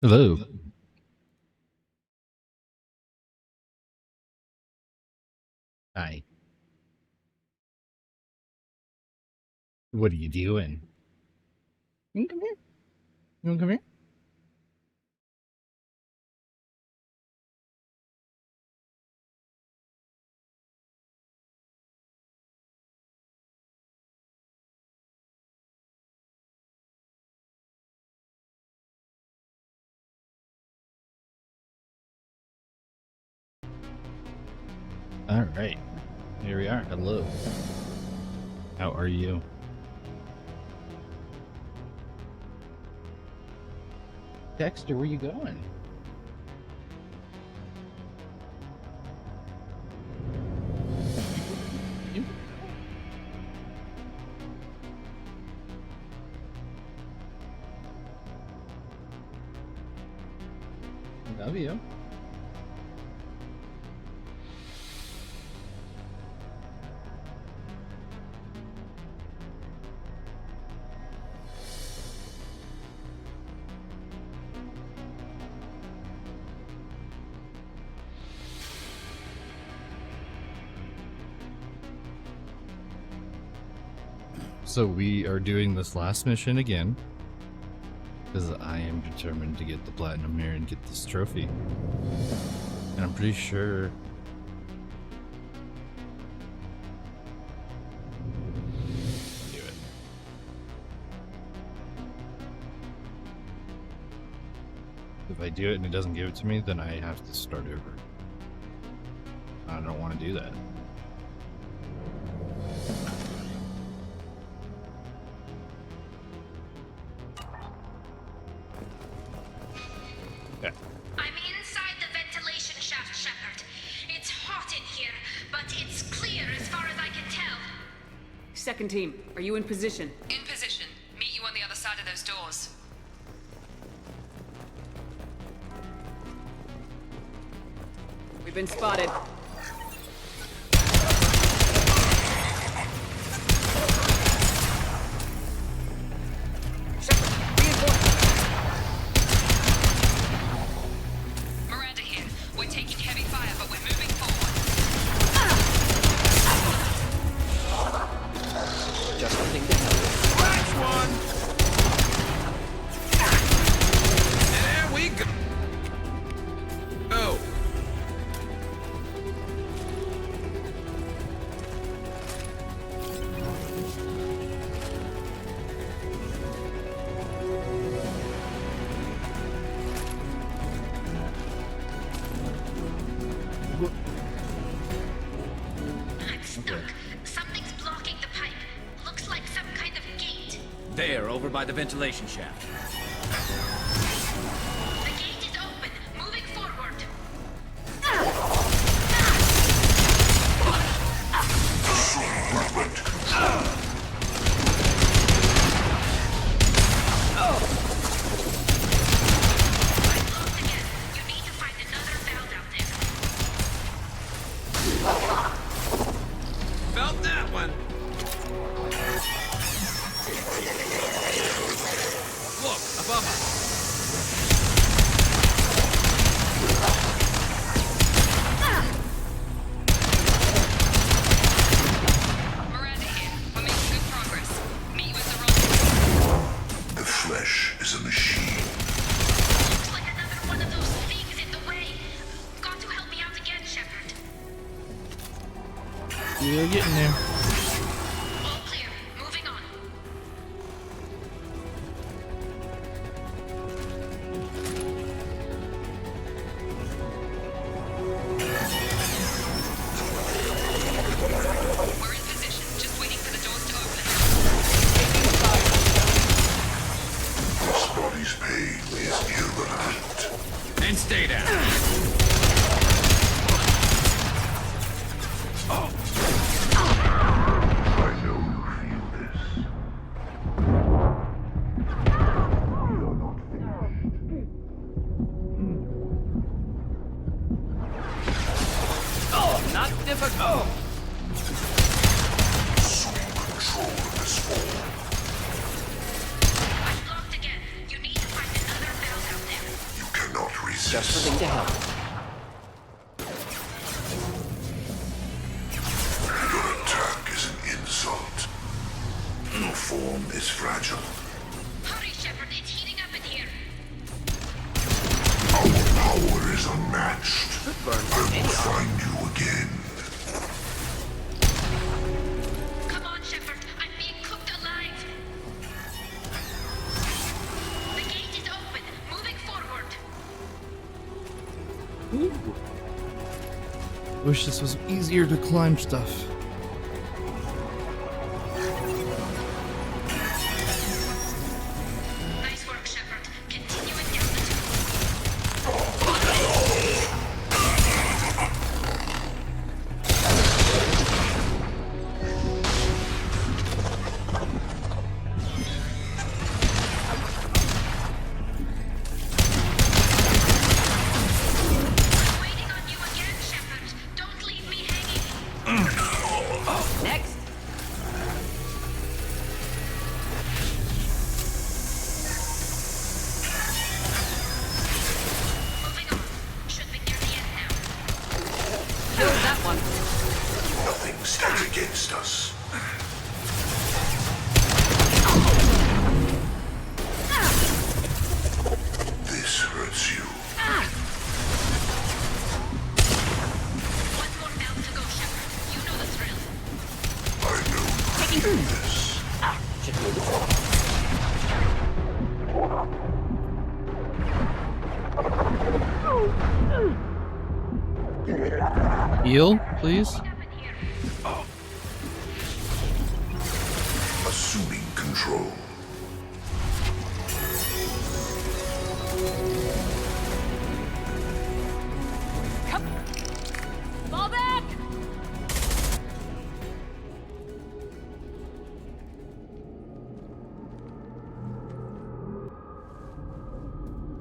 Hello. Hi. What are you doing? You can come here. You want to come here? All right. Here we are. Hello. How are you? Dexter, where you going? You love you. So we are doing this last mission again because I am determined to get the platinum here and get this trophy. And I'm pretty sure do it. If I do it and it doesn't give it to me, then I have to start over. I don't want to do that. I'm inside the ventilation shaft, Shepard. It's hot in here, but it's clear as far as I can tell. Second team, are you in position? In position. Meet you on the other side of those doors. We've been spotted. Shepard, reinforcements. Miranda here. We're taking heavy fire, but we're moving forward. Just the thing to help. That's one! There we go! Oh. I'm stuck. Something's blocking the pipe. Looks like some kind of gate. There, over by the ventilation shaft. The gate is open. Moving forward. I'm locked again. You need to find another valve out there. Felt that one. Look, above us. Miranda here. We're making good progress. Meet you at the rendezvous. The flesh is a machine. Looks like another one of those things in the way. Got to help me out again, Shepard. You're getting there. All clear. Moving on. We're in position. Just waiting for the doors to open. This body's pain is irrelevant. And stay down. Oh. Just the thing to help. Your attack is an insult. Your form is fragile. Hurry, Shepard, it's heating up in here. Our power is unmatched. Burn I through will any armor. find you again. Come on, Shepard, I'm being cooked alive. The gate is open, moving forward. Wish this was easier to climb stuff. Nice work, Shepard. Continuing down the tube. I'm waiting on you again, Shepard. Don't leave me hanging. Next. Moving on. Should be near the end now. Killed that one. Nothing stands against us. This hurts you. One more belt to go, Shepard. You know the thrill. I know you can do this. Should be able to. Heal, please. Up in here. Assuming control. Fall back!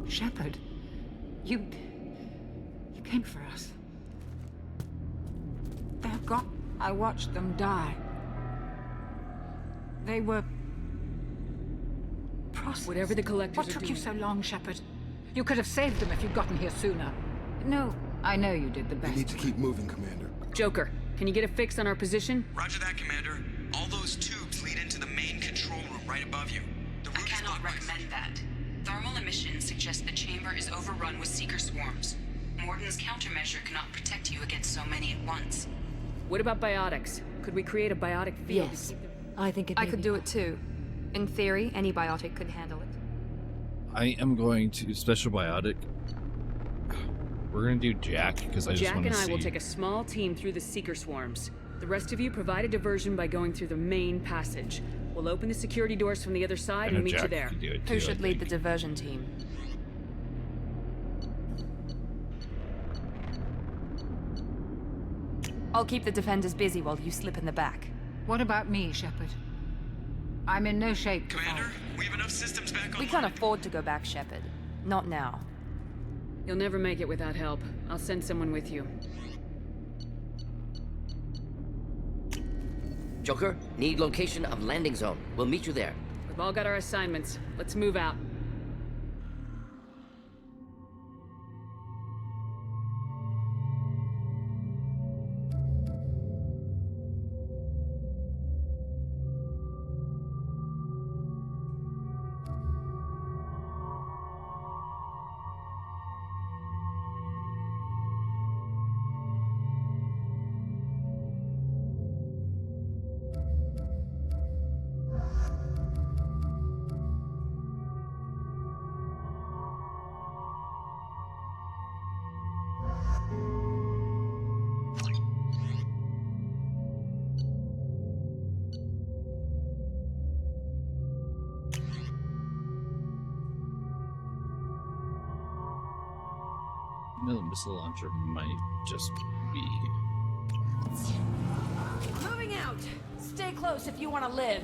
Shepard, you came for us. They're gone. I watched them die. They were... processed. Whatever the collectors What are took doing. you so long, Shepard? You could have saved them if you'd gotten here sooner. No, I know you did the We best. need to keep moving, Commander. Joker, can you get a fix on our position? Roger that, Commander. All those tubes lead into the main control room right above you. The I route is cannot blocked by- recommend that. Thermal emissions suggest the chamber is overrun with seeker swarms. Morden's countermeasure cannot protect you against so many at once. What about biotics? Could we create a biotic field? to Yes, keep them- I think it I may could be- do it too. In theory, any biotic could handle it. I am going to special biotic. We're gonna do Jack because I just Jack want and to I see. will take a small team through the seeker swarms. The rest of you provide a diversion by going through the main passage. We'll open the security doors from the other I side know and meet Jack you there. can do it Who too, should I lead the think. diversion team? I'll keep the defenders busy while you slip in the back. What about me, Shepard? I'm in no shape to Commander, fight. we have enough systems back We online. can't afford to go back, Shepard. Not now. You'll never make it without help. I'll send someone with you. Joker, need location of landing zone. We'll meet you there. We've all got our assignments. Let's move out. You know, the missile launcher might just be. Moving out! Stay close if you want to live.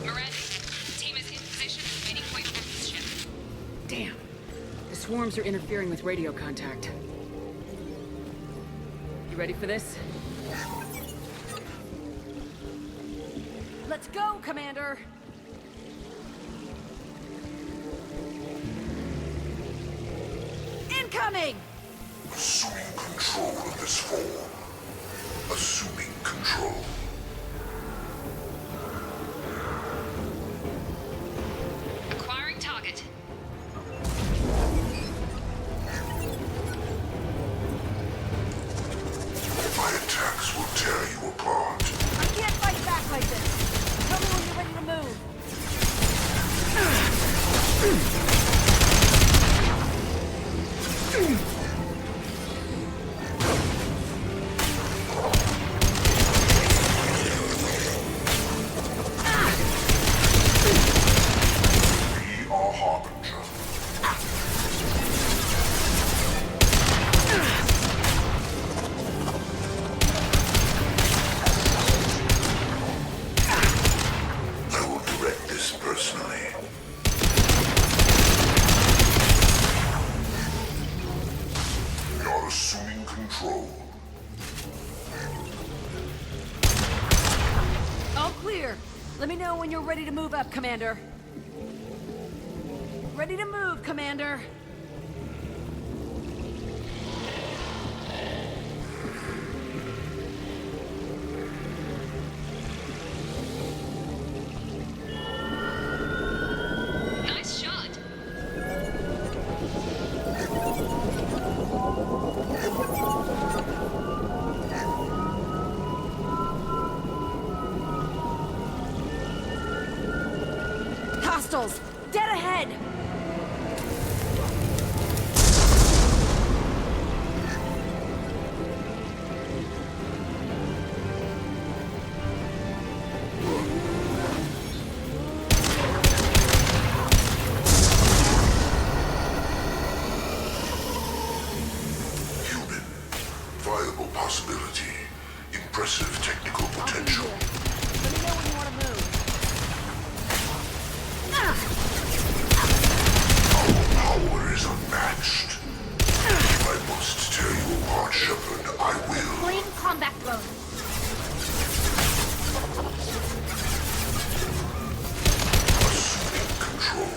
Miranda, team is in position, waiting for your ship. Damn. swarms are interfering with radio contact. You ready for this? Let's go, Commander! Incoming! Assuming control of this form. Assuming control. Acquiring target. My attacks will tear you apart. I can't fight back like this! Tell me when you're ready to move! Be our harbinger. I will direct this personally. We are assuming control. All clear! Let me know when you're ready to move up, Commander. Ready to move, Commander. Nice shot. Hostiles! Dead ahead! Human. Viable possibility. Impressive technical potential. Let me know when you want to move. Power is unmatched. If I must tear you apart, Shepard, I will. Green combat drone. Assuming control.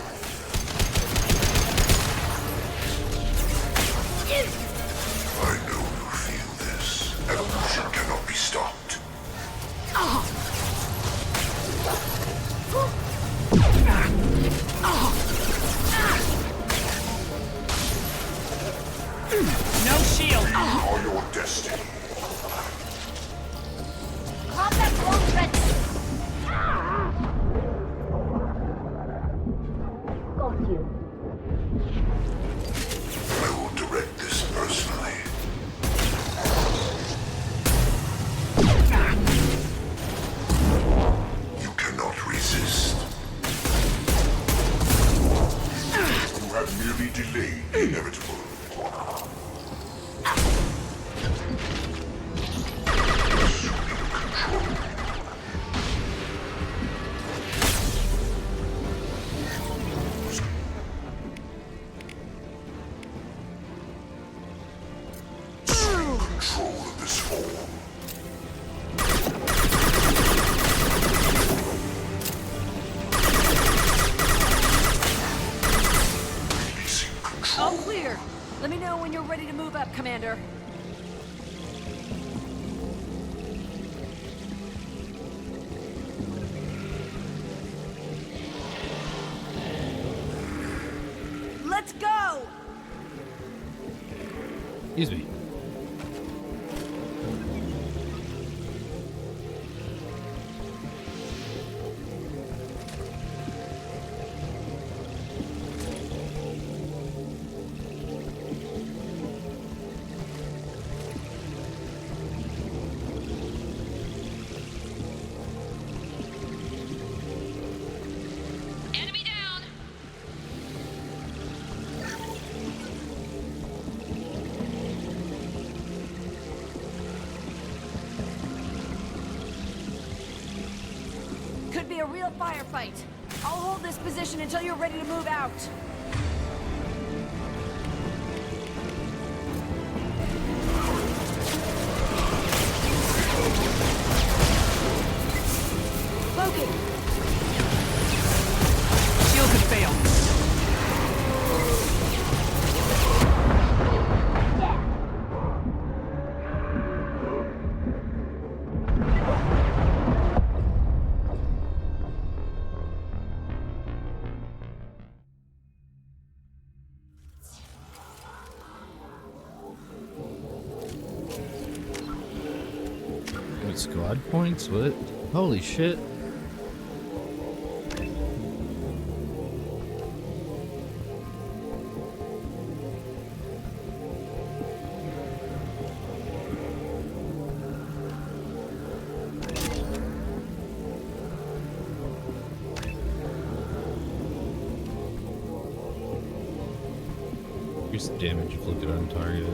I know you feel this. Evolution cannot be stopped. No shield! You are your destiny. Combat drone ready. Got you. I will direct this personally. You cannot resist. You have merely delayed the inevitable. Assuming control. Assuming control of this form. Releasing control. All clear! Let me know when you're ready to move up, Commander. Let's go! Excuse me. Enemy down. Could be a real firefight. I'll hold this position until you're ready to move out. Squad points? What? Holy shit. Increase the damage if looked at on target.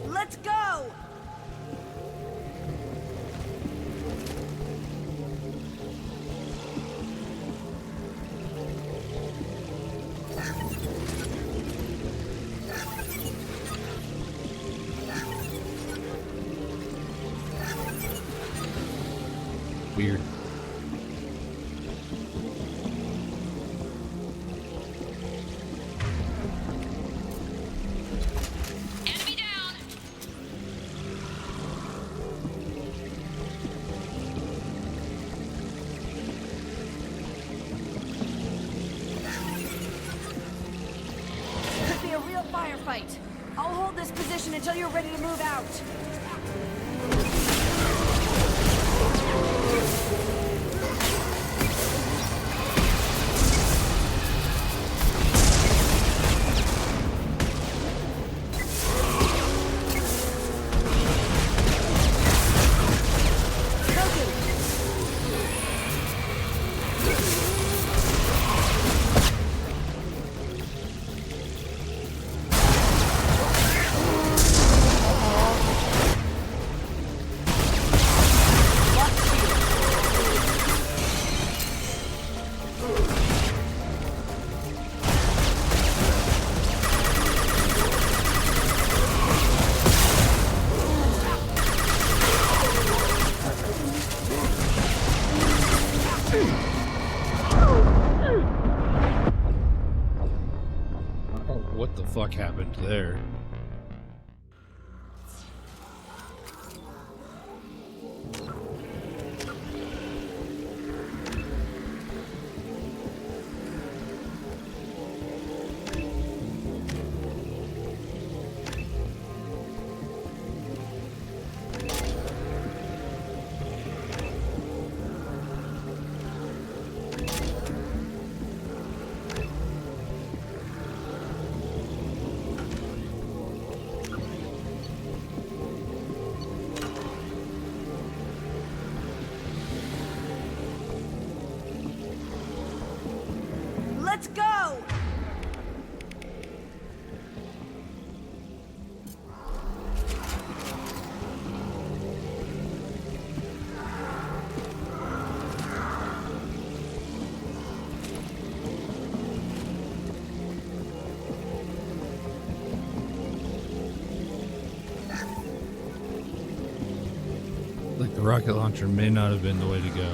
Let's go! Weird. Enemy down! Could be a real firefight. I'll hold this position until you're ready to move out. What the fuck happened there? Let's go! Like the rocket launcher may not have been the way to go.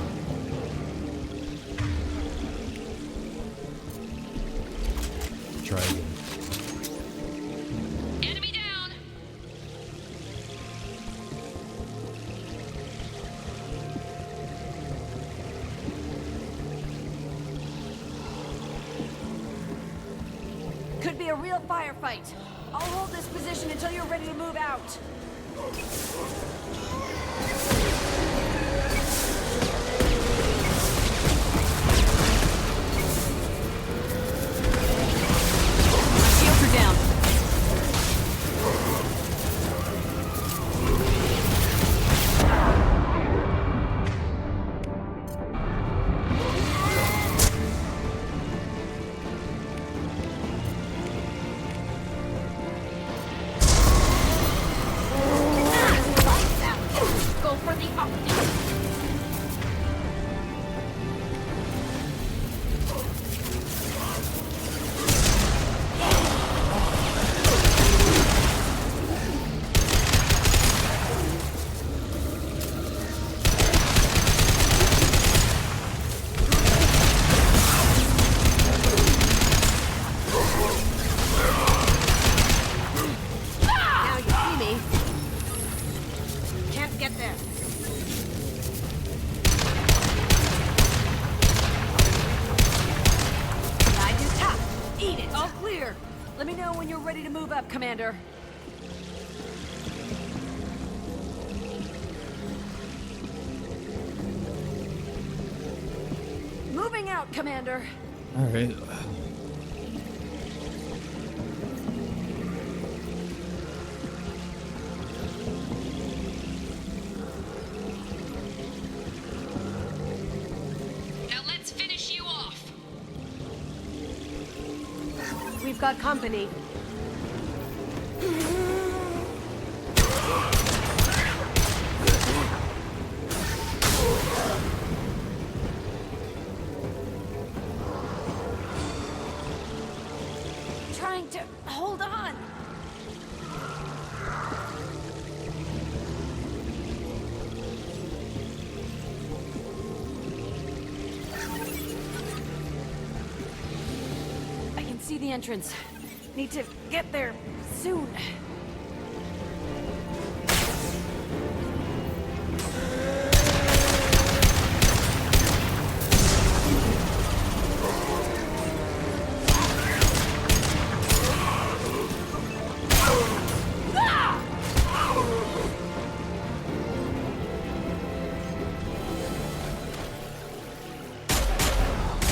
Try again. Enemy down! Could be a real firefight. I'll hold this position until you're ready to move out. Shields are down. Go for the Let me know when you're ready to move up, Commander. Moving out, Commander. All right. Now let's finish you off. We've got company. Trying to hold on. I can see the entrance. Need to get there soon.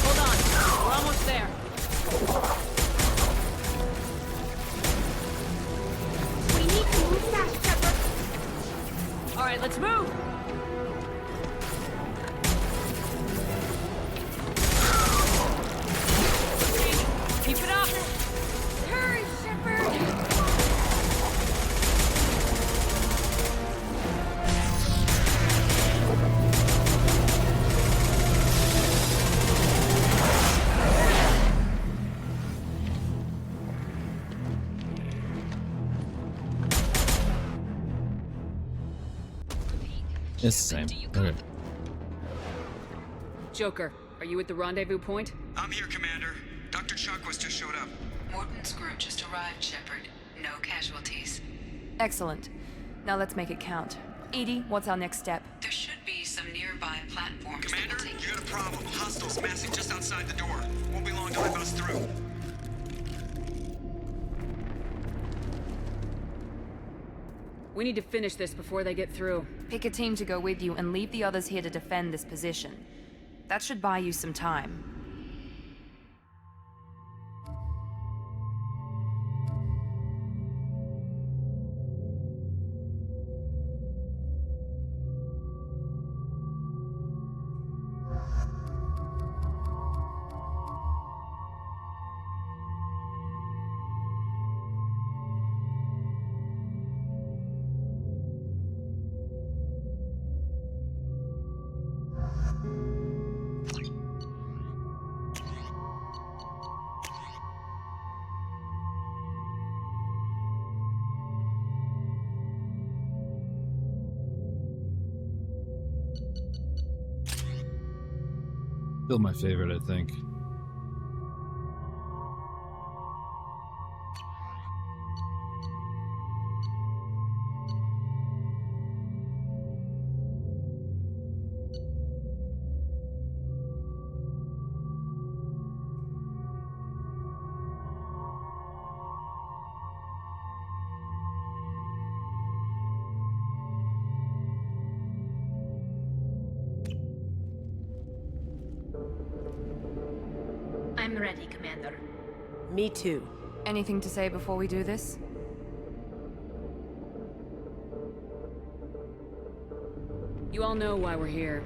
Hold on. We're almost there. We need to move fast, Shepard. All right, let's move. Keep it up. Hurry, Shepard. It's the same. Okay. Joker, are you at the rendezvous point? I'm here, Commander. Dr. Chakwas just showed up. Morton's group just arrived, Shepard. No casualties. Excellent. Now let's make it count. Edie, what's our next step? There should be some nearby platforms. Commander, that will take you got a problem. Hostiles massing just outside the door. Won't be long till they bust through. We need to finish this before they get through. Pick a team to go with you and leave the others here to defend this position. That should buy you some time. Still my favorite, I think. I'm ready, Commander. Me too. Anything to say before we do this? You all know why we're here.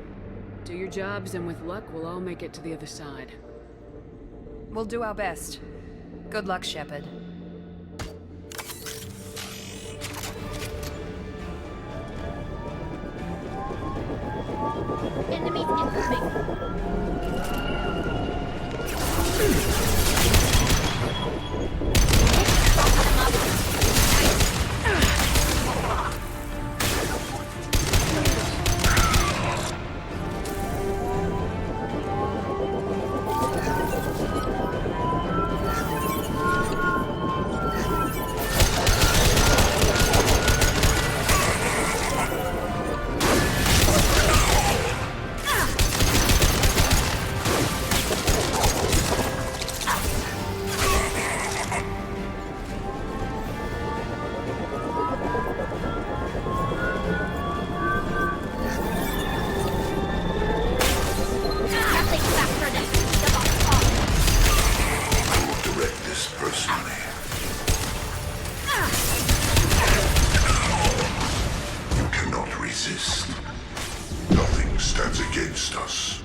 Do your jobs, and with luck, we'll all make it to the other side. We'll do our best. Good luck, Shepard. Enemies incoming. against us.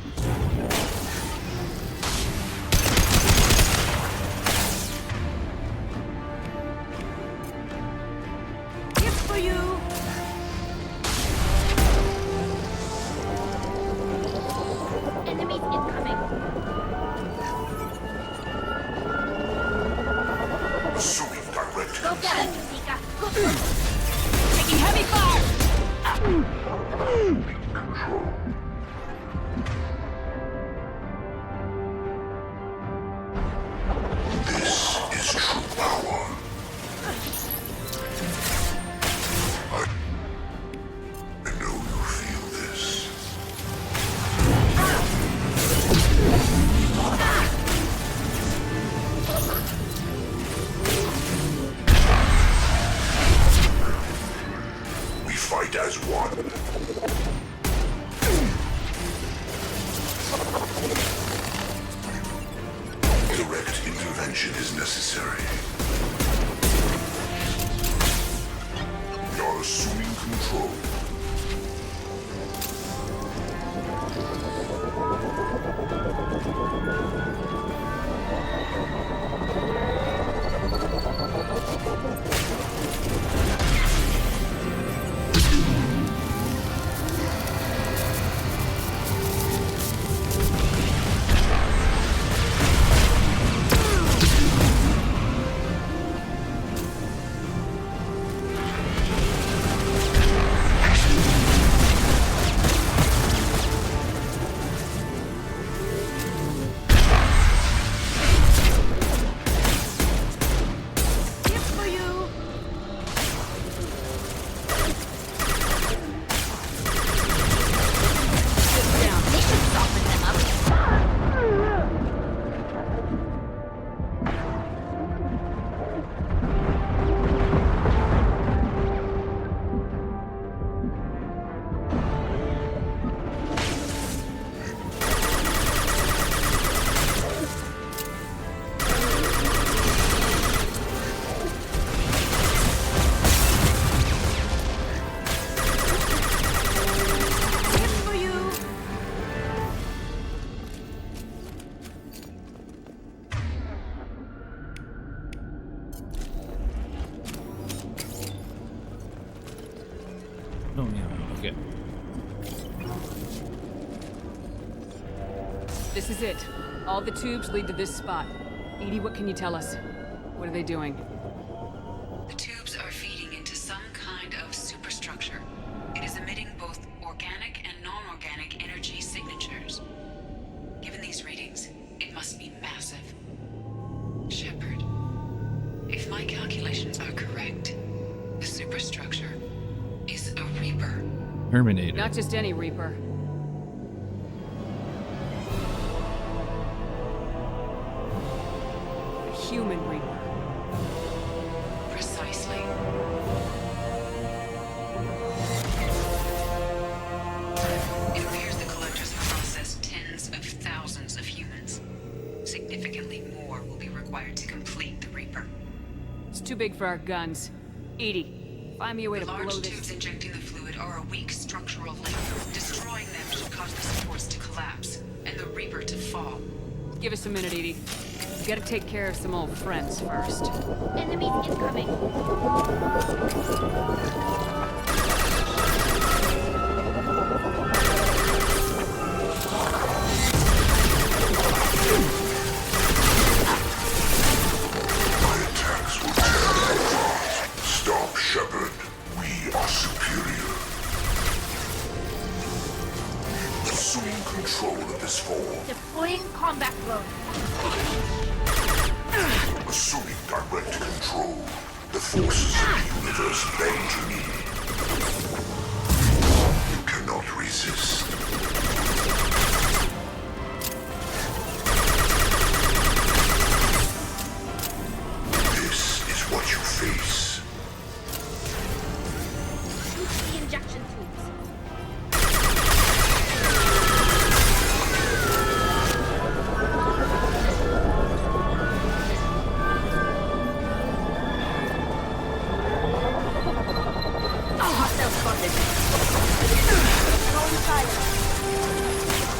It's for you! Enemies incoming. Assuming direct Go get him, Zika. Go. Taking heavy fire! This is true power. I know you feel this. We fight as one. Direct intervention is necessary. We are assuming control. It's for you! They should soften them up. It's for you! Oh yeah. Okay. This is it. All the tubes lead to this spot. Edie, what can you tell us? What are they doing? The tubes are feeding into some kind of superstructure. It is emitting both organic and non-organic energy signatures. Given these readings, it must be massive. Shepard, if my calculations are correct, the superstructure is a Reaper. Terminator. Not just any Reaper. A human Reaper. Precisely. It appears the collectors have processed tens of thousands of humans. Significantly more will be required to complete the Reaper. It's too big for our guns. Edie, find me a way The to blow large this. tubes injecting the fluid are a weak structural link. Destroying them should cause the supports to collapse, and the Reaper to fall. Give us a minute, Edie. We gotta take care of some old friends first. Enemies incoming. My attacks will tear you apart. Stop, Shepard. We are superior. Assuming control of this form. Deploying combat drone. Assuming direct control. The forces of the universe bend to me. You cannot resist. This is what you face. Shoot the injection tubes. Hostile spotted. Throwing fire.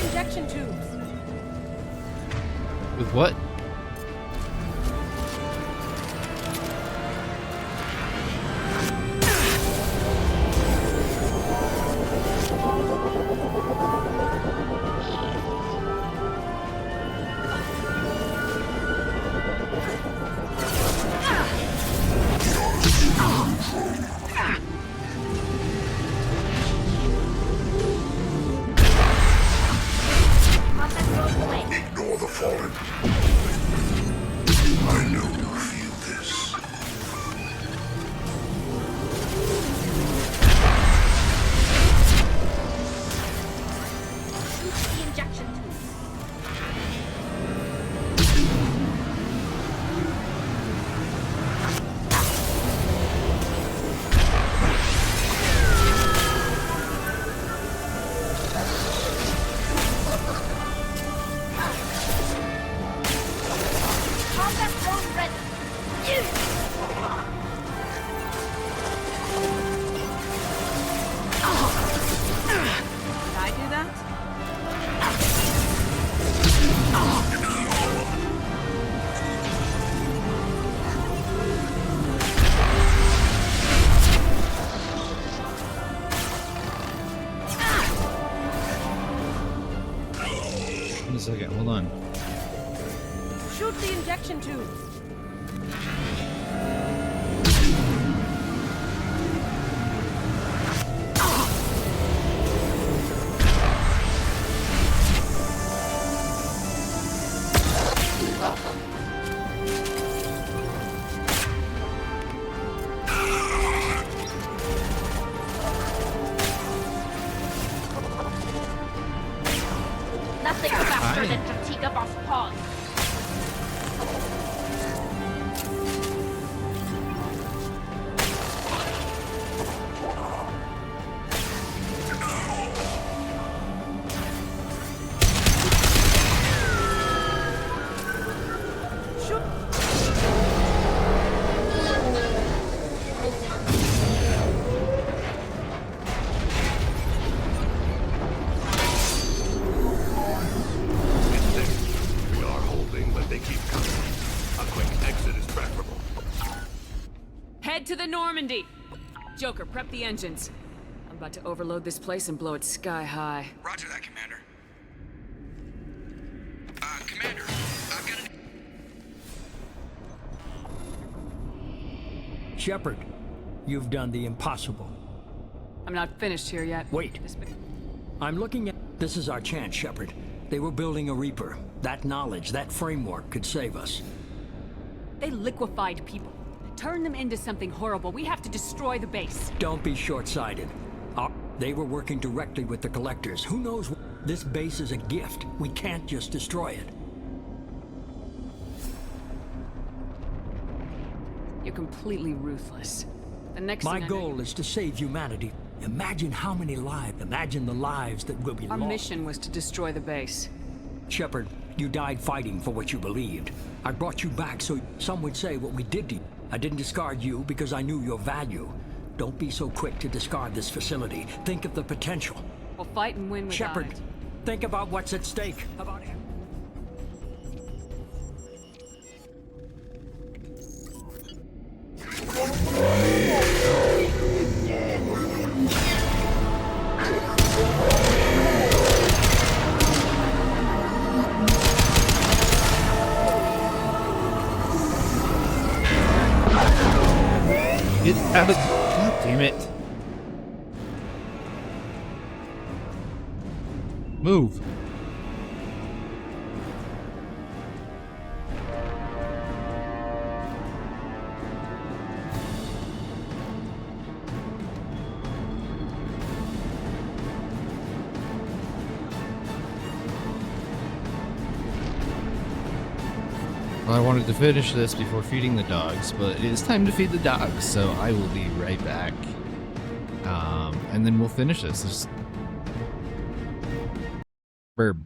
injection tubes. With what? Ignore the fallen. I know you feel this. Shoot the injection tubes. Combat drone ready. Did I do that? Wait a second, hold on. Shoot the injection tubes. Nothing faster than Tortiga Boss Paws. We are holding, but they keep coming. A quick exit is preferable. Head to the Normandy! Joker, prep the engines. I'm about to overload this place and blow it sky high. Roger that, Commander. Commander, I've got an... Shepard, you've done the impossible. I'm not finished here yet. Wait. I'm looking at... This is our chance, Shepard. They were building a Reaper. That knowledge, that framework could save us. They liquefied people. Turn them into something horrible. We have to destroy the base. Don't be short-sighted. They were working directly with the Collectors. Who knows? This base is a gift. We can't just destroy it. You're completely ruthless. The next My thing I know, goal you- is to save humanity. Imagine how many lives. Imagine the lives that will be Our lost. mission was to destroy the base. Shepard, you died fighting for what you believed. I brought you back so some would say what we did to you. I didn't discard you because I knew your value. Don't be so quick to discard this facility. Think of the potential. We'll fight and win with Shepard, eyes. think about what's at stake. About him. Get out of... God damn it. Move. Well, I wanted to finish this before feeding the dogs, but it is time to feed the dogs, so I will be right back. And then we'll finish this. Just... Burb.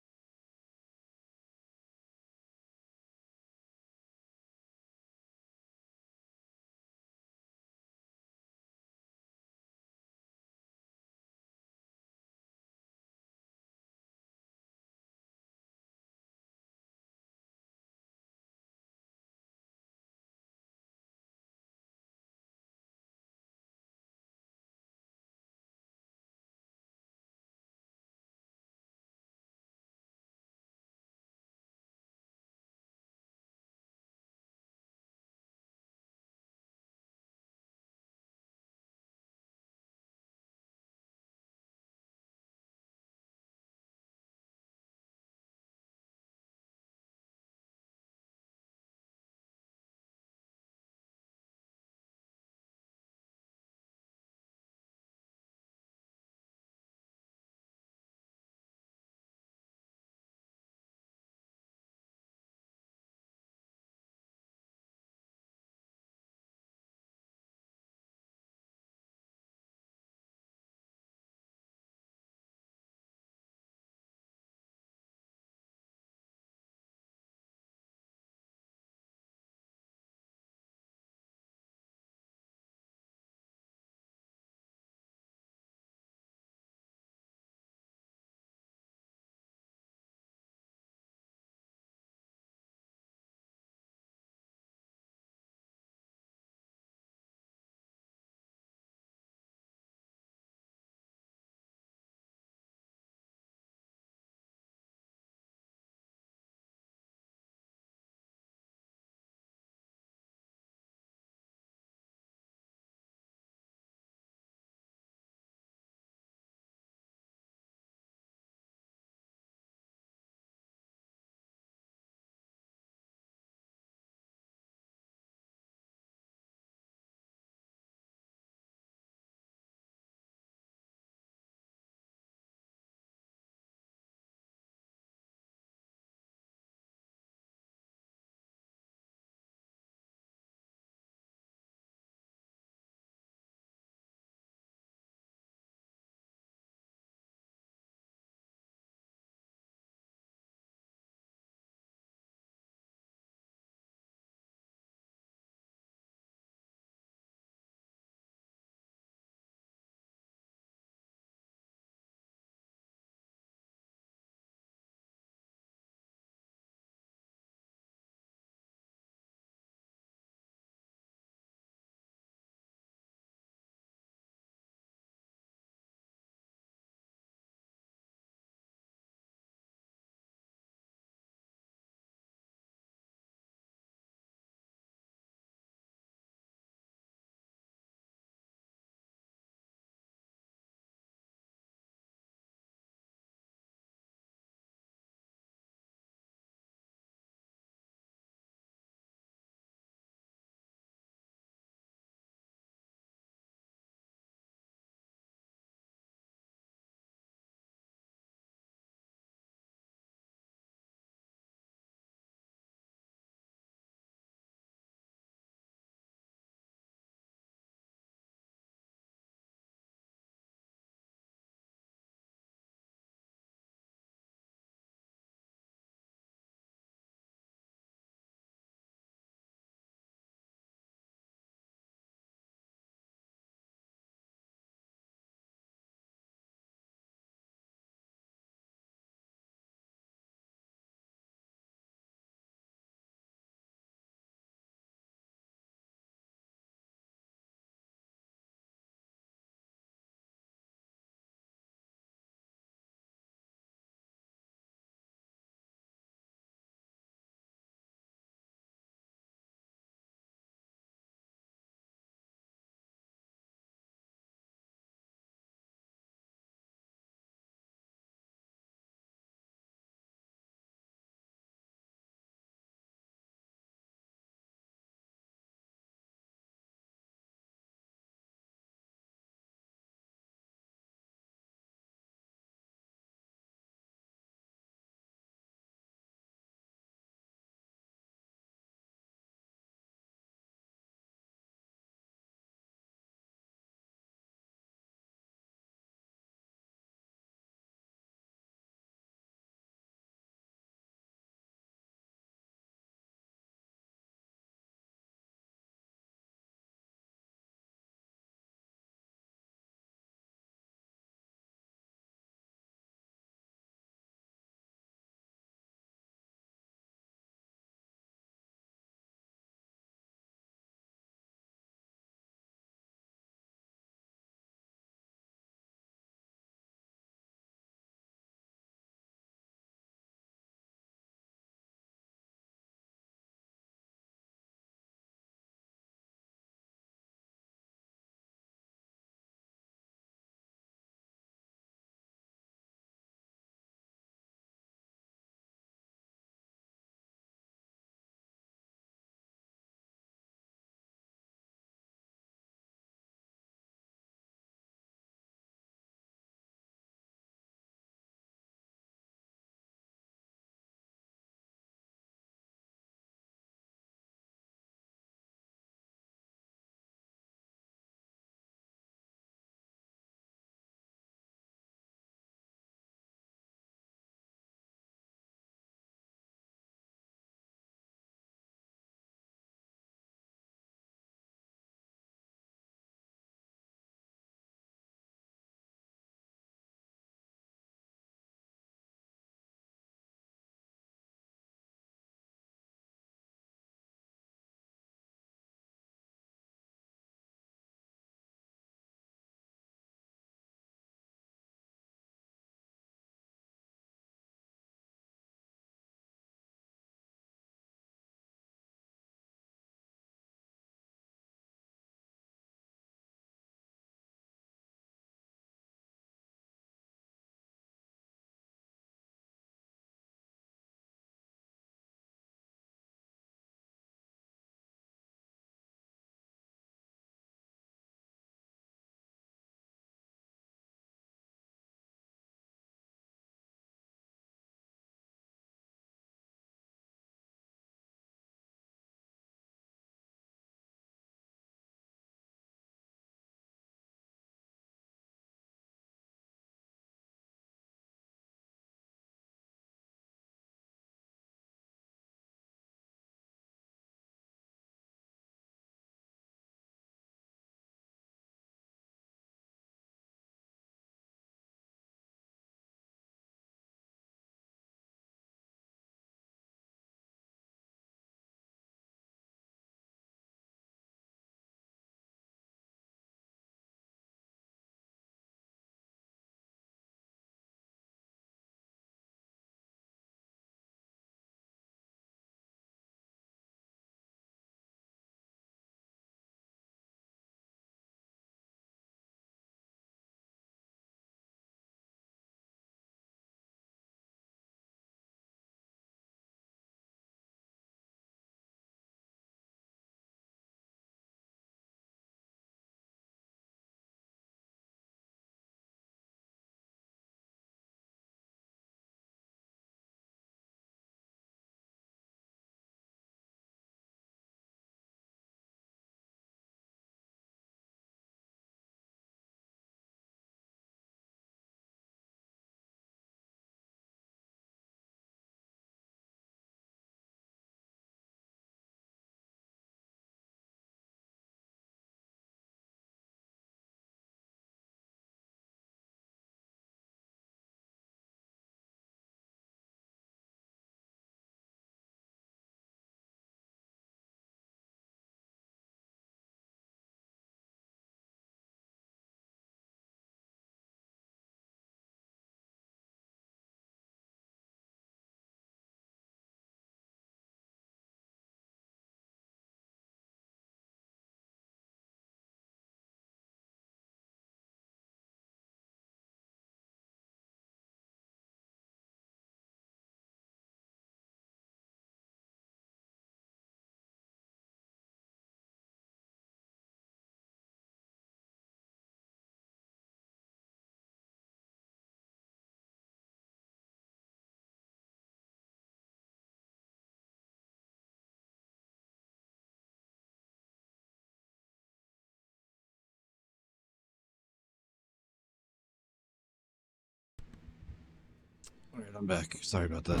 Alright, I'm back. Sorry about that.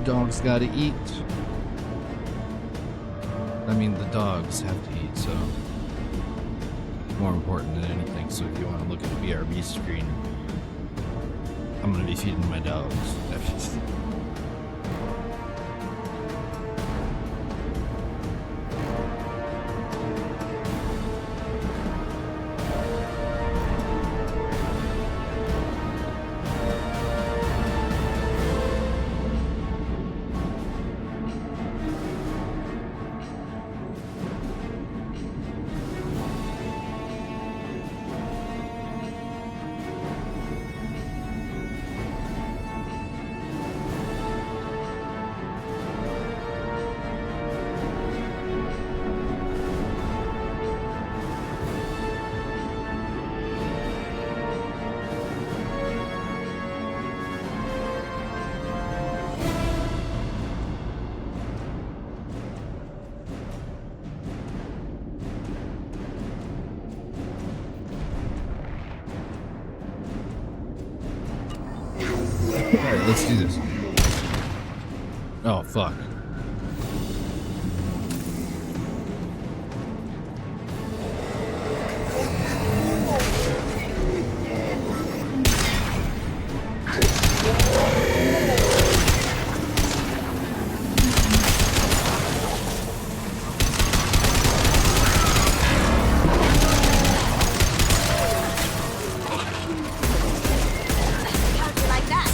Dogs gotta eat. I mean, the dogs have to eat, so... more important than anything, so if you want to look at the BRB screen, I'm gonna be feeding my dogs. Alright, let's do this. Oh, fuck. How'd you like that?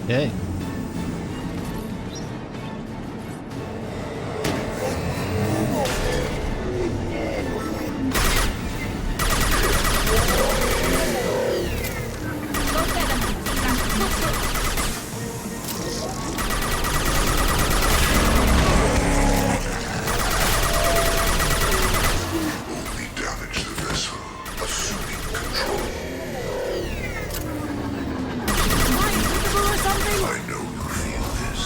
Hey. Only damage the vessel, assuming control. I know you feel this.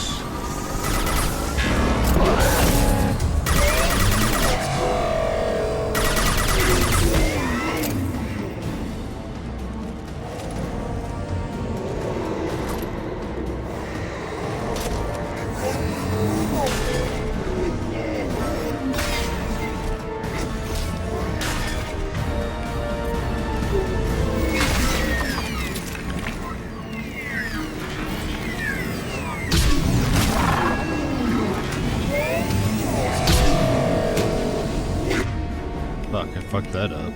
Fuck, I fucked that up.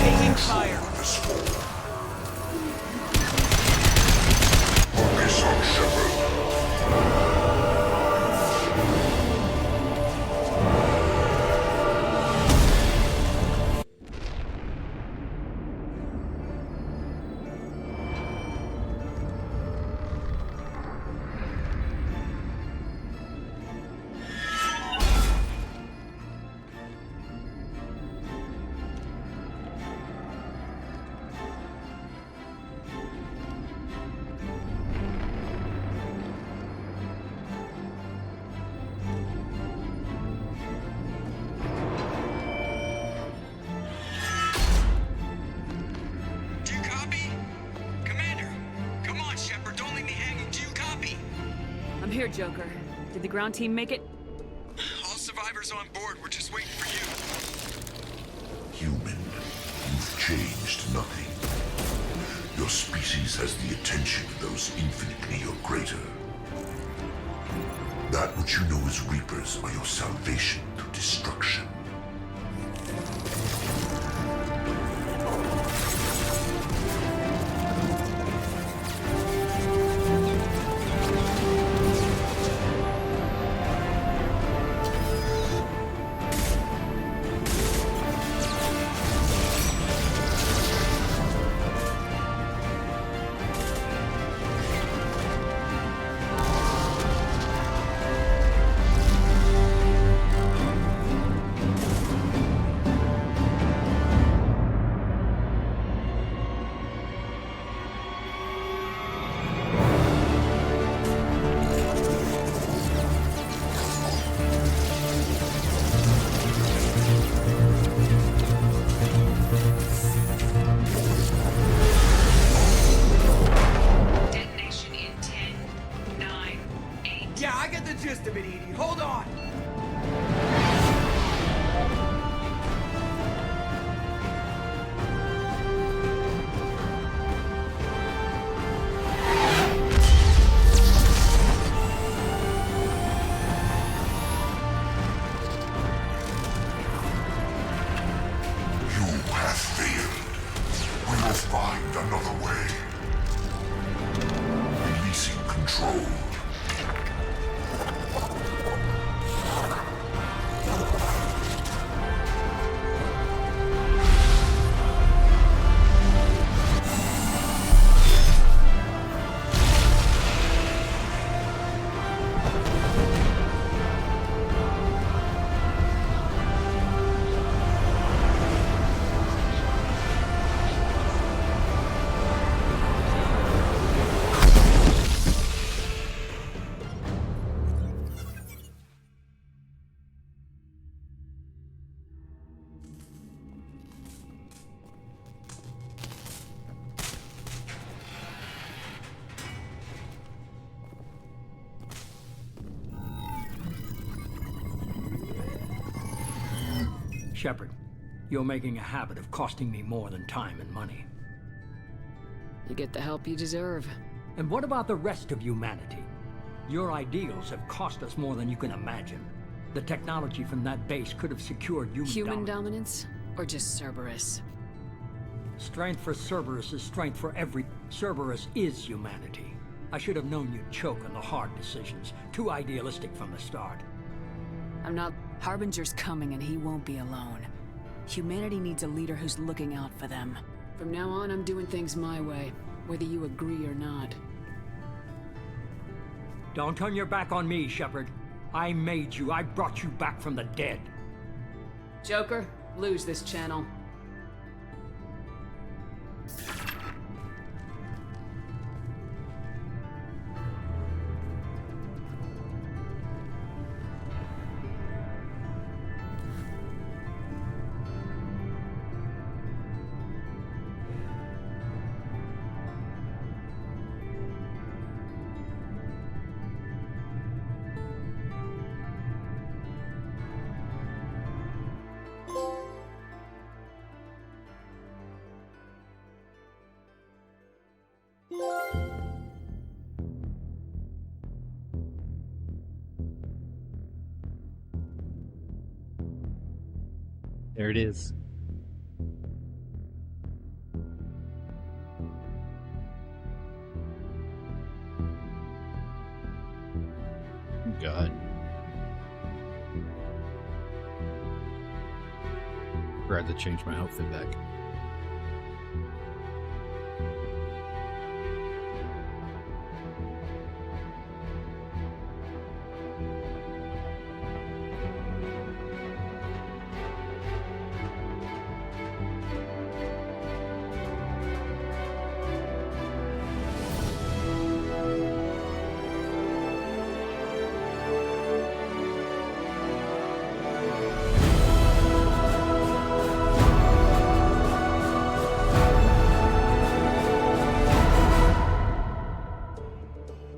Taking fire. here, Joker? Did the ground team make it? All survivors on board. We're just waiting for you. Human, you've changed nothing. Your species has the attention of those infinitely or greater. That which you know as Reapers are your salvation through destruction. Detonation in 10, 9, 8. Yeah, I get the gist of it, Edie. Hold on. You have failed. We will find another way. Releasing control. Shepard, you're making a habit of costing me more than time and money. You get the help you deserve. And what about the rest of humanity? Your ideals have cost us more than you can imagine. The technology from that base could have secured Human dominance? Or just Cerberus? Strength for Cerberus is strength for every... Cerberus is humanity. I should have known you'd choke on the hard decisions. Too idealistic from the start. I'm not... Harbinger's coming and he won't be alone. Humanity needs a leader who's looking out for them. From now on, I'm doing things my way, whether you agree or not. Don't turn your back on me, Shepard. I made you. I brought you back from the dead. Joker, lose this channel. There it is. God. Forgot to change my outfit back.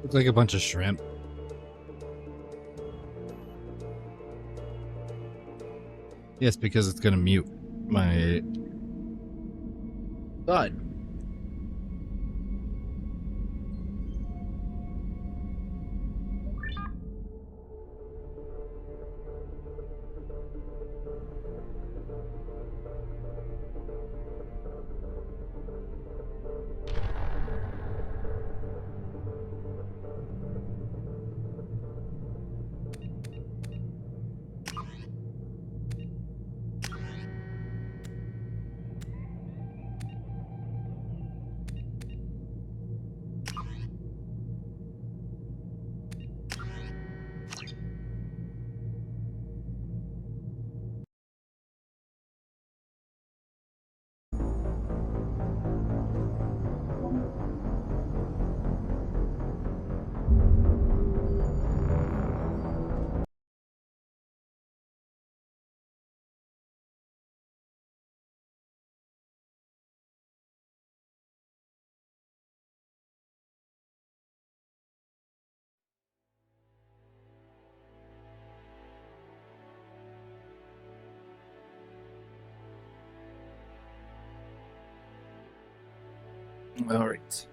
Looks like a bunch of shrimp. Yes, because it's gonna mute my thought. All right.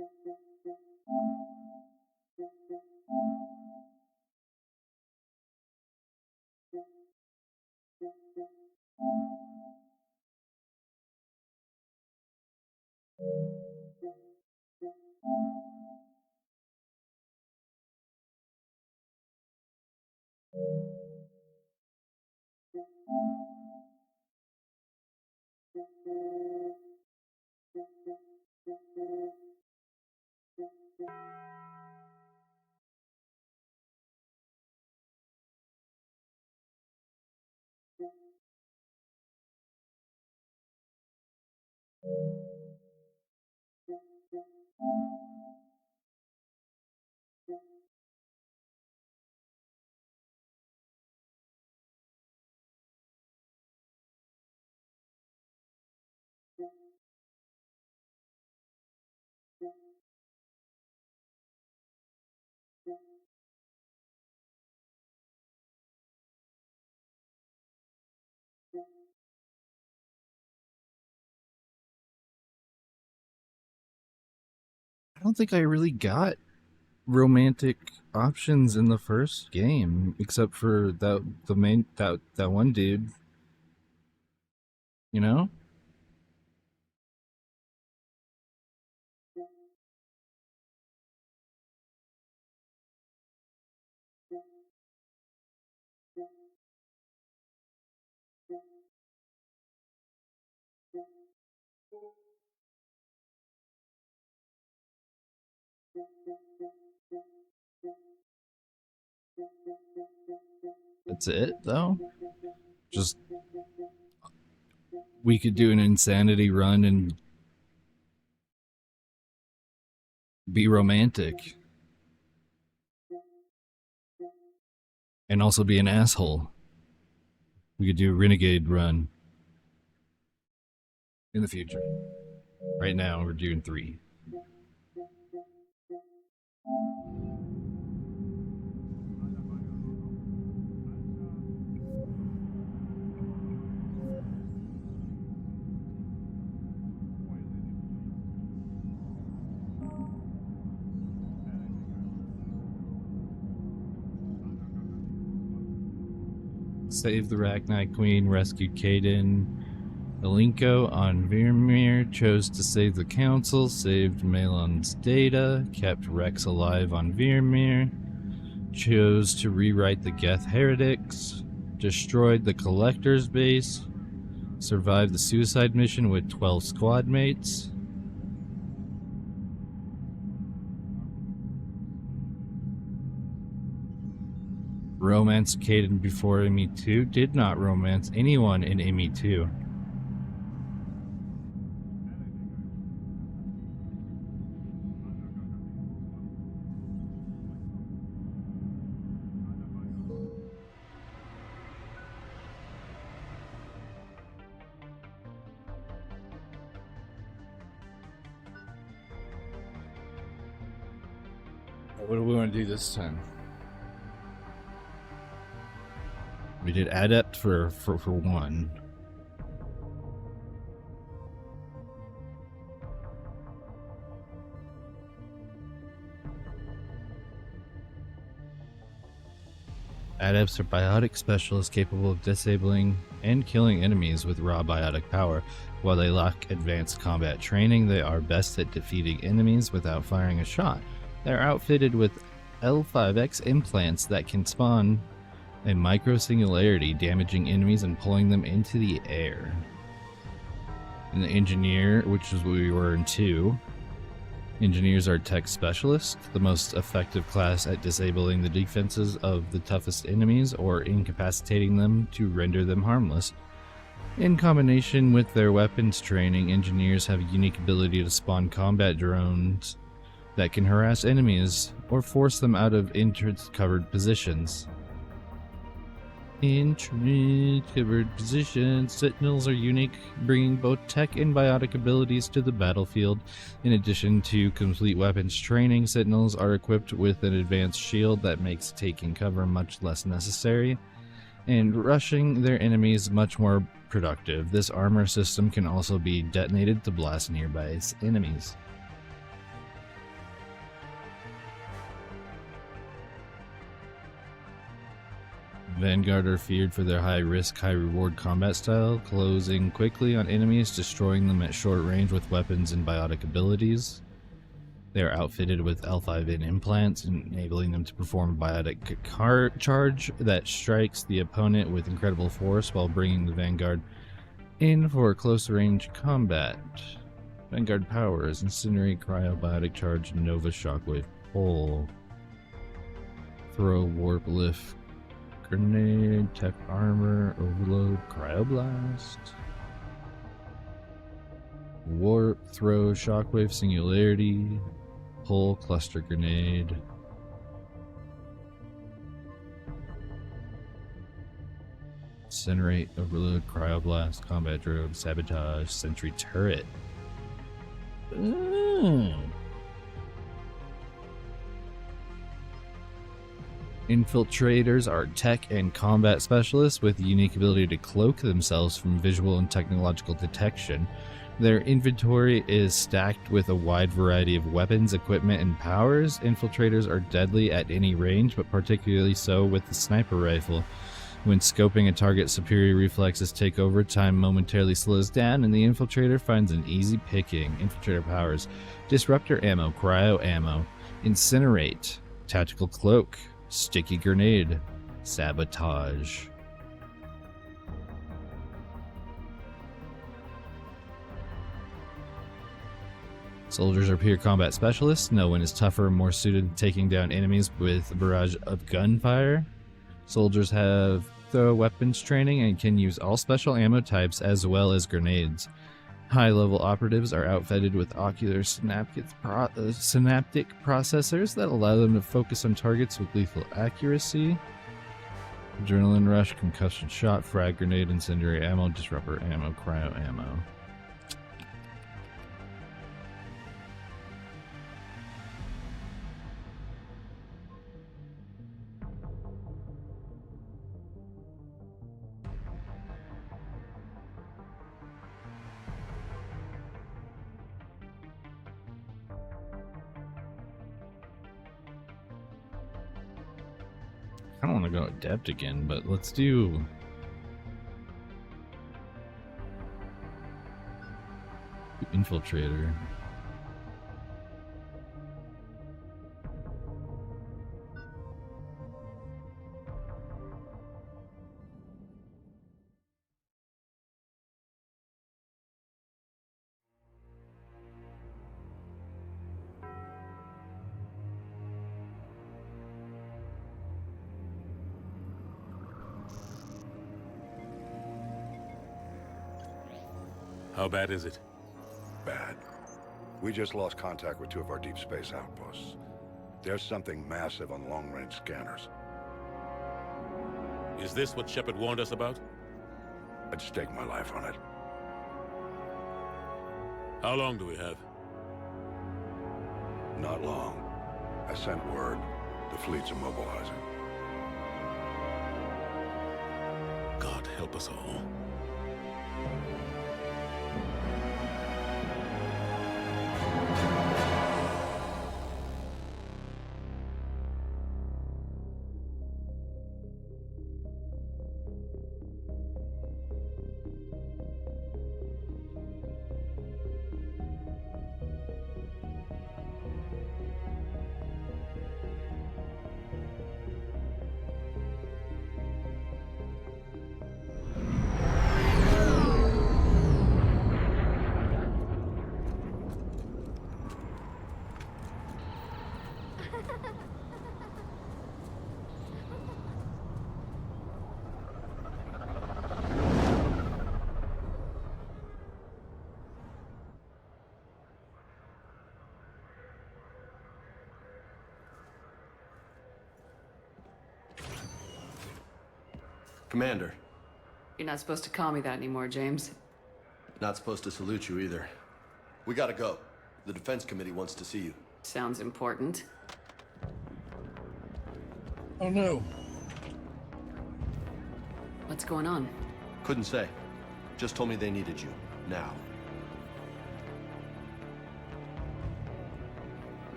I don't think I really got romantic options in the first game, except for that one dude. You know? That's it, though? Just we could do an insanity run and be romantic. And also be an asshole. We could do a renegade run. In the future. Right now, we're doing 3. Save the Rachni Queen, rescued Kaden. Elenko on Virmir chose to save the Council, saved Malon's data, kept Rex alive on Virmir, chose to rewrite the Geth Heretics, destroyed the Collector's base, survived the suicide mission with 12 squad mates. Romance Caden before ME2, did not romance anyone in ME2. What do we want to do this time? We did Adept for 1. Adepts are biotic specialists capable of disabling and killing enemies with raw biotic power. While they lack advanced combat training, they are best at defeating enemies without firing a shot. They're outfitted with L5X implants that can spawn a micro-singularity, damaging enemies and pulling them into the air. And the Engineer, which is what we were in 2. Engineers are tech specialists, the most effective class at disabling the defenses of the toughest enemies or incapacitating them to render them harmless. In combination with their weapons training, engineers have a unique ability to spawn combat drones that can harass enemies or force them out of entrance-covered positions. Entrance-covered positions. Sentinels are unique, bringing both tech and biotic abilities to the battlefield. In addition to complete weapons training, Sentinels are equipped with an advanced shield that makes taking cover much less necessary, and rushing their enemies much more productive. This armor system can also be detonated to blast nearby enemies. Vanguard are feared for their high-risk, high-reward combat style, closing quickly on enemies, destroying them at short range with weapons and biotic abilities. They are outfitted with L5N implants, enabling them to perform a biotic charge that strikes the opponent with incredible force while bringing the Vanguard in for close-range combat. Vanguard powers: Incinerate, Cryo, Biotic Charge, Nova, Shockwave, Pull, Throw, Warp, Lift, Grenade, Tech Armor, Overload, Cryoblast, Warp, Throw, Shockwave, Singularity, Pull, Cluster Grenade. Incinerate, Overload, Cryoblast, Combat Drone, Sabotage, Sentry Turret. Infiltrators are tech and combat specialists with the unique ability to cloak themselves from visual and technological detection. Their inventory is stacked with a wide variety of weapons, equipment, and powers. Infiltrators are deadly at any range, but particularly so with the sniper rifle. When scoping a target, superior reflexes take over, time momentarily slows down, and the infiltrator finds an easy picking. Infiltrator powers: Disruptor ammo, Cryo ammo, Incinerate, Tactical Cloak, Sticky Grenade, Sabotage. Soldiers are pure combat specialists. No one is tougher or more suited to taking down enemies with a barrage of gunfire. Soldiers have throw weapons training and can use all special ammo types as well as grenades. High-level operatives are outfitted with ocular synaptic processors that allow them to focus on targets with lethal accuracy. Adrenaline rush, concussion shot, frag grenade, incendiary ammo, disruptor ammo, cryo ammo. I don't want to go adept again, but let's do infiltrator. How bad is it? Bad. We just lost contact with two of our deep space outposts. There's something massive on long-range scanners. Is this what Shepard warned us about? I'd stake my life on it. How long do we have? Not long. I sent word. The fleet's immobilizing. God help us all. Commander. You're not supposed to call me that anymore, James. Not supposed to salute you either. We gotta go. The Defense Committee wants to see you. Sounds important. Oh no. What's going on? Couldn't say. Just told me they needed you. Now.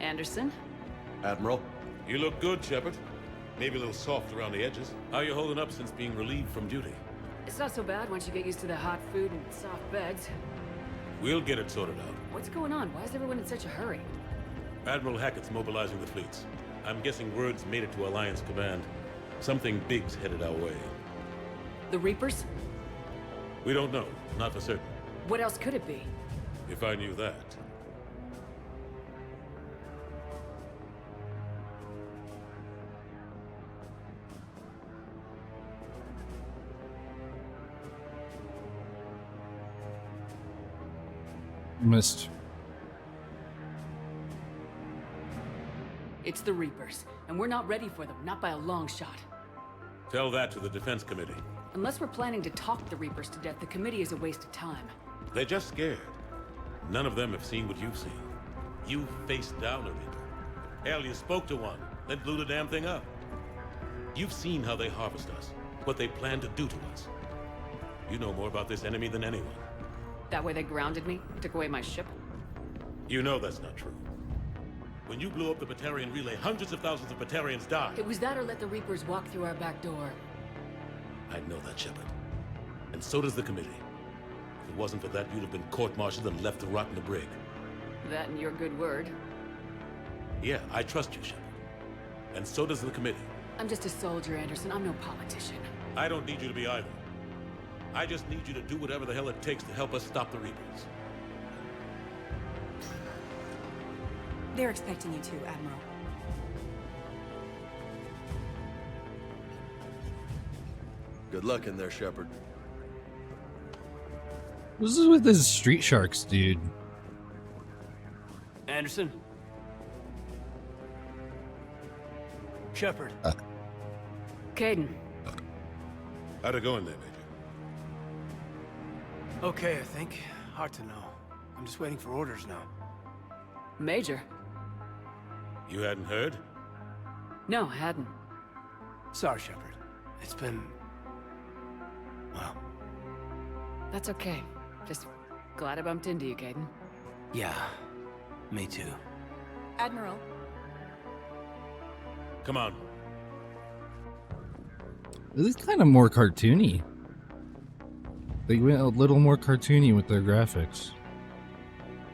Anderson? Admiral? You look good, Shepard. Maybe a little soft around the edges. How you holding up since being relieved from duty? It's not so bad once you get used to the hot food and soft beds. We'll get it sorted out. What's going on? Why is everyone in such a hurry? Admiral Hackett's mobilizing the fleets. I'm guessing word's made it to Alliance Command. Something big's headed our way. The Reapers? We don't know. Not for certain. What else could it be? If I knew that. Missed. It's the Reapers, and we're not ready for them, not by a long shot. Tell that to the Defense Committee. Unless we're planning to talk the Reapers to death, the committee is a waste of time. They're just scared. None of them have seen what you've seen. You faced down a Reaper. Hell, you spoke to one, then blew the damn thing up. You've seen how they harvest us, what they plan to do to us. You know more about this enemy than anyone. That way they grounded me, took away my ship. You know that's not true. When you blew up the Batarian relay, hundreds of thousands of Batarians died. It was that or let the Reapers walk through our back door. I know that, Shepard. And so does the committee. If it wasn't for that, you'd have been court-martialed and left to rot in the brig. That and your good word. Yeah, I trust you, Shepard. And so does the committee. I'm just a soldier, Anderson. I'm no politician. I don't need you to be either. I just need you to do whatever the hell it takes to help us stop the Reapers. They're expecting you to, Admiral. Good luck in there, Shepard. This is with this Street Sharks, dude. Anderson? Shepard. Caden. How'd it go in there, Major? Okay, I think. Hard to know. I'm just waiting for orders now. Major? You hadn't heard? No, I hadn't. Sorry, Shepard. It's been... well... That's okay. Just glad I bumped into you, Caden. Yeah. Me too. Admiral. Come on. This is kind of more cartoony. They went a little more cartoony with their graphics.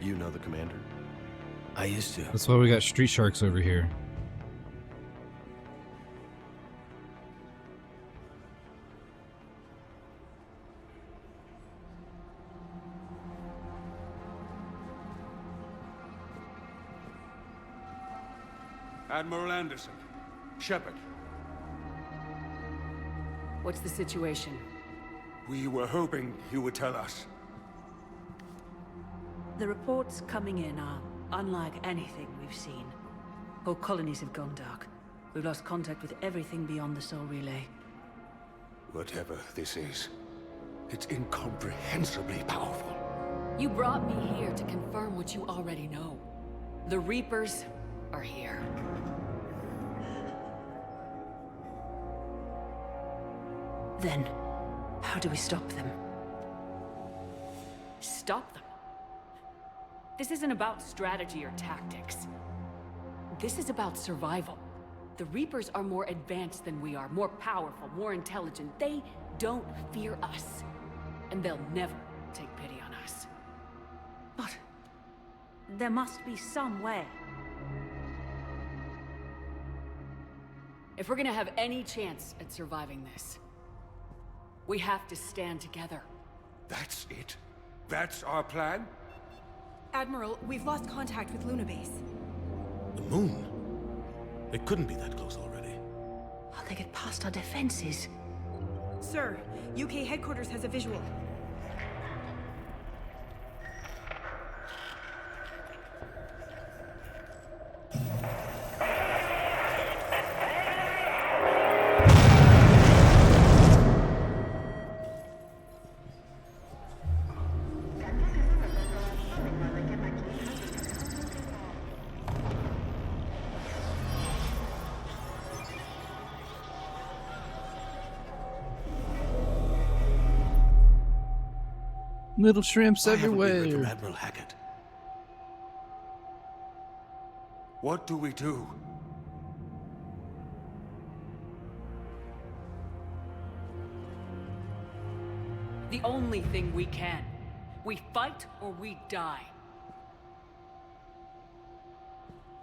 You know the commander? I used to. That's why we got Street Sharks over here. Admiral Anderson. Shepard. What's the situation? We were hoping you would tell us. The reports coming in are unlike anything we've seen. Whole colonies have gone dark. We've lost contact with everything beyond the Soul Relay. Whatever this is, it's incomprehensibly powerful. You brought me here to confirm what you already know. The Reapers are here. Then, how do we stop them? Stop them? This isn't about strategy or tactics. This is about survival. The Reapers are more advanced than we are, more powerful, more intelligent. They don't fear us. And they'll never take pity on us. But there must be some way. If we're gonna have any chance at surviving this, we have to stand together. That's it? That's our plan? Admiral, we've lost contact with Luna Base. The moon? It couldn't be that close already. How'd they get past our defenses? Sir, UK headquarters has a visual. Little shrimps Why haven't we heard from everywhere. Admiral Hackett? What do we do? The only thing we can. We fight or we die.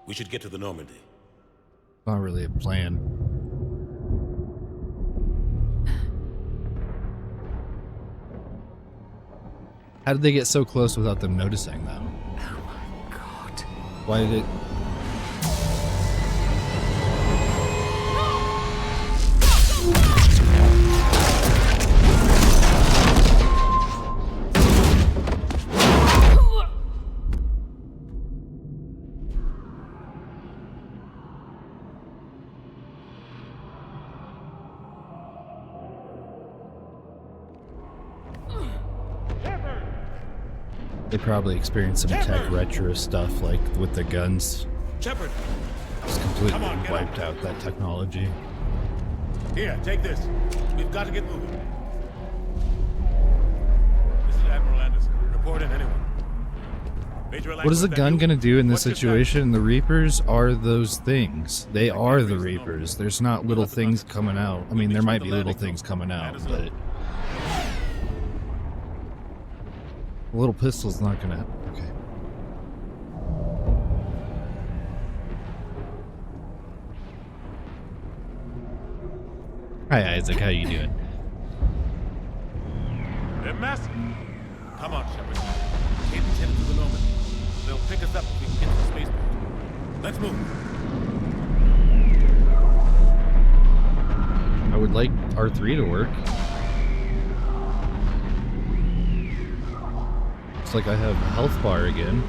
We should get to the Normandy. Not really a plan. How did they get so close without them noticing, though? Oh my god. Why did it... They probably experienced some tech retro stuff, like with the guns. Shepard! Just completely wiped out that technology. Here, take this. We've got to get moving. This is Admiral Anderson. Report in, anyone. Major What is the gun gonna do in this situation? The Reapers are those things. They are the Reapers. There's not little things coming out. I mean, there might be little things coming out, but... a little pistol's not gonna... okay. Hi, Isaac. How you doing? They're massive. Come on, Shepard. Caden's headed to the Normandy. They'll pick us up if we can get to the spaceport. Let's move. I would like R3 to work. Looks like I have a health bar again.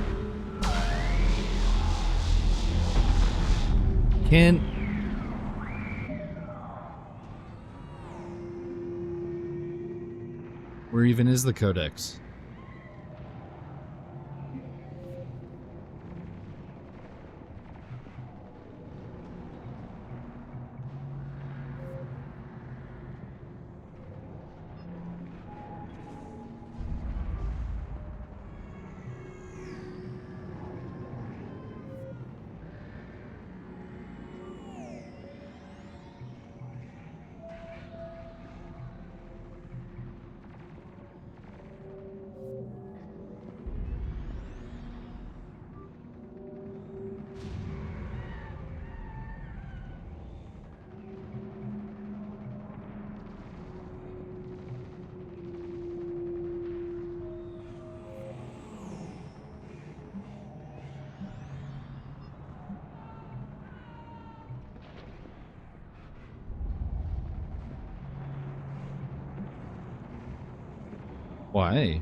Where even is the codex? Why?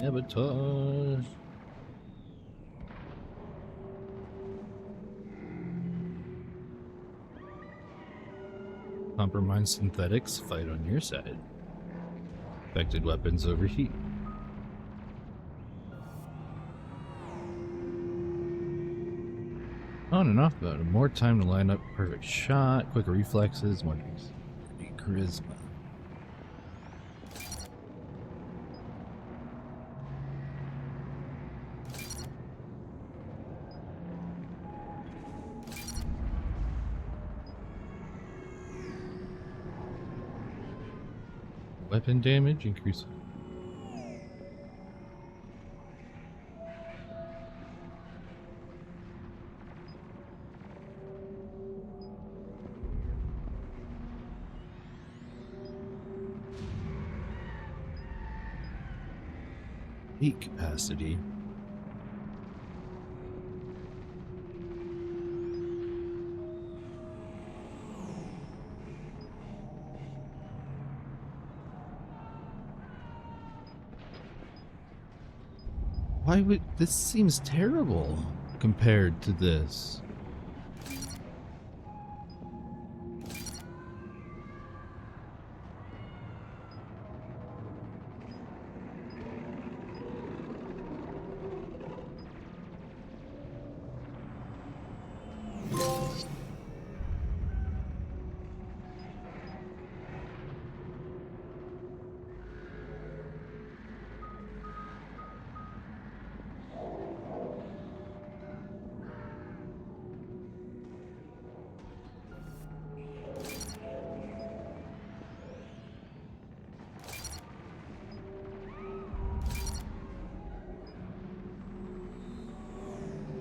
Sabotage. Compromised synthetics, fight on your side. Affected weapons overheat. On and off mode. More time to line up perfect shot, quicker reflexes, more charisma. Weapon damage increase. Heat capacity. Why would this seems terrible compared to this?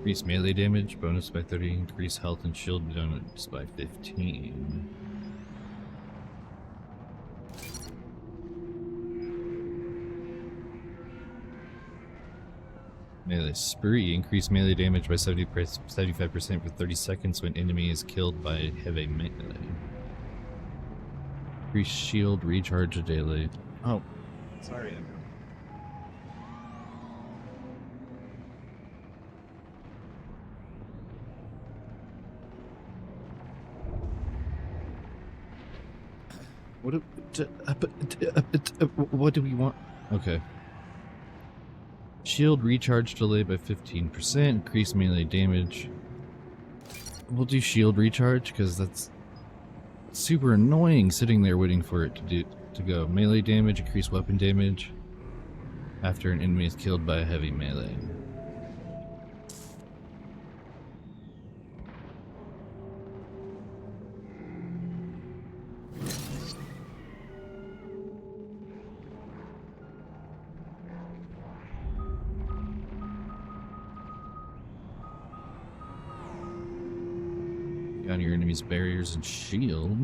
Increase melee damage, bonus by 30, increase health and shield bonus by 15. Melee spree, increase melee damage by 75% for 30 seconds when enemy is killed by heavy melee. Increase shield recharge daily. Oh, sorry. What do we want? Okay. Shield recharge delay by 15%, increase melee damage. We'll do shield recharge because that's super annoying sitting there waiting for it to go. Melee damage, increase weapon damage after an enemy is killed by a heavy melee. On your enemy's barriers and shield.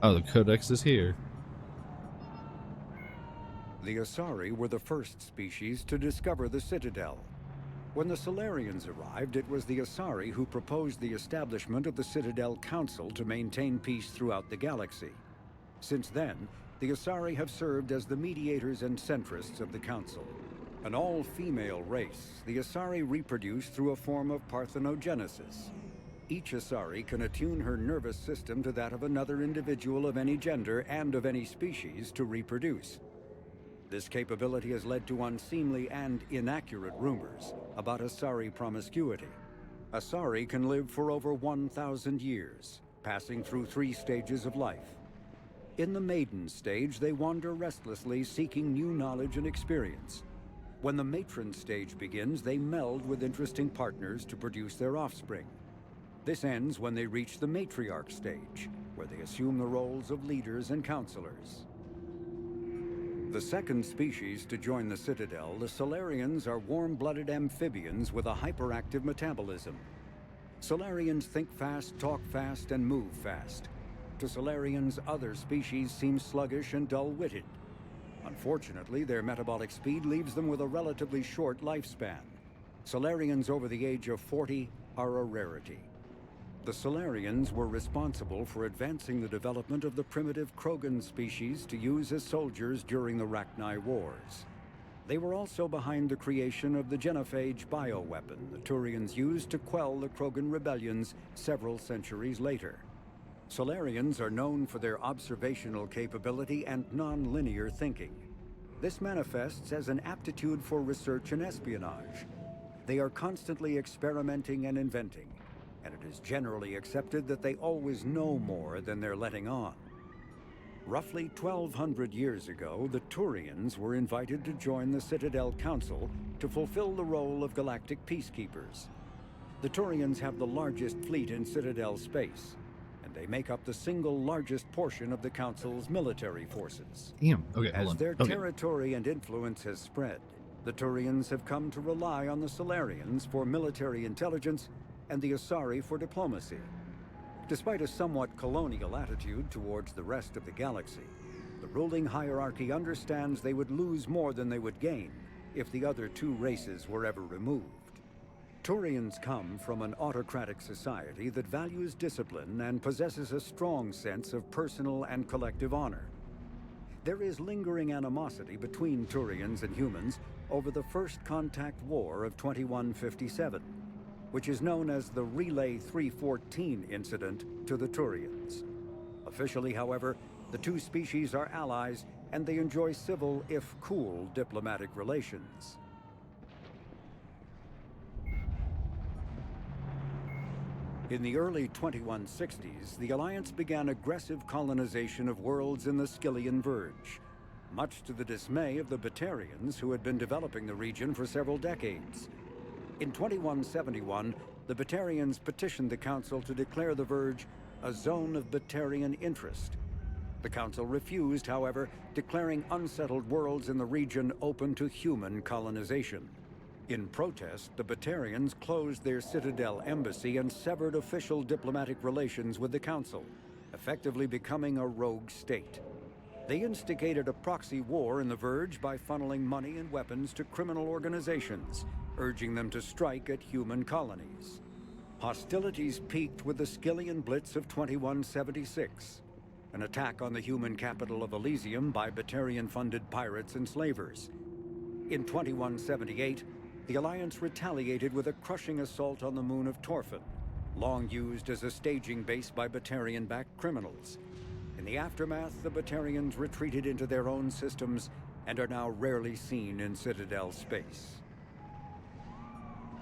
Oh, the codex is here. The Asari were the first species to discover the Citadel. When the Solarians arrived, it was the Asari who proposed the establishment of the Citadel Council to maintain peace throughout the galaxy. Since then, the Asari have served as the mediators and centrists of the Council. An all-female race, the Asari reproduce through a form of parthenogenesis. Each Asari can attune her nervous system to that of another individual of any gender and of any species to reproduce. This capability has led to unseemly and inaccurate rumors about Asari promiscuity. Asari can live for over 1,000 years, passing through 3 stages of life. In the maiden stage, they wander restlessly, seeking new knowledge and experience. When the matron stage begins, they meld with interesting partners to produce their offspring. This ends when they reach the matriarch stage, where they assume the roles of leaders and counselors. The second species to join the Citadel, the Solarians are warm-blooded amphibians with a hyperactive metabolism. Solarians think fast, talk fast, and move fast. To Solarians, other species seem sluggish and dull-witted. Unfortunately, their metabolic speed leaves them with a relatively short lifespan. Solarians over the age of 40 are a rarity. The Solarians were responsible for advancing the development of the primitive Krogan species to use as soldiers during the Rachni Wars. They were also behind the creation of the genophage bioweapon the Turians used to quell the Krogan rebellions several centuries later. Solarians are known for their observational capability and non-linear thinking. This manifests as an aptitude for research and espionage. They are constantly experimenting and inventing, and it is generally accepted that they always know more than they're letting on. Roughly 1,200 years ago, the Turians were invited to join the Citadel Council to fulfill the role of galactic peacekeepers. The Turians have the largest fleet in Citadel space, and they make up the single largest portion of the Council's military forces. Damn. Okay, hold As on. their Okay. territory and influence has spread, the Turians have come to rely on the Solarians for military intelligence and the Asari for diplomacy. Despite a somewhat colonial attitude towards the rest of the galaxy, the ruling hierarchy understands they would lose more than they would gain if the other two races were ever removed. Turians come from an autocratic society that values discipline and possesses a strong sense of personal and collective honor. There is lingering animosity between Turians and humans over the First Contact War of 2157, which is known as the Relay 314 incident to the Turians. Officially, however, the two species are allies, and they enjoy civil, if cool, diplomatic relations. In the early 2160s, the Alliance began aggressive colonization of worlds in the Skyllian Verge, much to the dismay of the Batarians, who had been developing the region for several decades. In 2171, the Batarians petitioned the Council to declare the Verge a zone of Batarian interest. The Council refused, however, declaring unsettled worlds in the region open to human colonization. In protest, the Batarians closed their Citadel embassy and severed official diplomatic relations with the Council, effectively becoming a rogue state. They instigated a proxy war in the Verge by funneling money and weapons to criminal organizations, urging them to strike at human colonies. Hostilities peaked with the Skyllian Blitz of 2176, an attack on the human capital of Elysium by Batarian-funded pirates and slavers. In 2178, the Alliance retaliated with a crushing assault on the moon of Torfin, long used as a staging base by Batarian-backed criminals. In the aftermath, the Batarians retreated into their own systems and are now rarely seen in Citadel space.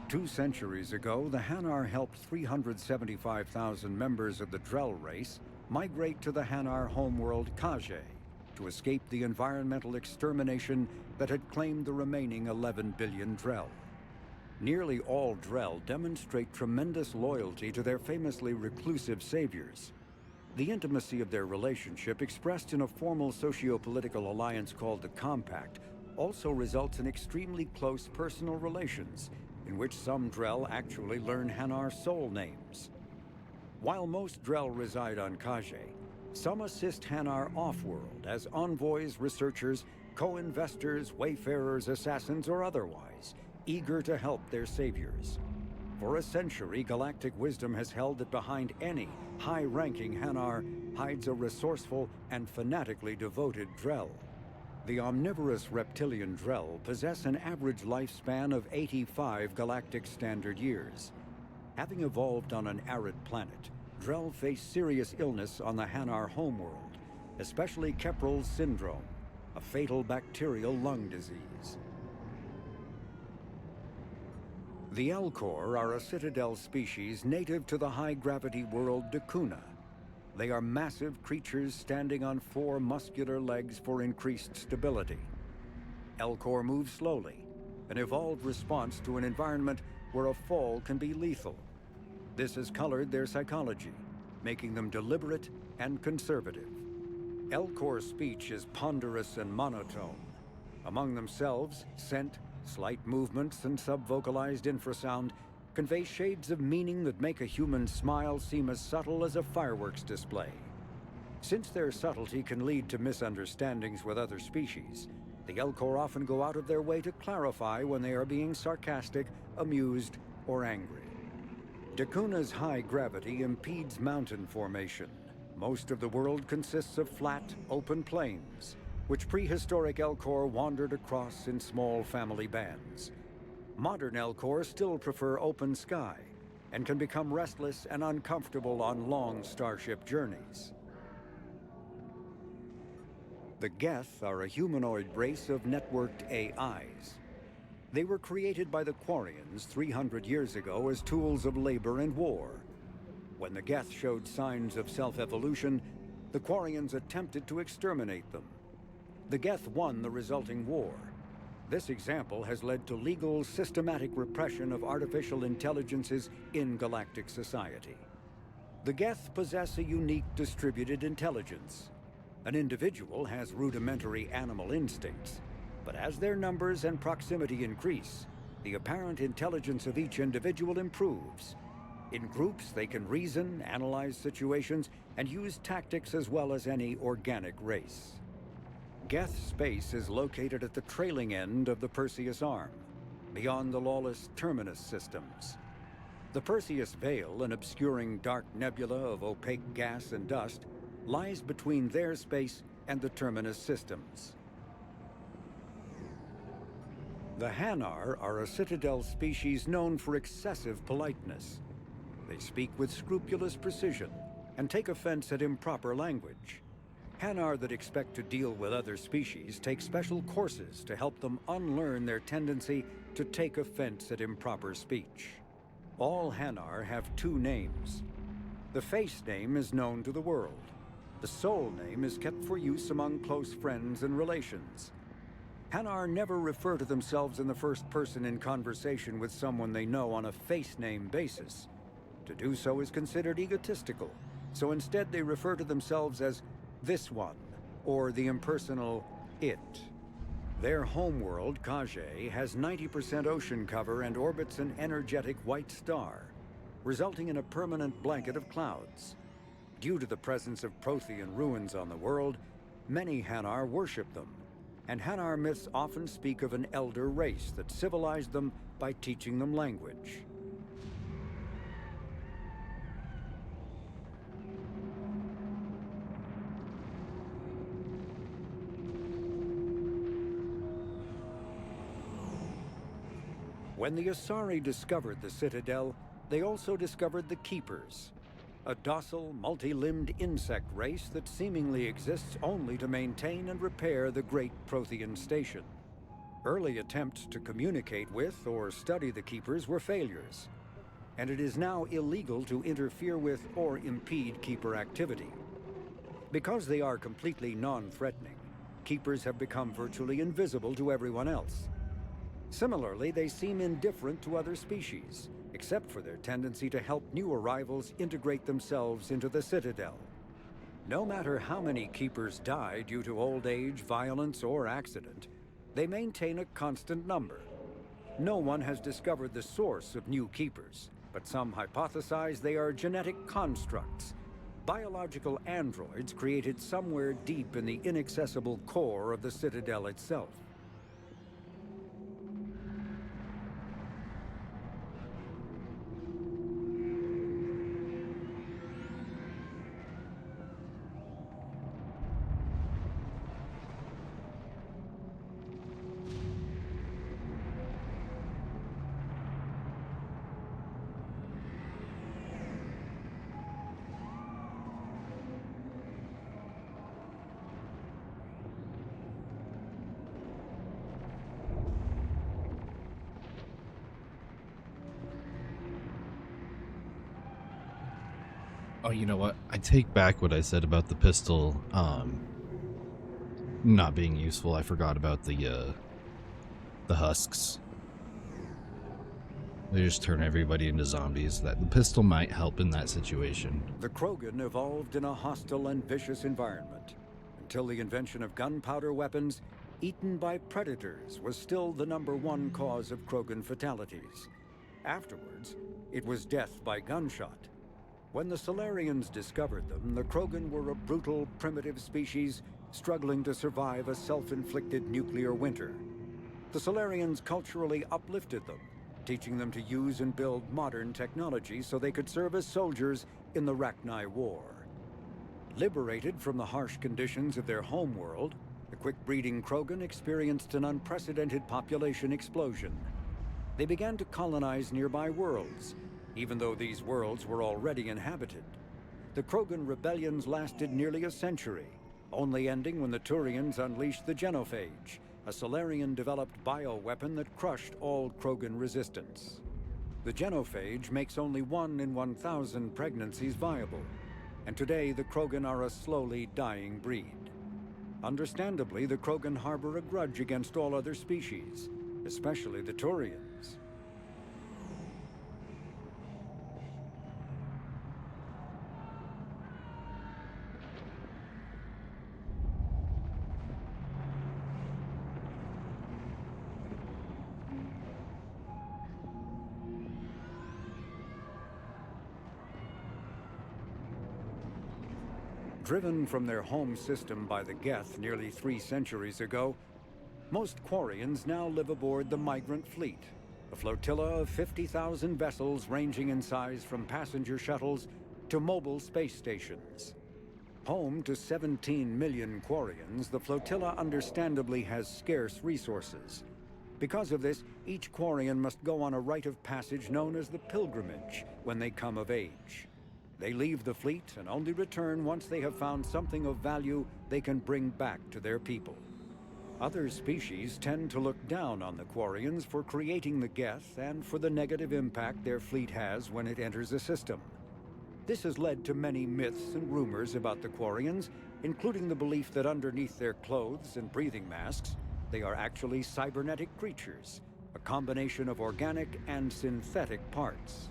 2 centuries ago, the Hanar helped 375,000 members of the Drell race migrate to the Hanar homeworld Kage to escape the environmental extermination that had claimed the remaining 11 billion Drell. Nearly all Drell demonstrate tremendous loyalty to their famously reclusive saviors. The intimacy of their relationship, expressed in a formal socio-political alliance called the Compact, also results in extremely close personal relations, in which some Drell actually learn Hanar soul names. While most Drell reside on Kage, some assist Hanar off-world as envoys, researchers, co-investors, wayfarers, assassins, or otherwise, eager to help their saviors. For a century, galactic wisdom has held that behind any high-ranking Hanar hides a resourceful and fanatically devoted Drell. The omnivorous reptilian Drell possess an average lifespan of 85 galactic standard years. Having evolved on an arid planet, Drell face serious illness on the Hanar homeworld, especially Kepral's syndrome, a fatal bacterial lung disease. The Elcor are a Citadel species native to the high-gravity world Dakuna. They are massive creatures standing on 4 muscular legs for increased stability. Elcor move slowly, an evolved response to an environment where a fall can be lethal. This has colored their psychology, making them deliberate and conservative. Elcor's speech is ponderous and monotone. Among themselves, scent, slight movements, and subvocalized infrasound convey shades of meaning that make a human smile seem as subtle as a fireworks display. Since their subtlety can lead to misunderstandings with other species, the Elcor often go out of their way to clarify when they are being sarcastic, amused, or angry. Dacuna's high gravity impedes mountain formation. Most of the world consists of flat, open plains, which prehistoric Elcor wandered across in small family bands. Modern Elcor still prefer open sky, and can become restless and uncomfortable on long starship journeys. The Geth are a humanoid race of networked AIs. They were created by the Quarians 300 years ago as tools of labor and war. When the Geth showed signs of self-evolution, the Quarians attempted to exterminate them. The Geth won the resulting war. This example has led to legal, systematic repression of artificial intelligences in galactic society. The Geth possess a unique distributed intelligence. An individual has rudimentary animal instincts, but as their numbers and proximity increase, the apparent intelligence of each individual improves. In groups, they can reason, analyze situations, and use tactics as well as any organic race. Geth space is located at the trailing end of the Perseus Arm, beyond the lawless Terminus systems. The Perseus Veil, an obscuring dark nebula of opaque gas and dust, lies between their space and the Terminus systems. The Hanar are a Citadel species known for excessive politeness. They speak with scrupulous precision and take offense at improper language. Hanar that expect to deal with other species take special courses to help them unlearn their tendency to take offense at improper speech. All Hanar have two names. The face name is known to the world. The soul name is kept for use among close friends and relations. Hanar never refer to themselves in the first person in conversation with someone they know on a face name basis. To do so is considered egotistical, so instead they refer to themselves as this one, or the impersonal it. Their homeworld, Kage, has 90% ocean cover and orbits an energetic white star, resulting in a permanent blanket of clouds. Due to the presence of Prothean ruins on the world, many Hanar worship them, and Hanar myths often speak of an elder race that civilized them by teaching them language. When the Asari discovered the Citadel, they also discovered the Keepers, a docile, multi-limbed insect race that seemingly exists only to maintain and repair the great Prothean station. Early attempts to communicate with or study the Keepers were failures, and it is now illegal to interfere with or impede Keeper activity. Because they are completely non-threatening, Keepers have become virtually invisible to everyone else. Similarly, they seem indifferent to other species, except for their tendency to help new arrivals integrate themselves into the Citadel. No matter how many Keepers die due to old age, violence, or accident, they maintain a constant number. No one has discovered the source of new Keepers, but some hypothesize they are genetic constructs, biological androids created somewhere deep in the inaccessible core of the Citadel itself. Oh, you know what? I take back what I said about the pistol not being useful. I forgot about the husks. They just turn everybody into zombies. That the pistol might help in that situation. The Krogan evolved in a hostile and vicious environment, Until the invention of gunpowder weapons, eaten by predators was still the #1 cause of Krogan fatalities. Afterwards, it was death by gunshot. When the Solarians discovered them, the Krogan were a brutal, primitive species struggling to survive a self-inflicted nuclear winter. The Solarians culturally uplifted them, teaching them to use and build modern technology so they could serve as soldiers in the Rachni War. Liberated from the harsh conditions of their homeworld, the quick-breeding Krogan experienced an unprecedented population explosion. They began to colonize nearby worlds, even though these worlds were already inhabited. The Krogan rebellions lasted nearly a century, only ending when the Turians unleashed the Genophage, a Solarian-developed bioweapon that crushed all Krogan resistance. The Genophage makes only 1 in 1,000 pregnancies viable, and today the Krogan are a slowly dying breed. Understandably, the Krogan harbor a grudge against all other species, especially the Turians. Driven from their home system by the Geth nearly 3 centuries ago, most Quarians now live aboard the Migrant Fleet, a flotilla of 50,000 vessels ranging in size from passenger shuttles to mobile space stations. Home to 17 million Quarians, the flotilla understandably has scarce resources. Because of this, each Quarian must go on a rite of passage known as the Pilgrimage when they come of age. They leave the fleet and only return once they have found something of value they can bring back to their people. Other species tend to look down on the Quarians for creating the Geth and for the negative impact their fleet has when it enters a system. This has led to many myths and rumors about the Quarians, including the belief that underneath their clothes and breathing masks, they are actually cybernetic creatures, a combination of organic and synthetic parts.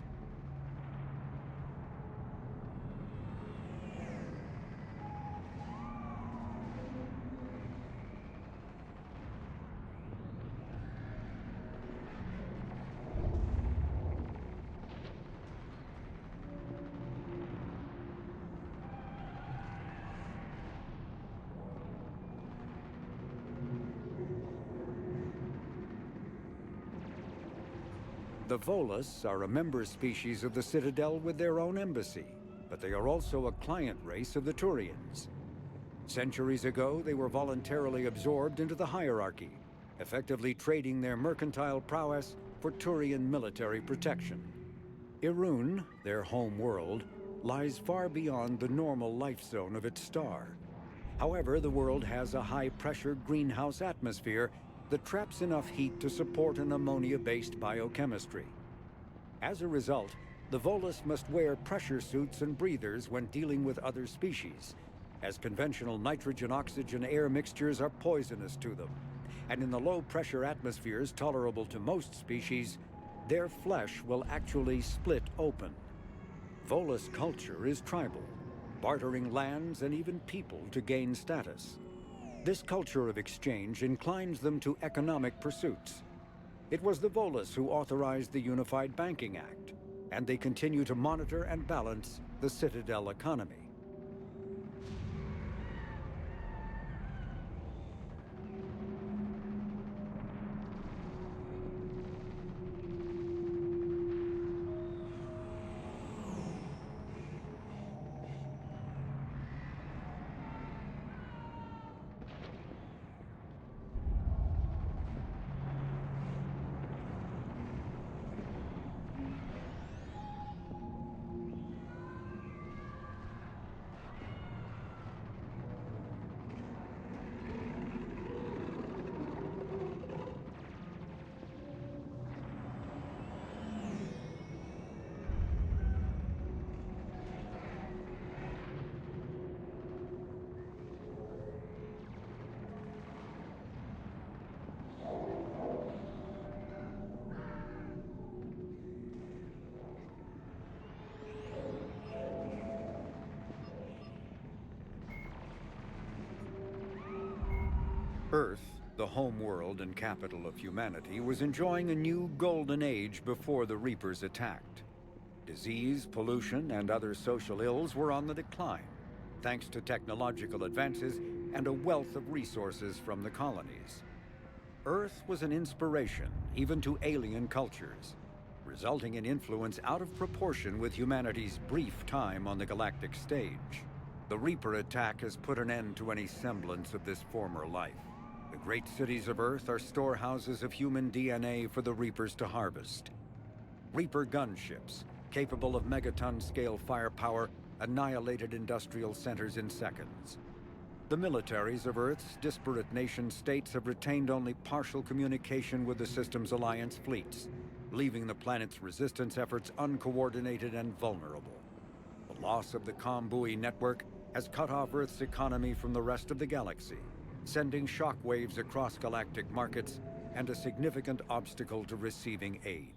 The Volus are a member species of the Citadel with their own embassy, but they are also a client race of the Turians. Centuries ago, they were voluntarily absorbed into the hierarchy, effectively trading their mercantile prowess for Turian military protection. Irun, their home world, lies far beyond the normal life zone of its star. However, the world has a high-pressure greenhouse atmosphere that traps enough heat to support an ammonia-based biochemistry. As a result, the Volus must wear pressure suits and breathers when dealing with other species, as conventional nitrogen-oxygen air mixtures are poisonous to them, and in the low-pressure atmospheres tolerable to most species, their flesh will actually split open. Volus culture is tribal, bartering lands and even people to gain status. This culture of exchange inclines them to economic pursuits. It was the Volus who authorized the Unified Banking Act, and they continue to monitor and balance the Citadel economy. Earth, the home world and capital of humanity, was enjoying a new golden age before the Reapers attacked. Disease, pollution, and other social ills were on the decline, thanks to technological advances and a wealth of resources from the colonies. Earth was an inspiration even to alien cultures, resulting in influence out of proportion with humanity's brief time on the galactic stage. The Reaper attack has put an end to any semblance of this former life. The great cities of Earth are storehouses of human DNA for the Reapers to harvest. Reaper gunships, capable of megaton-scale firepower, annihilated industrial centers in seconds. The militaries of Earth's disparate nation-states have retained only partial communication with the Systems Alliance fleets, leaving the planet's resistance efforts uncoordinated and vulnerable. The loss of the comm buoy network has cut off Earth's economy from the rest of the galaxy, sending shockwaves across galactic markets and a significant obstacle to receiving aid.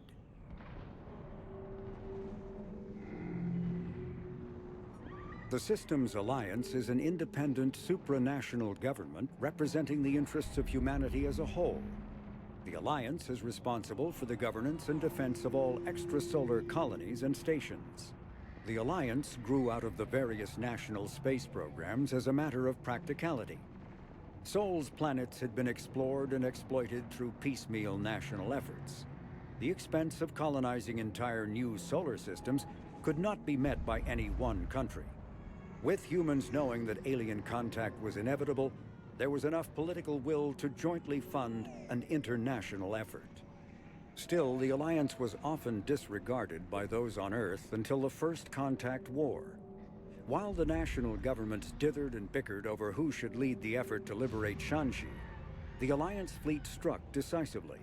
The Systems Alliance is an independent supranational government representing the interests of humanity as a whole. The Alliance is responsible for the governance and defense of all extrasolar colonies and stations. The Alliance grew out of the various national space programs as a matter of practicality. Sol's planets had been explored and exploited through piecemeal national efforts. The expense of colonizing entire new solar systems could not be met by any one country. With humans knowing that alien contact was inevitable, there was enough political will to jointly fund an international effort. Still, the Alliance was often disregarded by those on Earth until the First Contact War. While the national governments dithered and bickered over who should lead the effort to liberate Shanxi, the Alliance fleet struck decisively.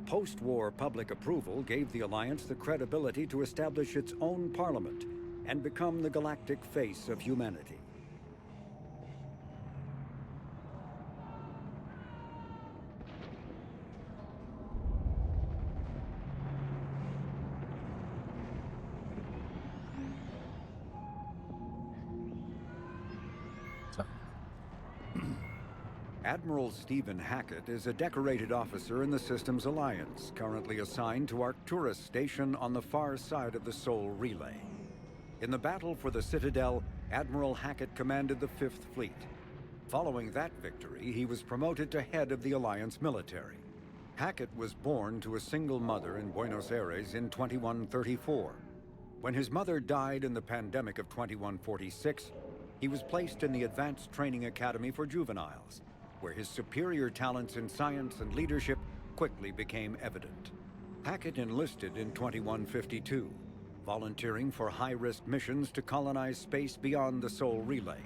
Post-war public approval gave the Alliance the credibility to establish its own parliament and become the galactic face of humanity. Admiral Stephen Hackett is a decorated officer in the Systems Alliance, currently assigned to Arcturus Station on the far side of the Sol Relay. In the battle for the Citadel, Admiral Hackett commanded the 5th Fleet. Following that victory, he was promoted to head of the Alliance military. Hackett was born to a single mother in Buenos Aires in 2134. When his mother died in the pandemic of 2146, he was placed in the Advanced Training Academy for Juveniles, where his superior talents in science and leadership quickly became evident. Hackett enlisted in 2152, volunteering for high-risk missions to colonize space beyond the Sol Relay.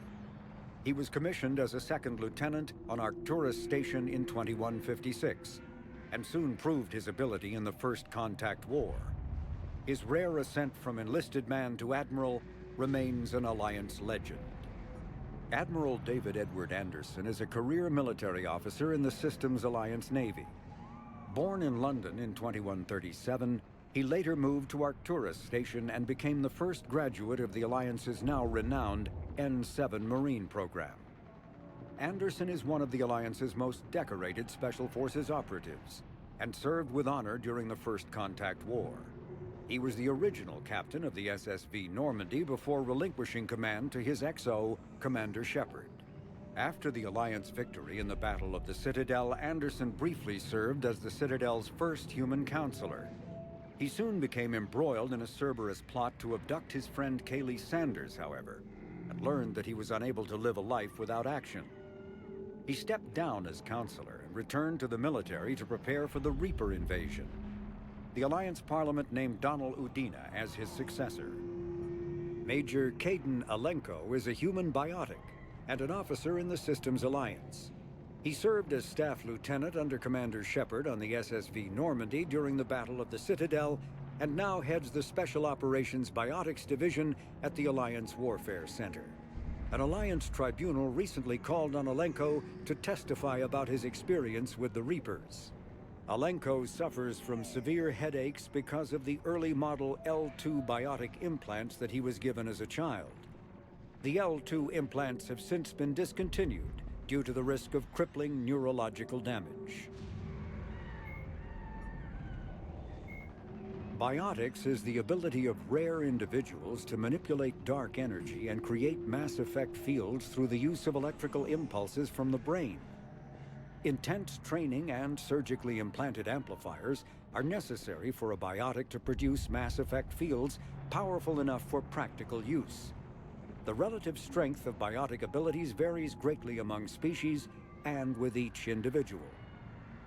He was commissioned as a 2nd lieutenant on Arcturus Station in 2156, and soon proved his ability in the First Contact War. His rare ascent from enlisted man to admiral remains an Alliance legend. Admiral David Edward Anderson is a career military officer in the Systems Alliance Navy. Born in London in 2137, he later moved to Arcturus Station and became the first graduate of the Alliance's now renowned N7 Marine program. Anderson is one of the Alliance's most decorated Special Forces operatives and served with honor during the First Contact War. He was the original captain of the SSV Normandy before relinquishing command to his XO, Commander Shepard. After the Alliance victory in the Battle of the Citadel, Anderson briefly served as the Citadel's first human counselor. He soon became embroiled in a Cerberus plot to abduct his friend Kaylee Sanders, however, and learned that he was unable to live a life without action. He stepped down as counselor and returned to the military to prepare for the Reaper invasion. The Alliance Parliament named Donald Udina as his successor. Major Caden Alenko is a human biotic and an officer in the Systems Alliance. He served as staff lieutenant under Commander Shepard on the SSV Normandy during the Battle of the Citadel, and now heads the Special Operations Biotics Division at the Alliance Warfare Center. An Alliance tribunal recently called on Alenko to testify about his experience with the Reapers. Alenko suffers from severe headaches because of the early model L2 biotic implants that he was given as a child. The L2 implants have since been discontinued, due to the risk of crippling neurological damage. Biotics is the ability of rare individuals to manipulate dark energy and create mass effect fields through the use of electrical impulses from the brain. Intense training and surgically implanted amplifiers are necessary for a biotic to produce mass effect fields powerful enough for practical use. The relative strength of biotic abilities varies greatly among species and with each individual.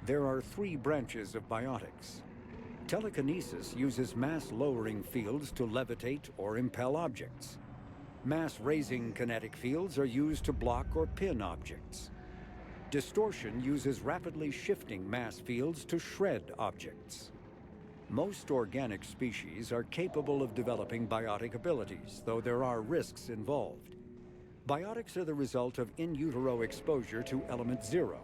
There are 3 branches of biotics. Telekinesis uses mass-lowering fields to levitate or impel objects. Mass-raising kinetic fields are used to block or pin objects. Distortion uses rapidly shifting mass fields to shred objects. Most organic species are capable of developing biotic abilities, though there are risks involved. Biotics are the result of in utero exposure to element 0.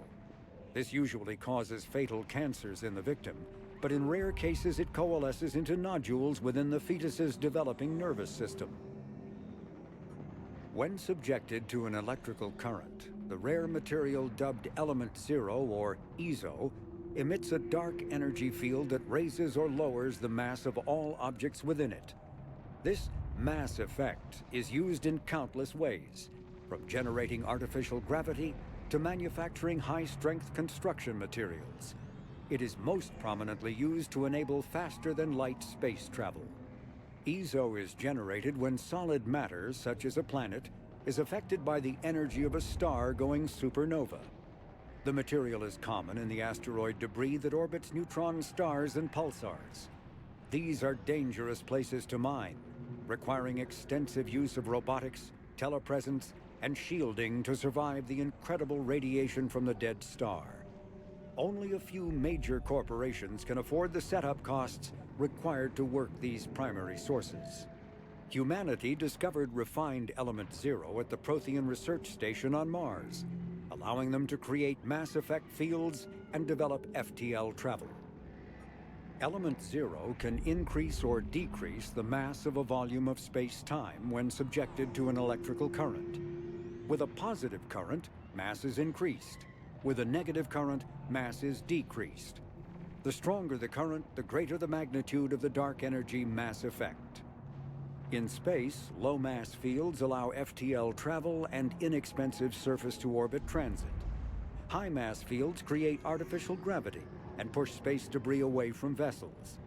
This usually causes fatal cancers in the victim, but in rare cases it coalesces into nodules within the fetus's developing nervous system. When subjected to an electrical current, the rare material dubbed element 0, or EZO, emits a dark energy field that raises or lowers the mass of all objects within it. This mass effect is used in countless ways, from generating artificial gravity to manufacturing high-strength construction materials. It is most prominently used to enable faster-than-light space travel. EZO is generated when solid matter, such as a planet, is affected by the energy of a star going supernova. The material is common in the asteroid debris that orbits neutron stars and pulsars. These are dangerous places to mine, requiring extensive use of robotics, telepresence, and shielding to survive the incredible radiation from the dead star. Only a few major corporations can afford the setup costs required to work these primary sources. Humanity discovered refined element 0 at the Prothean Research Station on Mars, allowing them to create mass effect fields and develop FTL travel. Element 0 can increase or decrease the mass of a volume of space-time when subjected to an electrical current. With a positive current, mass is increased. With a negative current, mass is decreased. The stronger the current, the greater the magnitude of the dark energy mass effect. In space, low mass fields allow FTL travel and inexpensive surface-to-orbit transit. High mass fields create artificial gravity and push space debris away from vessels.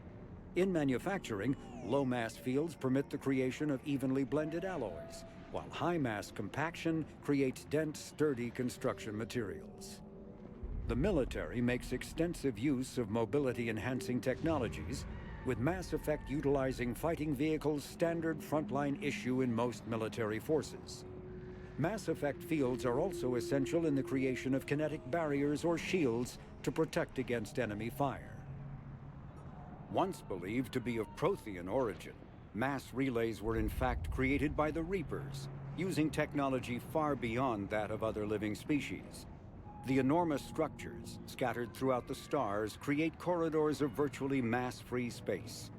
In manufacturing, low mass fields permit the creation of evenly blended alloys, while high mass compaction creates dense, sturdy construction materials. The military makes extensive use of mobility-enhancing technologies, with Mass Effect utilizing fighting vehicles standard frontline issue in most military forces. Mass Effect fields are also essential in the creation of kinetic barriers or shields to protect against enemy fire. Once believed to be of Prothean origin, mass relays were in fact created by the Reapers, using technology far beyond that of other living species. The enormous structures, scattered throughout the stars, create corridors of virtually mass-free space.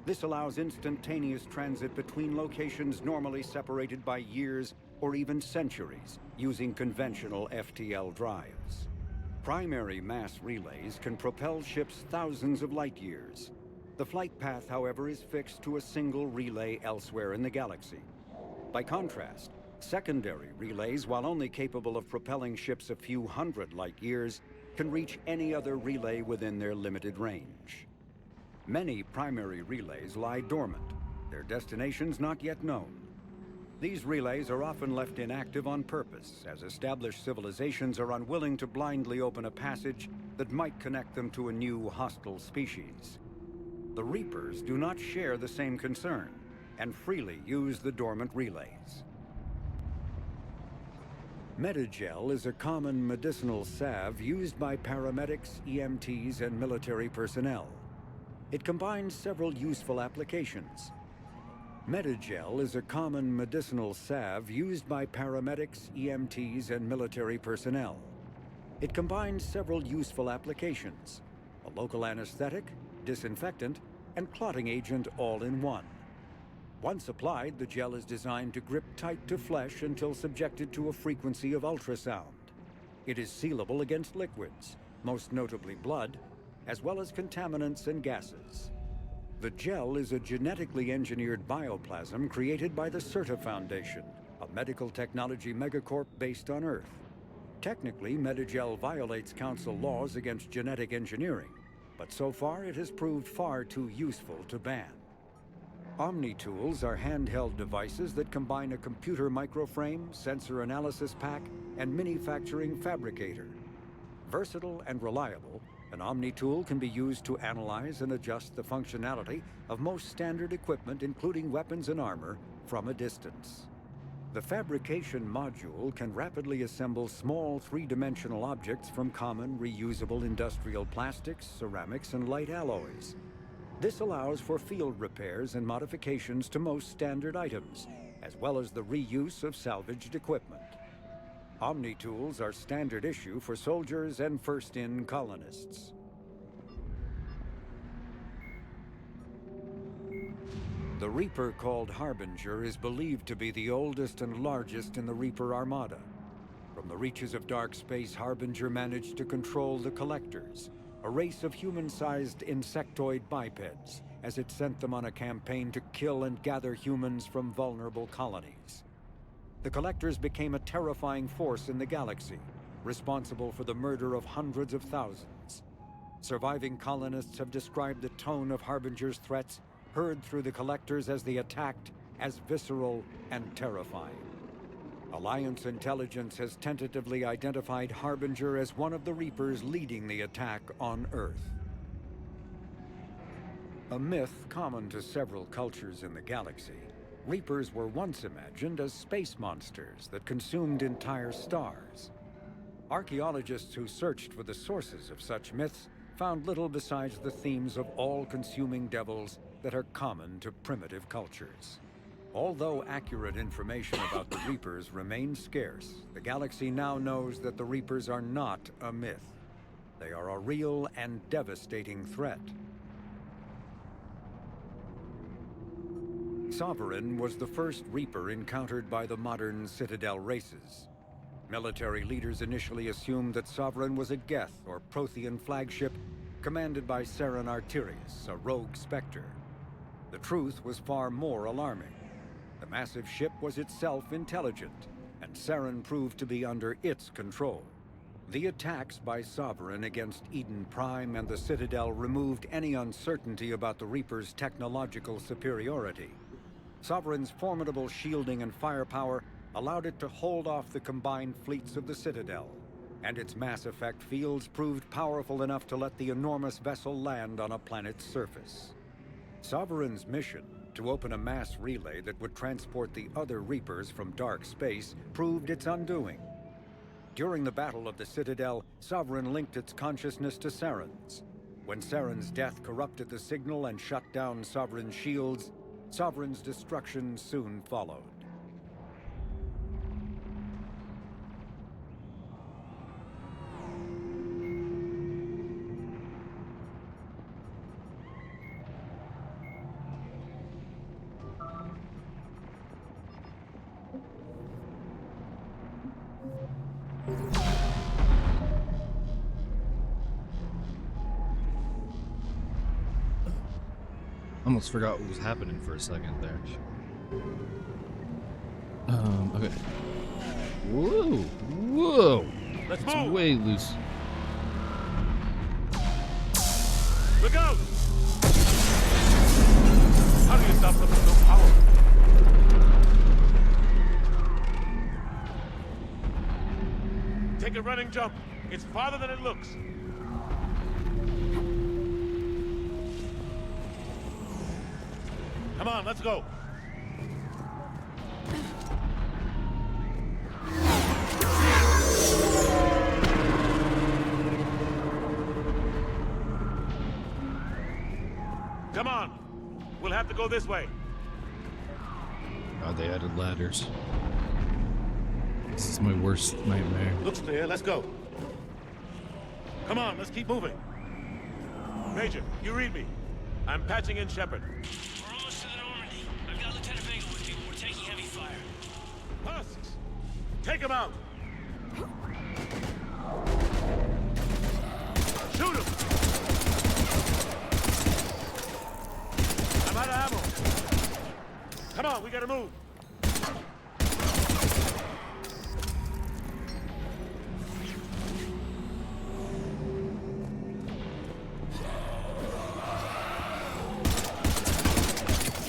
This allows instantaneous transit between locations normally separated by years or even centuries, using conventional FTL drives. Primary mass relays can propel ships thousands of light years. The flight path, however, is fixed to a single relay elsewhere in the galaxy. By contrast, secondary relays, while only capable of propelling ships a few hundred light years, can reach any other relay within their limited range. Many primary relays lie dormant, their destinations not yet known. These relays are often left inactive on purpose, as established civilizations are unwilling to blindly open a passage that might connect them to a new hostile species. The Reapers do not share the same concern, and freely use the dormant relays. Metagel is a common medicinal salve used by paramedics, EMTs, and military personnel. It combines several useful applications. Metagel is a common medicinal salve used by paramedics, EMTs, and military personnel. It combines several useful applications: a local anesthetic, disinfectant, and clotting agent all in one. Once applied, the gel is designed to grip tight to flesh until subjected to a frequency of ultrasound. It is sealable against liquids, most notably blood, as well as contaminants and gases. The gel is a genetically engineered bioplasm created by the CERTA Foundation, a medical technology megacorp based on Earth. Technically, Medigel violates Council laws against genetic engineering, but so far it has proved far too useful to ban. ME2s are handheld devices that combine a computer microframe, sensor analysis pack, and manufacturing fabricator. Versatile and reliable, an ME2 can be used to analyze and adjust the functionality of most standard equipment, including weapons and armor, from a distance. The fabrication module can rapidly assemble small three-dimensional objects from common, reusable industrial plastics, ceramics, and light alloys. This allows for field repairs and modifications to most standard items, as well as the reuse of salvaged equipment. ME2s are standard issue for soldiers and first-in colonists. The Reaper called Harbinger is believed to be the oldest and largest in the Reaper Armada. From the reaches of dark space, Harbinger managed to control the Collectors, a race of human-sized insectoid bipeds, as it sent them on a campaign to kill and gather humans from vulnerable colonies. The Collectors became a terrifying force in the galaxy, responsible for the murder of hundreds of thousands. Surviving colonists have described the tone of Harbinger's threats heard through the Collectors as they attacked as visceral and terrifying. Alliance intelligence has tentatively identified Harbinger as one of the Reapers leading the attack on Earth. A myth common to several cultures in the galaxy, Reapers were once imagined as space monsters that consumed entire stars. Archaeologists who searched for the sources of such myths found little besides the themes of all-consuming devils that are common to primitive cultures. Although accurate information about the Reapers remains scarce, the galaxy now knows that the Reapers are not a myth. They are a real and devastating threat. Sovereign was the first Reaper encountered by the modern Citadel races. Military leaders initially assumed that Sovereign was a Geth or Prothean flagship commanded by Saren Arterius, a rogue Spectre. The truth was far more alarming. The massive ship was itself intelligent, and Saren proved to be under its control. The attacks by Sovereign against Eden Prime and the Citadel removed any uncertainty about the Reaper's technological superiority. Sovereign's formidable shielding and firepower allowed it to hold off the combined fleets of the Citadel, and its mass effect fields proved powerful enough to let the enormous vessel land on a planet's surface. Sovereign's mission, to open a mass relay that would transport the other Reapers from dark space, proved its undoing. During the Battle of the Citadel, Sovereign linked its consciousness to Saren's. When Saren's death corrupted the signal and shut down Sovereign's shields, Sovereign's destruction soon followed. Almost forgot what was happening for a second there. Okay. Whoa! Whoa! Let's it's move! Way loose. Look out! How do you stop something so powerful? Take a running jump. It's farther than it looks. Come on, let's go. Come on. We'll have to go this way. God, they added ladders. This is my worst nightmare. Looks clear. Let's go. Come on, let's keep moving. Major, you read me. I'm patching in Shepard. We're almost to the Normandy. I've got Lieutenant Vega with me. We're taking heavy fire. Husks! Take him out! Shoot him! I'm out of ammo. Come on, we gotta move.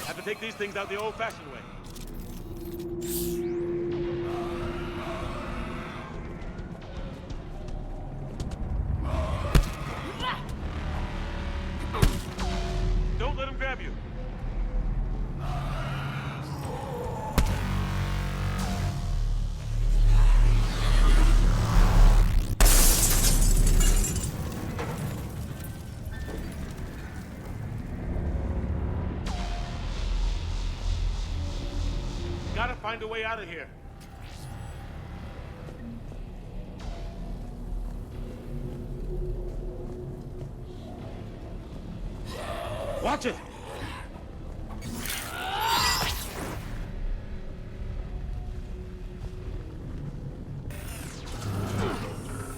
Have to take these things out the old-fashioned way. Don't let him grab you. Gotta find a way out of here. Watch it!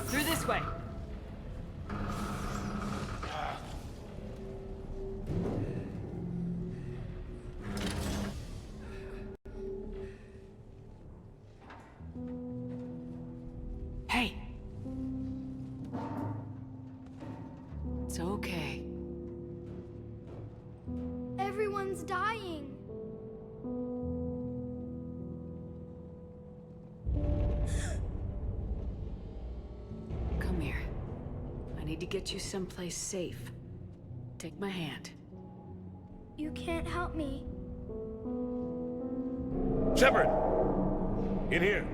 Through this way. Hey. It's okay. Everyone's dying. Come here. I need to get you someplace safe. Take my hand. You can't help me. Shepard! In here.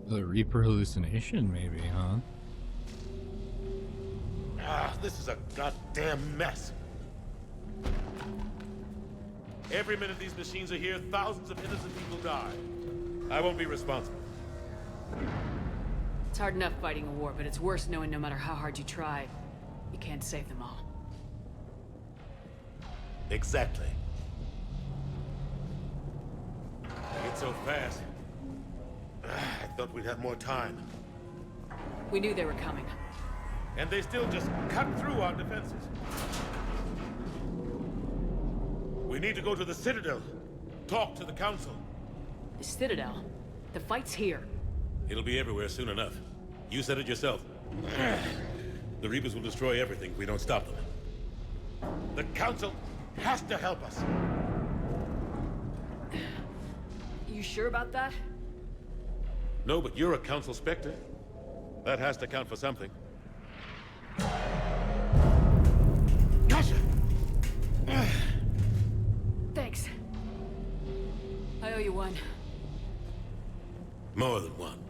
The Reaper hallucination, maybe, huh? Ah, this is a goddamn mess. Every minute these machines are here, thousands of innocent people die. I won't be responsible. It's hard enough fighting a war, but it's worse knowing no matter how hard you try, you can't save them all. Exactly. It's so fast. I thought we'd have more time. We knew they were coming. And they still just cut through our defenses. We need to go to the Citadel. Talk to the Council. The Citadel? The fight's here. It'll be everywhere soon enough. You said it yourself. The Reapers will destroy everything if we don't stop them. The Council has to help us. You sure about that? No, but you're a Council Spectre. That has to count for something. Gotcha! Thanks. I owe you one. More than one.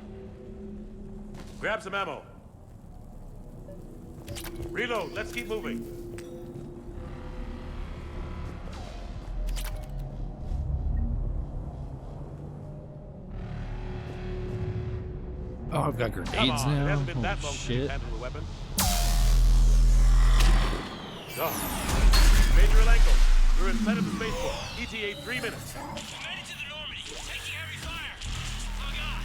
Grab some ammo. Reload, let's keep moving. Oh, I've got grenades now. It hasn't been that Holy long since shit. you handled a weapon. Oh. Major Elenko, you're inside of the spaceport. ETA 3 minutes. Made it to the Normandy. Taking heavy fire. Oh god.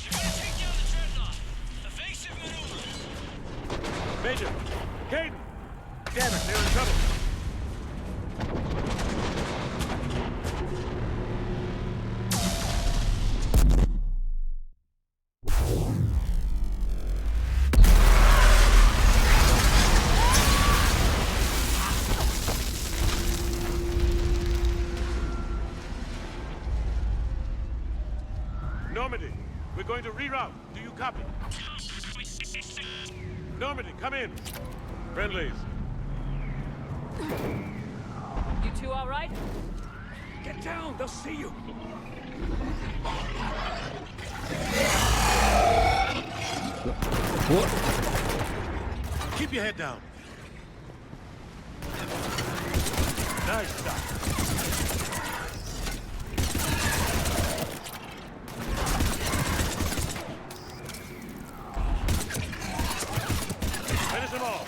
They're gonna take down the dreadnought. Evasive maneuver. Major, Caden! Damn it, they're in trouble. Normandy, we're going to reroute. Do you copy? Normandy, come in. Friendlies. You two all right? Get down! They'll see you! What? Keep your head down. Nice stuff. Finish them all.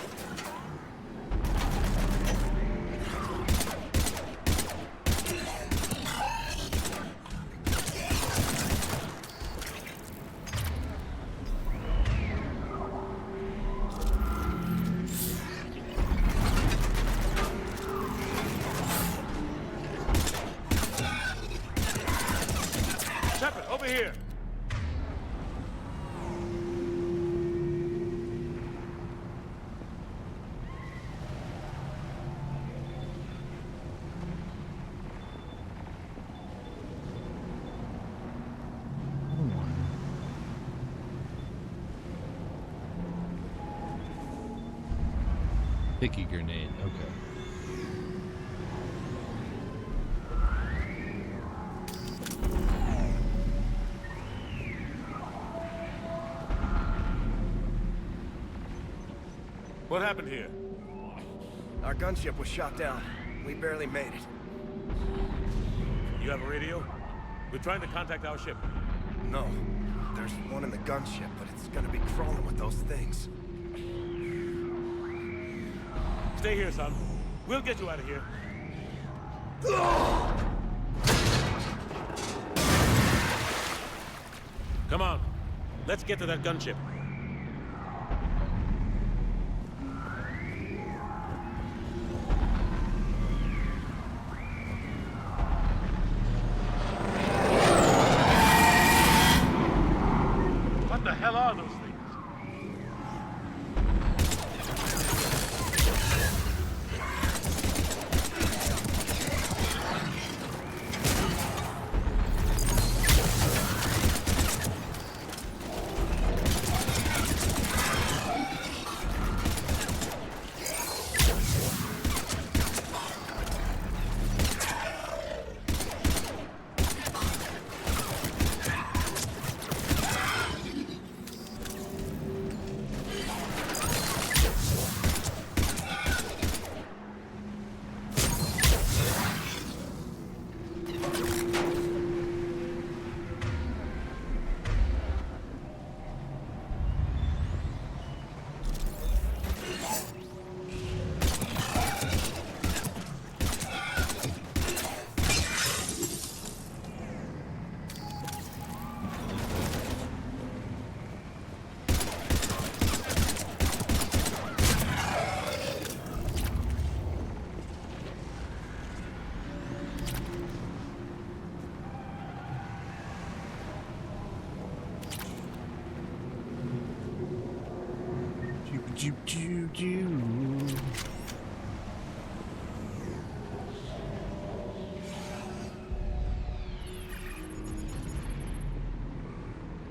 over here. Picky grenade. Okay. What happened here? Our gunship was shot down. We barely made it. You have a radio? We're trying to contact our ship. No. There's one in the gunship, but it's gonna be crawling with those things. Stay here, son. We'll get you out of here. Come on. Let's get to that gunship. What the hell are those things?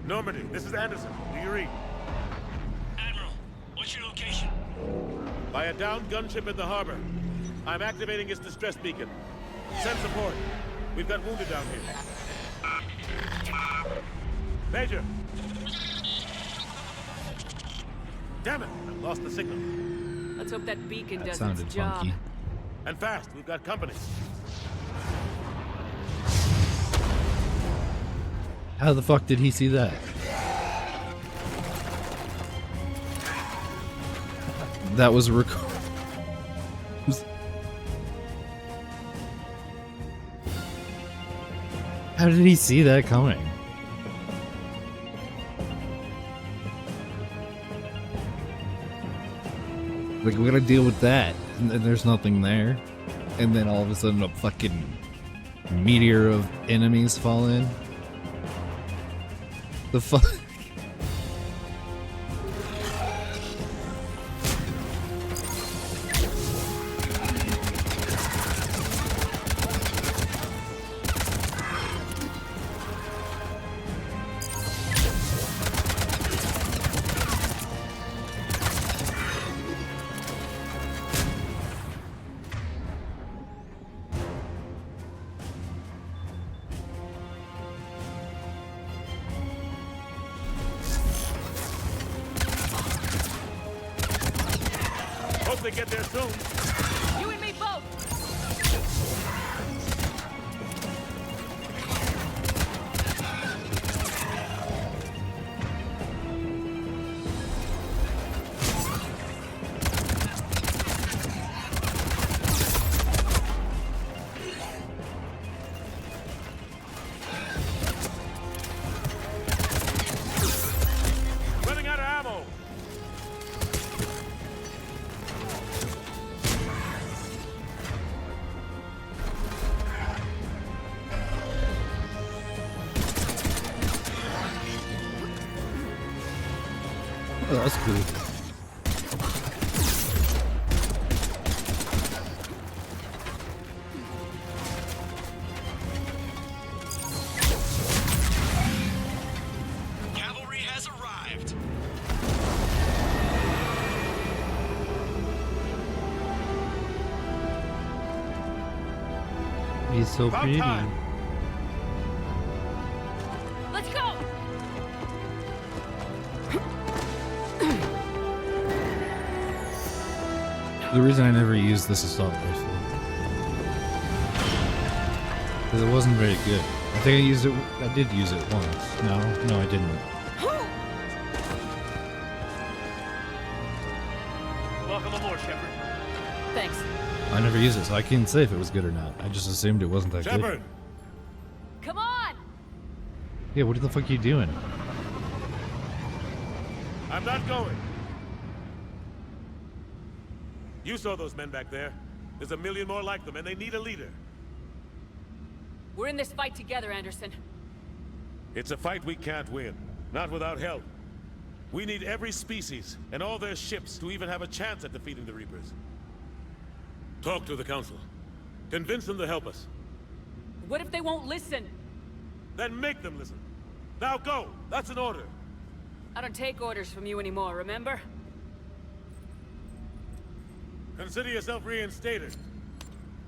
Normandy, this is Anderson. Do you read? Admiral, what's your location? By a downed gunship in the harbor. I'm activating its distress beacon. Send support. We've got wounded down here. Major! Damn it! I've lost the signal. Let's hope that beacon That does sounded its job. funky. And fast, we've got company. How the fuck did he see that? That was record. How did he see that coming? Like, we gotta deal with that, and then there's nothing there, and then all of a sudden a fucking meteor of enemies fall in. The fuck? Hope they get there soon. You and me both! Running out of ammo. Oh, that's cool. Cavalry has arrived. He's so About pretty. time. Let's go! The reason I never used this assault rifle because it wasn't very good. I think I used it. I did use it once. No, I didn't. Welcome aboard, Shepard. Thanks. I never used it, so I can't say if it was good or not. I just assumed it wasn't that Shepard! good. Come on! Yeah, what the fuck are you doing? I'm not going. You saw those men back there. There's a million more like them, and they need a leader. We're in this fight together, Anderson. It's a fight we can't win. Not without help. We need every species and all their ships to even have a chance at defeating the Reapers. Talk to the Council. Convince them to help us. What if they won't listen? Then make them listen. Now go! That's an order. I don't take orders from you anymore, remember? Consider yourself reinstated,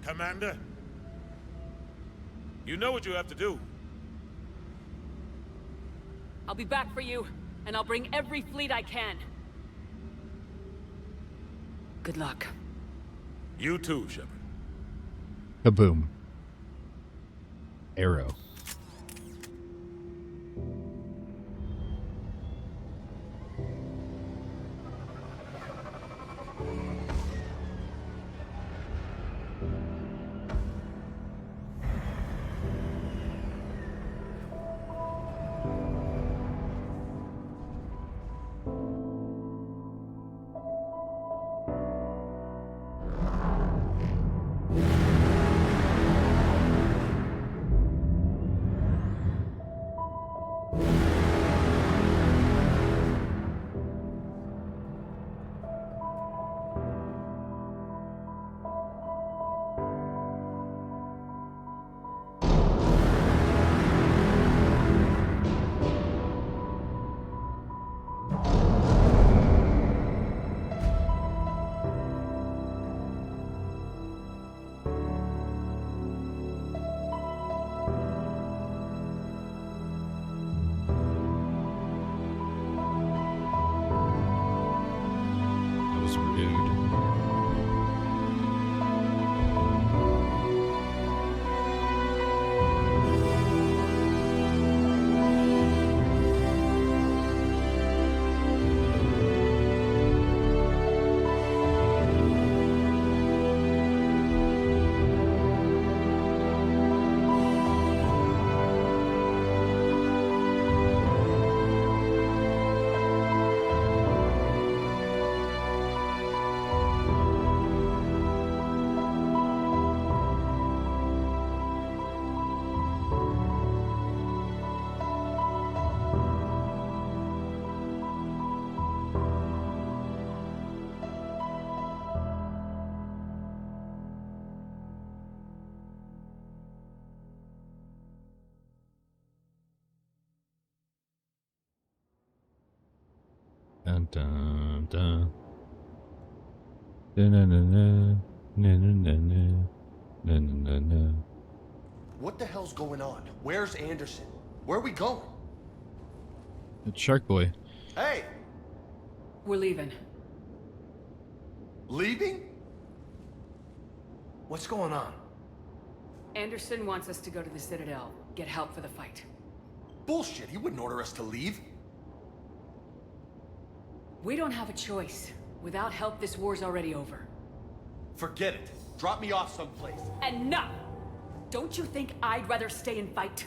Commander. You know what you have to do. I'll be back for you, and I'll bring every fleet I can. Good luck. You too, Shepard. Kaboom. Arrow. That was rude. Dun dun dun. Dun dun dun dun. Dun dun dun dun. Dun dun dun. What the hell's going on? Where's Anderson? Where are we going? It's Shark Boy. Hey! We're leaving. Leaving? What's going on? Anderson wants us to go to the Citadel, get help for the fight. Bullshit, he wouldn't order us to leave. We don't have a choice. Without help, this war's already over. Forget it. Drop me off someplace. Enough! Don't you think I'd rather stay and fight?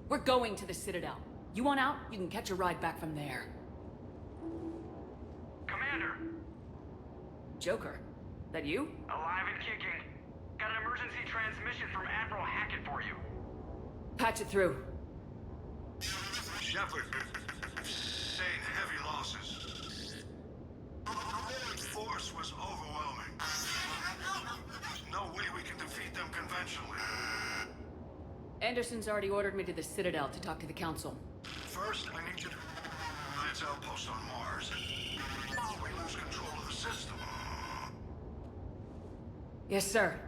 We're going to the Citadel. You want out? You can catch a ride back from there. Commander, Joker, that you? alive and kicking. Got an emergency transmission from Admiral Hackett for you. Patch it through. Shepard, say, forces. The force was overwhelming. There's no way we can defeat them conventionally. Anderson's already ordered me to the Citadel to talk to the Council. First, I need you to Alliance outpost on Mars. We lose control of the system. Yes, sir.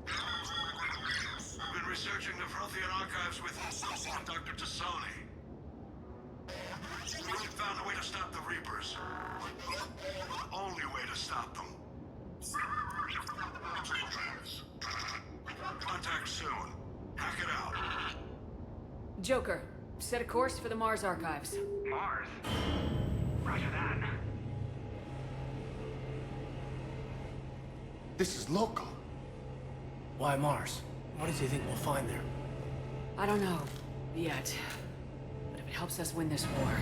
We've been researching the Frothian archives with Dr. Tassoni. We found a way to stop the Reapers. The only way to stop them. Contact soon. Hack it out. Joker, set a course for the Mars archives. Mars? Roger that. This is local. Why Mars? What does he think we'll find there? I don't know. Yet. But if it helps us win this war...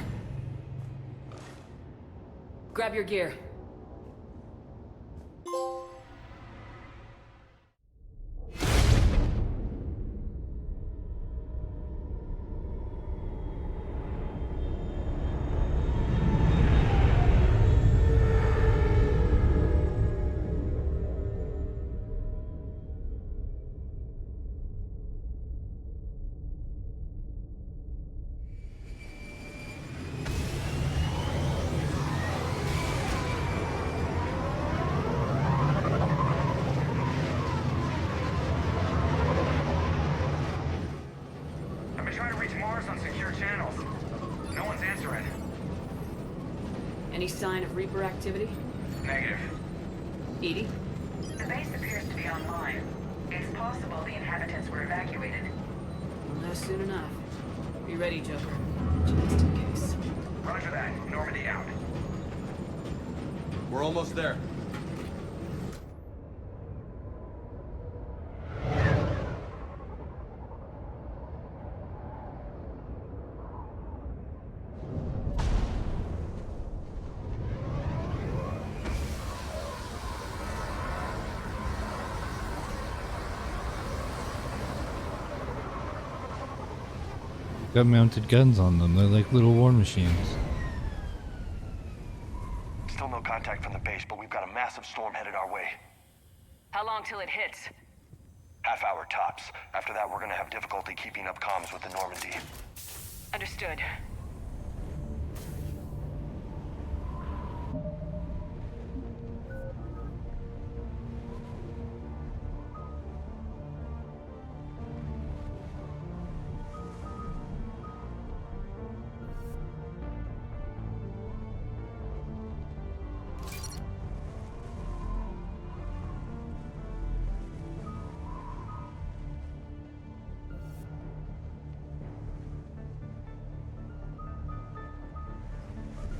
Grab your gear. Any sign of Reaper activity? Negative. Edie? The base appears to be online. It's possible the inhabitants were evacuated. We'll know soon enough. Be ready, Joker. Just in case. Roger that. Normandy out. We're almost there. Got mounted guns on them. They're like little war machines. Still no contact from the base, but we've got a massive storm headed our way. How long till it hits? Half hour tops. After that, we're gonna have difficulty keeping up comms with the Normandy. Understood.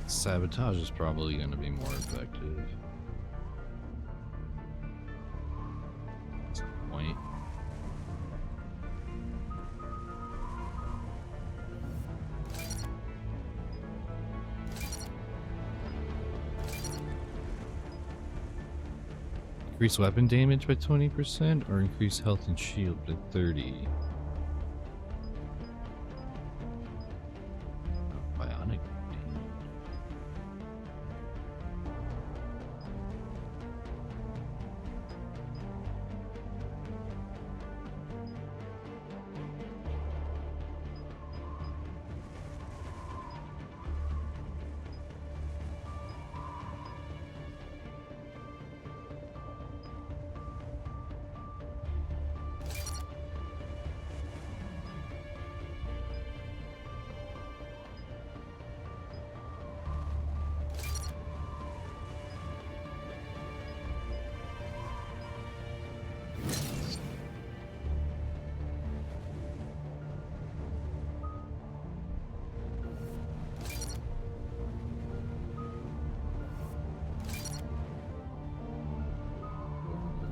Sabotage is probably going to be more effective. That's the point. Increase weapon damage by 20% or increase health and shield by 30%. Bionic.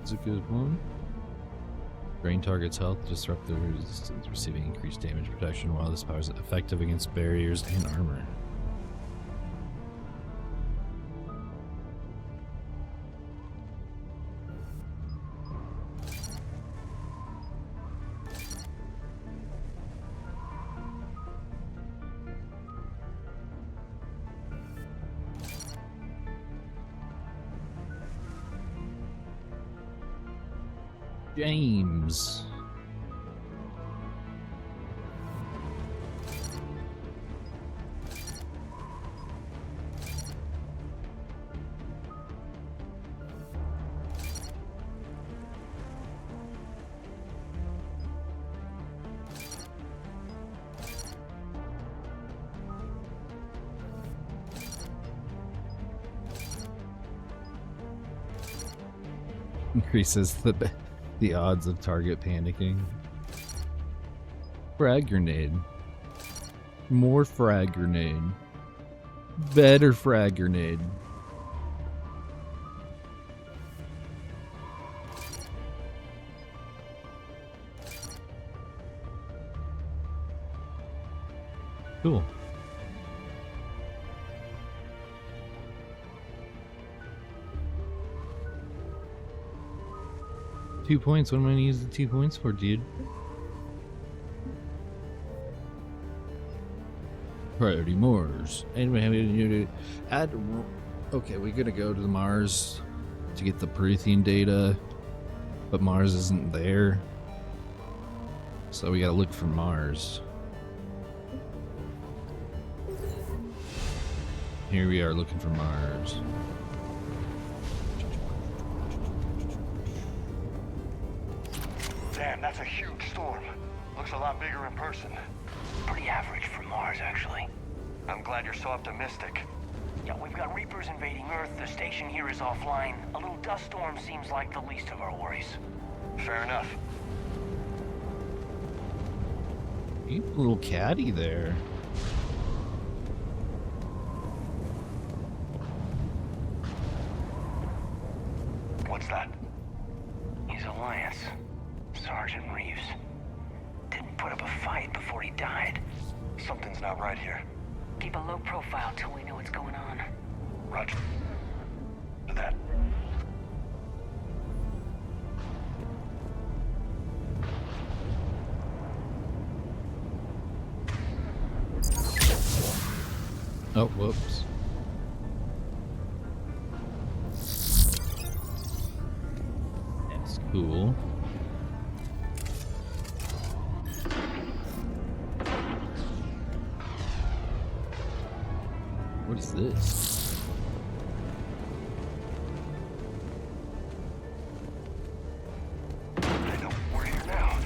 That's a good one. Drain target's health, disrupt their resistance, receiving increased damage protection while this power is effective against barriers and armor. James. Increases the odds of target panicking. Frag grenade. More frag grenade. Better frag grenade. Cool. Two points. What am I going to use the 2 points for, dude? Priority Mars. Anybody have anything new to add? Okay, we're going to go to the Mars to get the Prothean data, but Mars isn't there. So we got to look for Mars. Here we are looking for Mars. Damn, that's a huge storm. Looks a lot bigger in person. Pretty average for Mars, actually. I'm glad you're so optimistic. Yeah, we've got Reapers invading Earth. The station here is offline. A little dust storm seems like the least of our worries. Fair enough. You little caddy there. What's that? He's Alliance. Sergeant Reeves. Didn't put up a fight before he died. Something's not right here. Keep a low profile till we know what's going on. Roger. To that. Oh, whoops. That's cool. What is this? I know we're here now.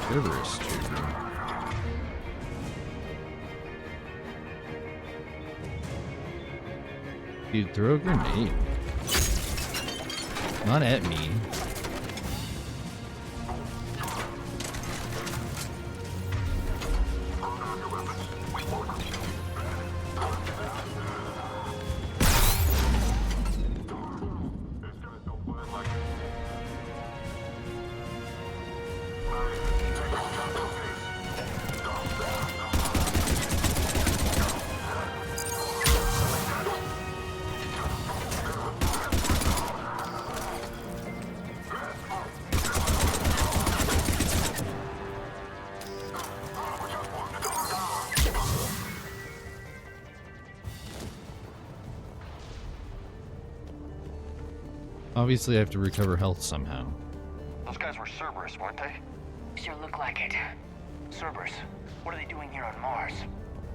Cerberus trooper. Dude, throw a grenade. Not at me. Obviously, I have to recover health somehow. Those guys were Cerberus, weren't they? Sure look like it. Cerberus, what are they doing here on Mars?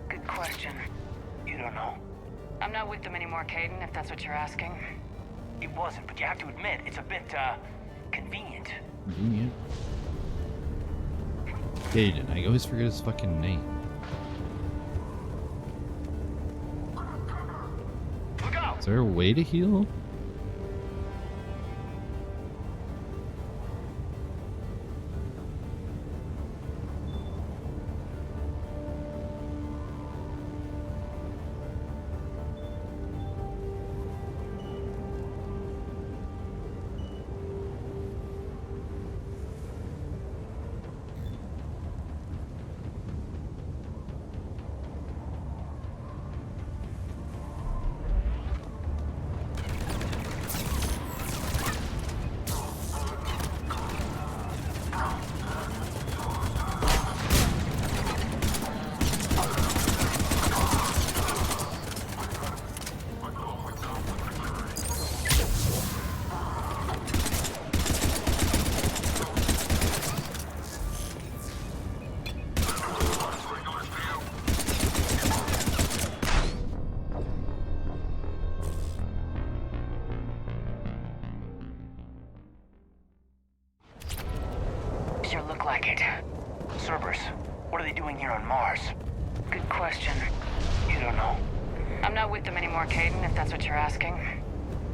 Good question. You don't know. I'm not with them anymore, Caden, if that's what you're asking. It wasn't, but you have to admit, it's a bit, convenient. Convenient. Caden, I always forget his fucking name. Look out! Is there a way to heal? look like it. Cerberus, what are they doing here on Mars? Good question. You don't know. I'm not with them anymore, Caden, if that's what you're asking.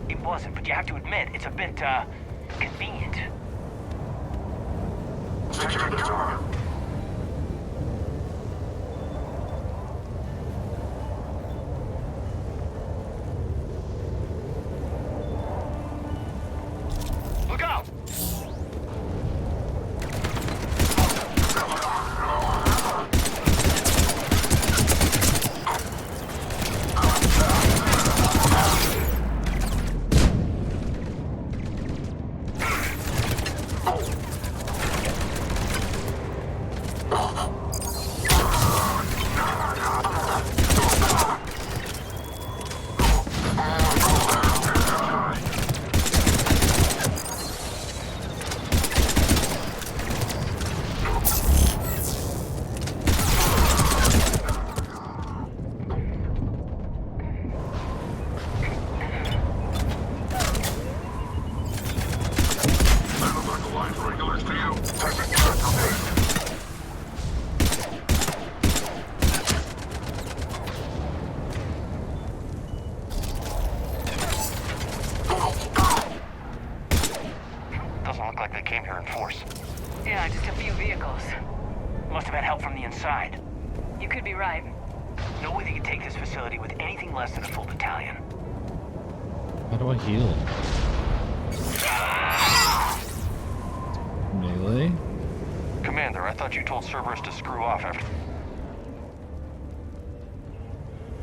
It wasn't, but you have to admit, it's a bit, convenient. Secure the door. Look out! Doesn't look like they came here in force. Yeah, just a few vehicles. Must have had help from the inside. You could be right. No way they could take this facility with anything less than a full battalion. How do I heal? Melee? Commander, I thought you told Cerberus to screw off after...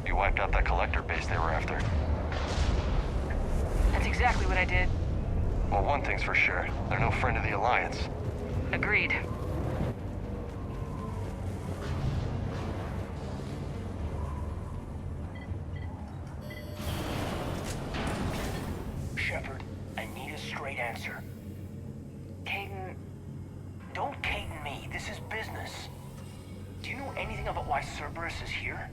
You wiped out that collector base they were after. That's exactly what I did. Well, one thing's for sure. They're no friend of the Alliance. Agreed. Shepard, I need a straight answer. Caden... Don't Caden me. This is business. Do you know anything about why Cerberus is here?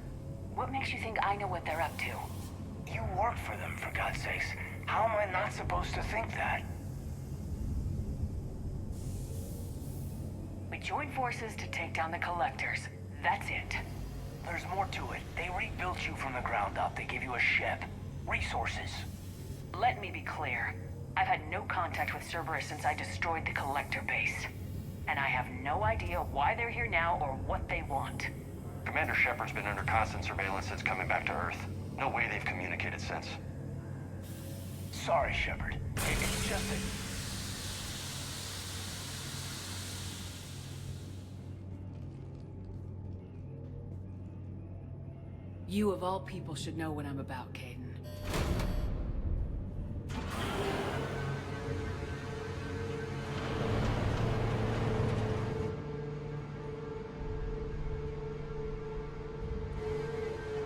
What makes you think I know what they're up to? You work for them, for God's sakes. How am I not supposed to think that? We joined forces to take down the collectors. That's it. There's more to it. They rebuilt you from the ground up. They gave you a ship. Resources. Let me be clear. I've had no contact with Cerberus since I destroyed the collector base. And I have no idea why they're here now or what they want. Commander Shepard's been under constant surveillance since coming back to Earth. No way they've communicated since. Sorry, Shepard. It's just that... You of all people should know what I'm about, Caden.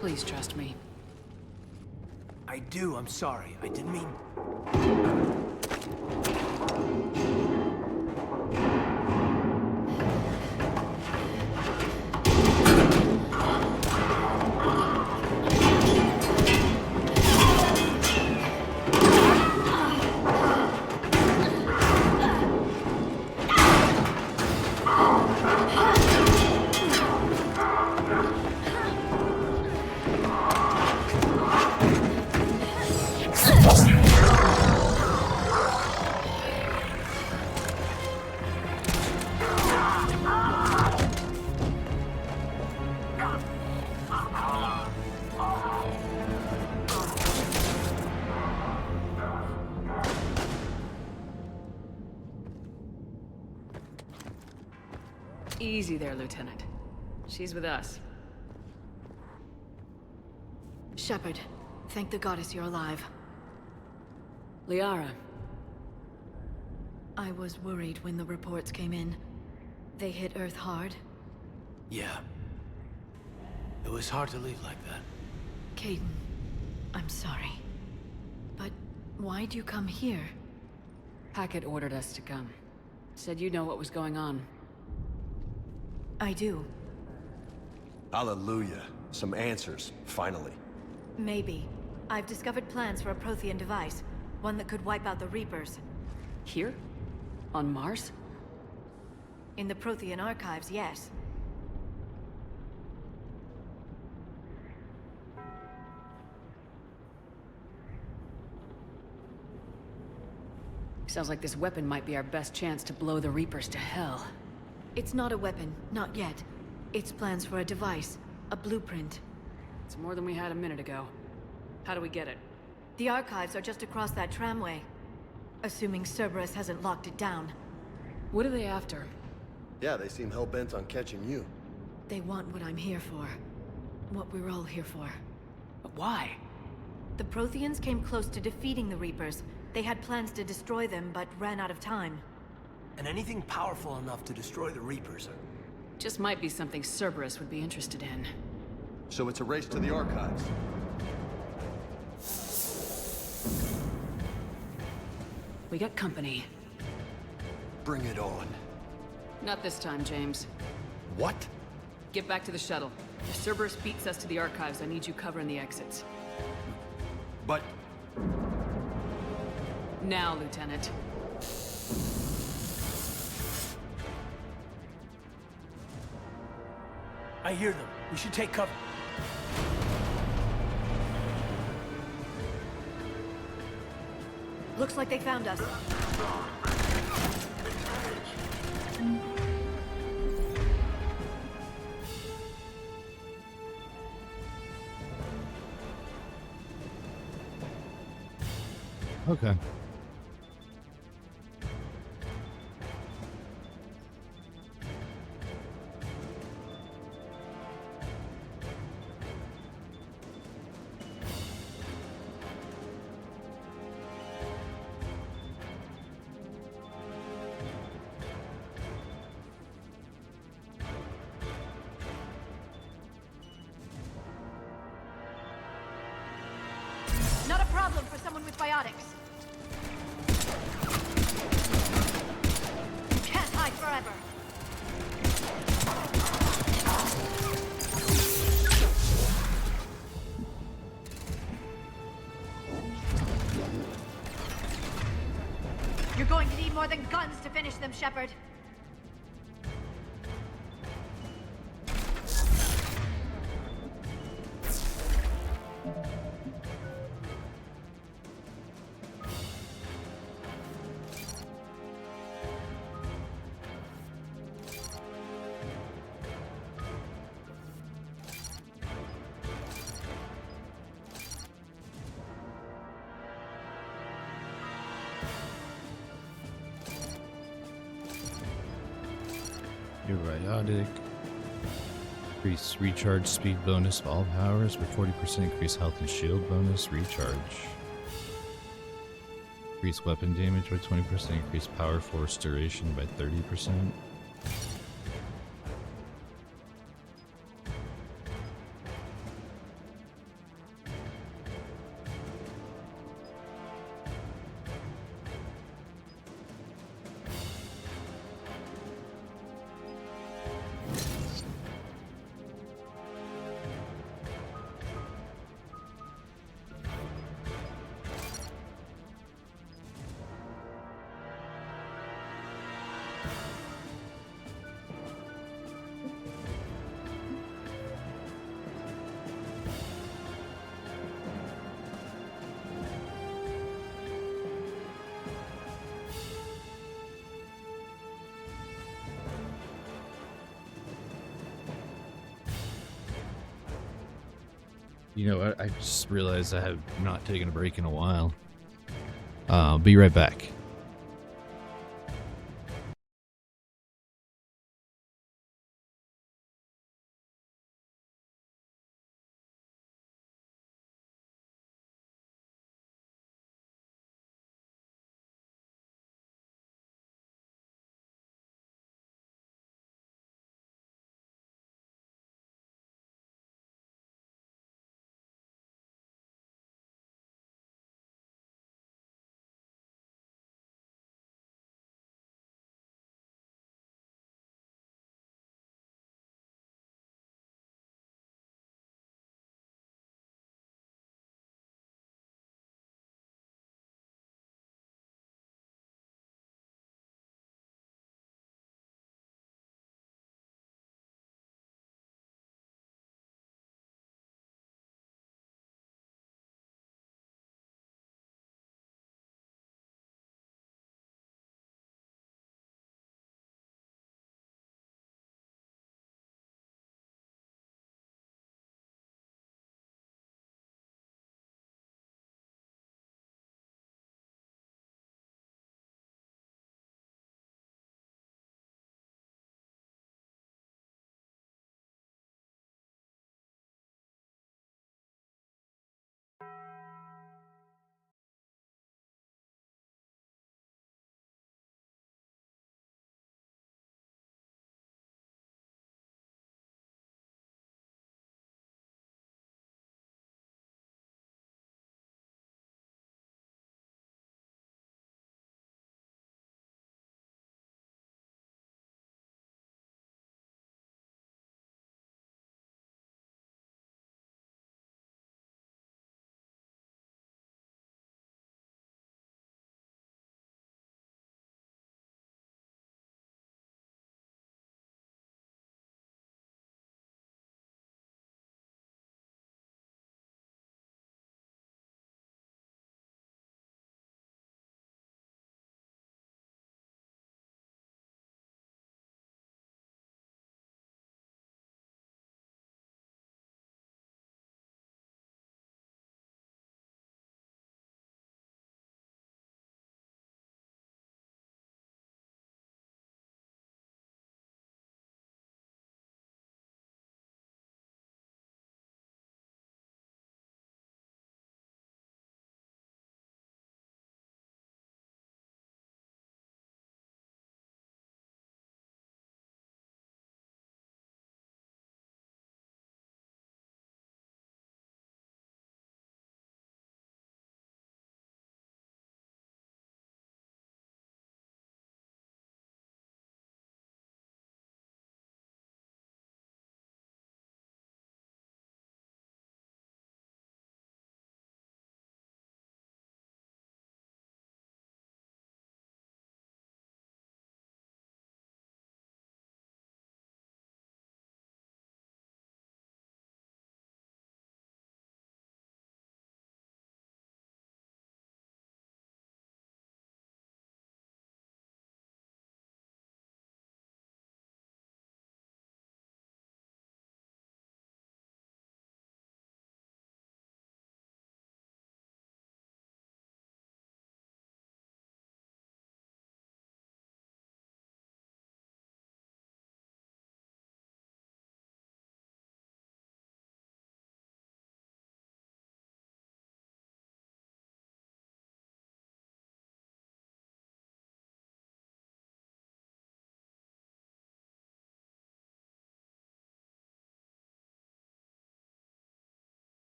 Please trust me. I do, I'm sorry. I didn't mean... Easy there, Lieutenant. She's with us. Shepard, thank the goddess you're alive. Liara. I was worried when the reports came in. They hit Earth hard. Yeah. It was hard to leave like that. Caden, I'm sorry. But why'd you come here? Hackett ordered us to come. Said you know what was going on. I do. Hallelujah. Some answers, finally. Maybe. I've discovered plans for a Prothean device. One that could wipe out the Reapers. Here? On Mars? In the Prothean archives, yes. Sounds like this weapon might be our best chance to blow the Reapers to hell. It's not a weapon, not yet. It's plans for a device, a blueprint. It's more than we had a minute ago. How do we get it? The archives are just across that tramway. Assuming Cerberus hasn't locked it down. What are they after? Yeah, they seem hell-bent on catching you. They want what I'm here for. What we're all here for. But why? The Protheans came close to defeating the Reapers. They had plans to destroy them, but ran out of time. And anything powerful enough to destroy the Reapers. Just might be something Cerberus would be interested in. So it's a race to the archives. We got company. Bring it on. Not this time, James. What? Get back to the shuttle. If Cerberus beats us to the archives, I need you covering the exits. But... Now, Lieutenant. I hear them. We should take cover. Looks like they found us. Okay. Not a problem for someone with biotics. You can't hide forever. You're going to need more than guns to finish them, Shepard. Your biotic. Increase recharge speed bonus of all powers with 40% increased health and shield bonus recharge. Increase weapon damage by 20%, increase power force duration by 30%. You know what? I just realized I have not taken a break in a while. I'll be right back.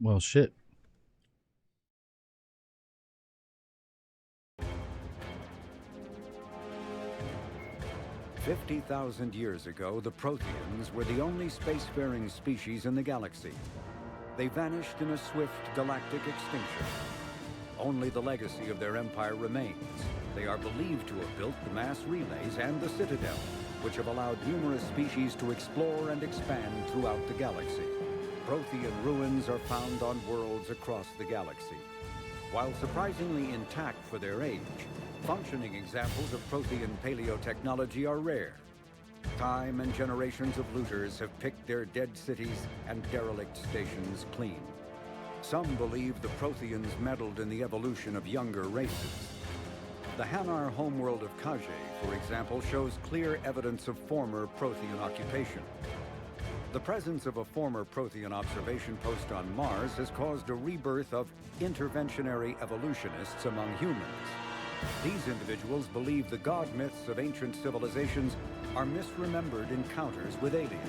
Well, shit. 50,000 years ago, the Protheans were the only spacefaring species in the galaxy. They vanished in a swift galactic extinction. Only the legacy of their empire remains. They are believed to have built the mass relays and the Citadel, which have allowed numerous species to explore and expand throughout the galaxy. Prothean ruins are found on worlds across the galaxy. While surprisingly intact for their age, functioning examples of Prothean paleotechnology are rare. Time and generations of looters have picked their dead cities and derelict stations clean. Some believe the Protheans meddled in the evolution of younger races. The Hanar homeworld of Kaje, for example, shows clear evidence of former Prothean occupation. The presence of a former Prothean observation post on Mars has caused a rebirth of interventionary evolutionists among humans. These individuals believe the god myths of ancient civilizations are misremembered encounters with aliens.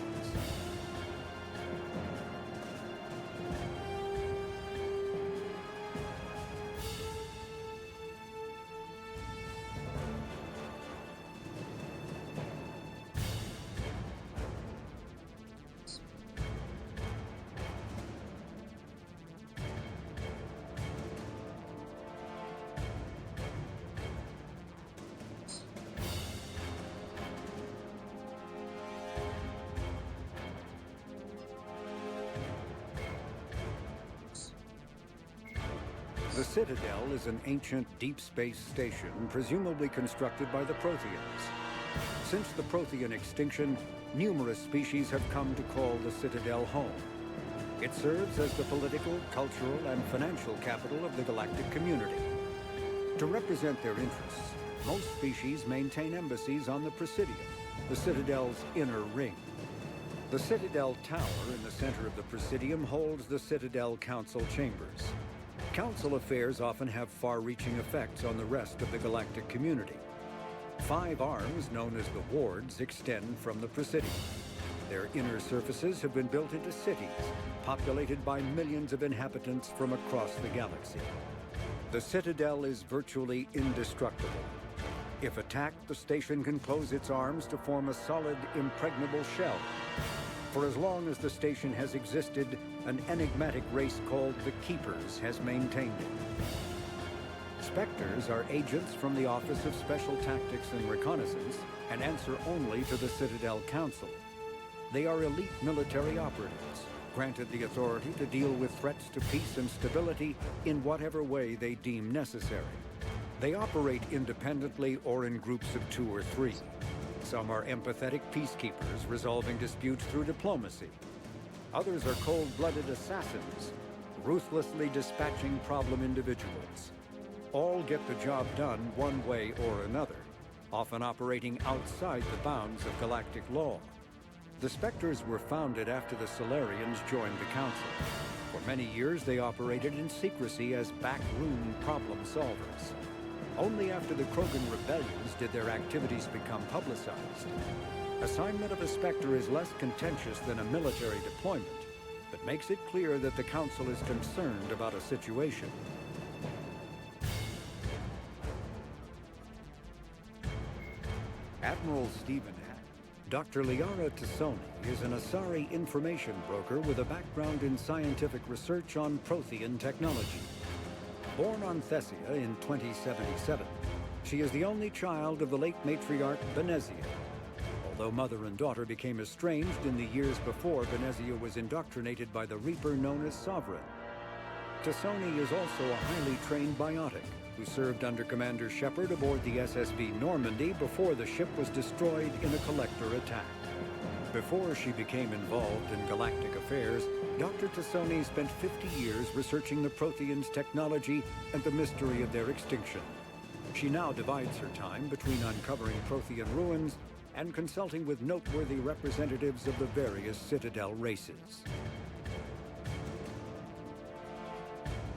The Citadel is an ancient deep space station presumably constructed by the Protheans. Since the Prothean extinction, numerous species have come to call the Citadel home. It serves as the political, cultural, and financial capital of the galactic community. To represent their interests, most species maintain embassies on the Presidium, the Citadel's inner ring. The Citadel Tower in the center of the Presidium holds the Citadel Council chambers. Council affairs often have far-reaching effects on the rest of the galactic community. 5 arms, known as the wards, extend from the Presidium. Their inner surfaces have been built into cities, populated by millions of inhabitants from across the galaxy. The Citadel is virtually indestructible. If attacked, the station can close its arms to form a solid, impregnable shell. For as long as the station has existed, an enigmatic race called the Keepers has maintained it. Spectres are agents from the Office of Special Tactics and Reconnaissance and answer only to the Citadel Council. They are elite military operatives, granted the authority to deal with threats to peace and stability in whatever way they deem necessary. They operate independently or in groups of 2 or 3. Some are empathetic peacekeepers, resolving disputes through diplomacy. Others are cold-blooded assassins, ruthlessly dispatching problem individuals. All get the job done one way or another, often operating outside the bounds of galactic law. The Spectres were founded after the Solarians joined the Council. For many years, they operated in secrecy as backroom problem solvers. Only after the Krogan rebellions did their activities become publicized. Assignment of a Spectre is less contentious than a military deployment, but makes it clear that the Council is concerned about a situation. Admiral Stephen Hack. Dr. Liara Tassoni is an Asari information broker with a background in scientific research on Prothean technology. Born on Thessia in 2077, she is the only child of the late matriarch Benezia. Although mother and daughter became estranged in the years before Benezia was indoctrinated by the Reaper known as Sovereign. Tassoni is also a highly trained biotic who served under Commander Shepard aboard the SSB Normandy before the ship was destroyed in a collector attack. Before she became involved in galactic affairs, Dr. Tassoni spent 50 years researching the Protheans' technology and the mystery of their extinction. She now divides her time between uncovering Prothean ruins and consulting with noteworthy representatives of the various Citadel races.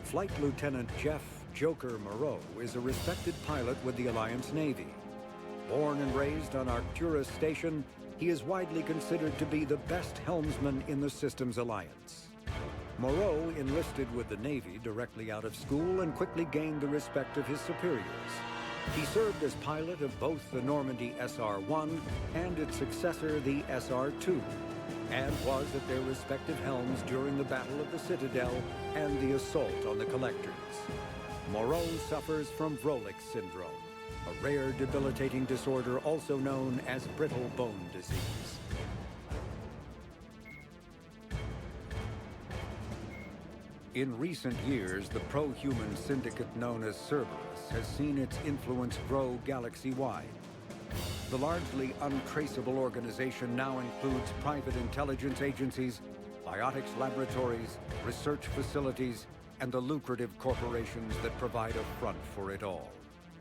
Flight Lieutenant Jeff Joker Moreau is a respected pilot with the Alliance Navy. Born and raised on Arcturus Station, he is widely considered to be the best helmsman in the system's alliance. Moreau enlisted with the Navy directly out of school and quickly gained the respect of his superiors. He served as pilot of both the Normandy SR-1 and its successor, the SR-2, and was at their respective helms during the Battle of the Citadel and the assault on the Collectors. Moreau suffers from Vrolik's syndrome, a rare debilitating disorder also known as brittle bone disease. In recent years, the pro-human syndicate known as Cerberus has seen its influence grow galaxy-wide. The largely untraceable organization now includes private intelligence agencies, biotics laboratories, research facilities, and the lucrative corporations that provide a front for it all.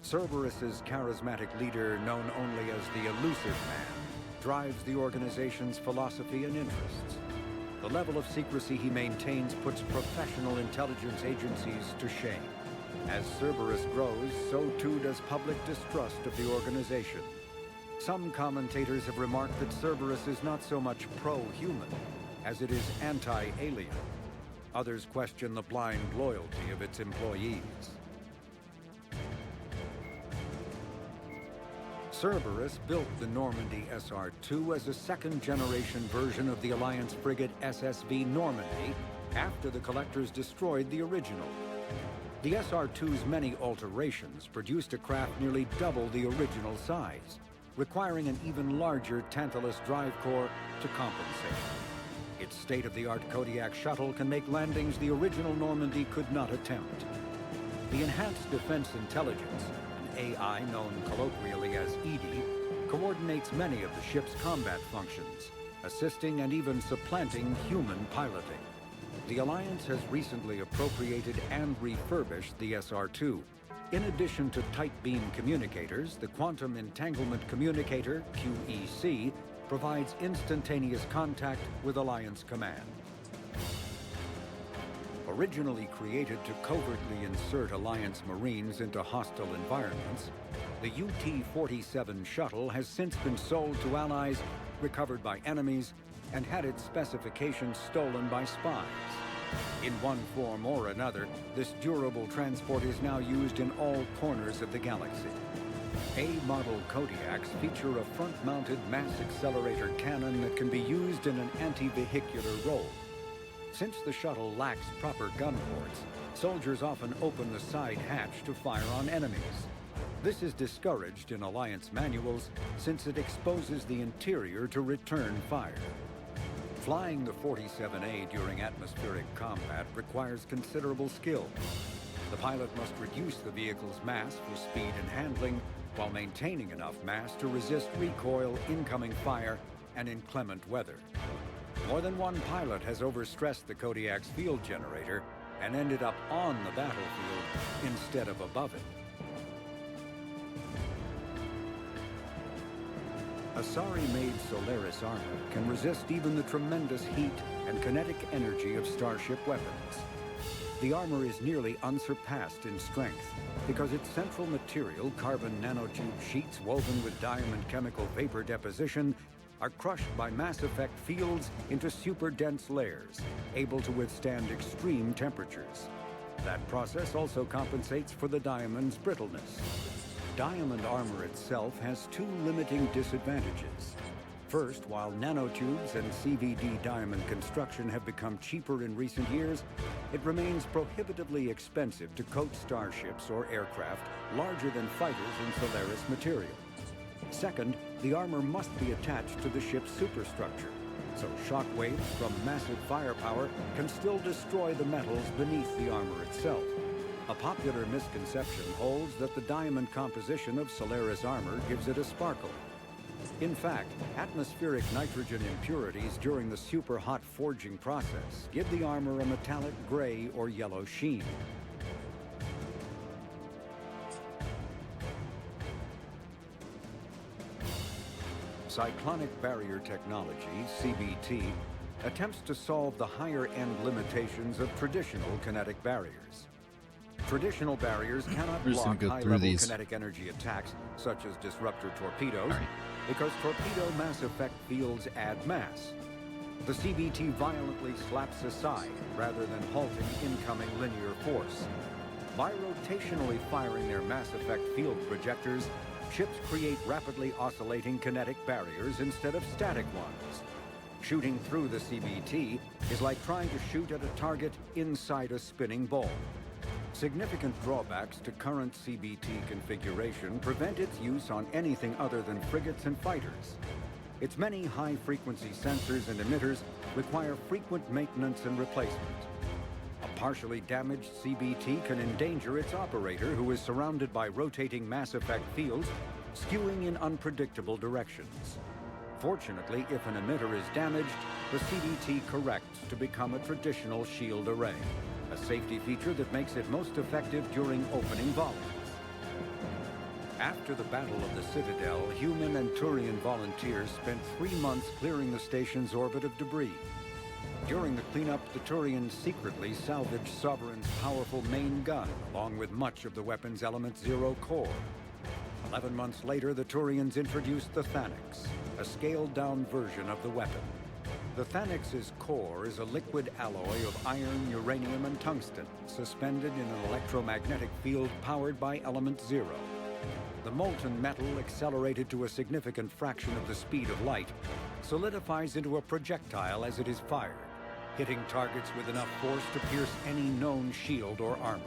Cerberus's charismatic leader, known only as the Elusive Man, drives the organization's philosophy and interests. The level of secrecy he maintains puts professional intelligence agencies to shame. As Cerberus grows, so too does public distrust of the organization. Some commentators have remarked that Cerberus is not so much pro-human as it is anti-alien. Others question the blind loyalty of its employees. Cerberus built the Normandy SR-2 as a second-generation version of the Alliance frigate SSV Normandy after the Collectors destroyed the original. The SR-2's many alterations produced a craft nearly double the original size, requiring an even larger Tantalus drive core to compensate. Its state-of-the-art Kodiak shuttle can make landings the original Normandy could not attempt. The Enhanced Defense Intelligence, an AI known colloquially as EDI, coordinates many of the ship's combat functions, assisting and even supplanting human piloting. The Alliance has recently appropriated and refurbished the SR-2. In addition to tight beam communicators, the Quantum Entanglement Communicator, QEC, provides instantaneous contact with Alliance Command. Originally created to covertly insert Alliance Marines into hostile environments, the UT-47 shuttle has since been sold to allies, recovered by enemies, and had its specifications stolen by spies. In one form or another, this durable transport is now used in all corners of the galaxy. A-model Kodiaks feature a front-mounted mass accelerator cannon that can be used in an anti-vehicular role. Since the shuttle lacks proper gun ports, soldiers often open the side hatch to fire on enemies. This is discouraged in Alliance manuals since it exposes the interior to return fire. Flying the 47A during atmospheric combat requires considerable skill. The pilot must reduce the vehicle's mass for speed and handling while maintaining enough mass to resist recoil, incoming fire, and inclement weather. More than one pilot has overstressed the Kodiak's field generator and ended up on the battlefield instead of above it. Asari-made Solaris armor can resist even the tremendous heat and kinetic energy of starship weapons. The armor is nearly unsurpassed in strength because its central material, carbon nanotube sheets woven with diamond chemical vapor deposition, are crushed by mass effect fields into super-dense layers, able to withstand extreme temperatures. That process also compensates for the diamond's brittleness. Diamond armor itself has two limiting disadvantages. First, while nanotubes and CVD diamond construction have become cheaper in recent years, it remains prohibitively expensive to coat starships or aircraft larger than fighters in Solaris material. Second, the armor must be attached to the ship's superstructure, so shockwaves from massive firepower can still destroy the metals beneath the armor itself. A popular misconception holds that the diamond composition of Solaris armor gives it a sparkle. In fact, atmospheric nitrogen impurities during the super-hot forging process give the armor a metallic gray or yellow sheen. Cyclonic barrier technology, CBT, attempts to solve the higher-end limitations of traditional kinetic barriers. Traditional barriers cannot block high-level kinetic energy attacks, such as disruptor torpedoes, because torpedo mass effect fields add mass. The CBT violently slaps aside rather than halting incoming linear force. By rotationally firing their Mass Effect field projectors, ships create rapidly oscillating kinetic barriers instead of static ones. Shooting through the CBT is like trying to shoot at a target inside a spinning ball. Significant drawbacks to current CBT configuration prevent its use on anything other than frigates and fighters. Its many high-frequency sensors and emitters require frequent maintenance and replacement. A partially damaged CBT can endanger its operator, who is surrounded by rotating Mass Effect fields, skewing in unpredictable directions. Fortunately, if an emitter is damaged, the CBT corrects to become a traditional shield array, a safety feature that makes it most effective during opening volleys. After the Battle of the Citadel, human and Turian volunteers spent 3 months clearing the station's orbit of debris. During the cleanup, the Turians secretly salvaged Sovereign's powerful main gun, along with much of the weapon's Element 0 core. 11 months later, the Turians introduced the Thanix, a scaled-down version of the weapon. The Thanix's core is a liquid alloy of iron, uranium, and tungsten, suspended in an electromagnetic field powered by Element 0. The molten metal, accelerated to a significant fraction of the speed of light, solidifies into a projectile as it is fired, hitting targets with enough force to pierce any known shield or armor.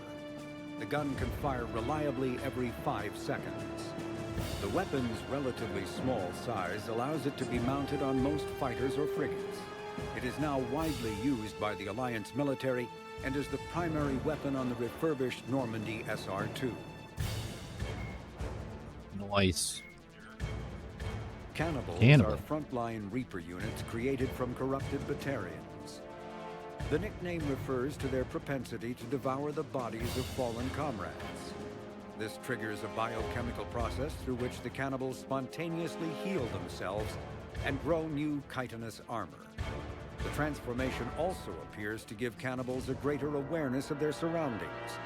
The gun can fire reliably every 5 seconds. The weapon's relatively small size allows it to be mounted on most fighters or frigates. It is now widely used by the Alliance military and is the primary weapon on the refurbished Normandy SR-2. Nice. Cannibals are frontline Reaper units created from corrupted Batarians. The nickname refers to their propensity to devour the bodies of fallen comrades. This triggers a biochemical process through which the cannibals spontaneously heal themselves and grow new chitinous armor. The transformation also appears to give cannibals a greater awareness of their surroundings,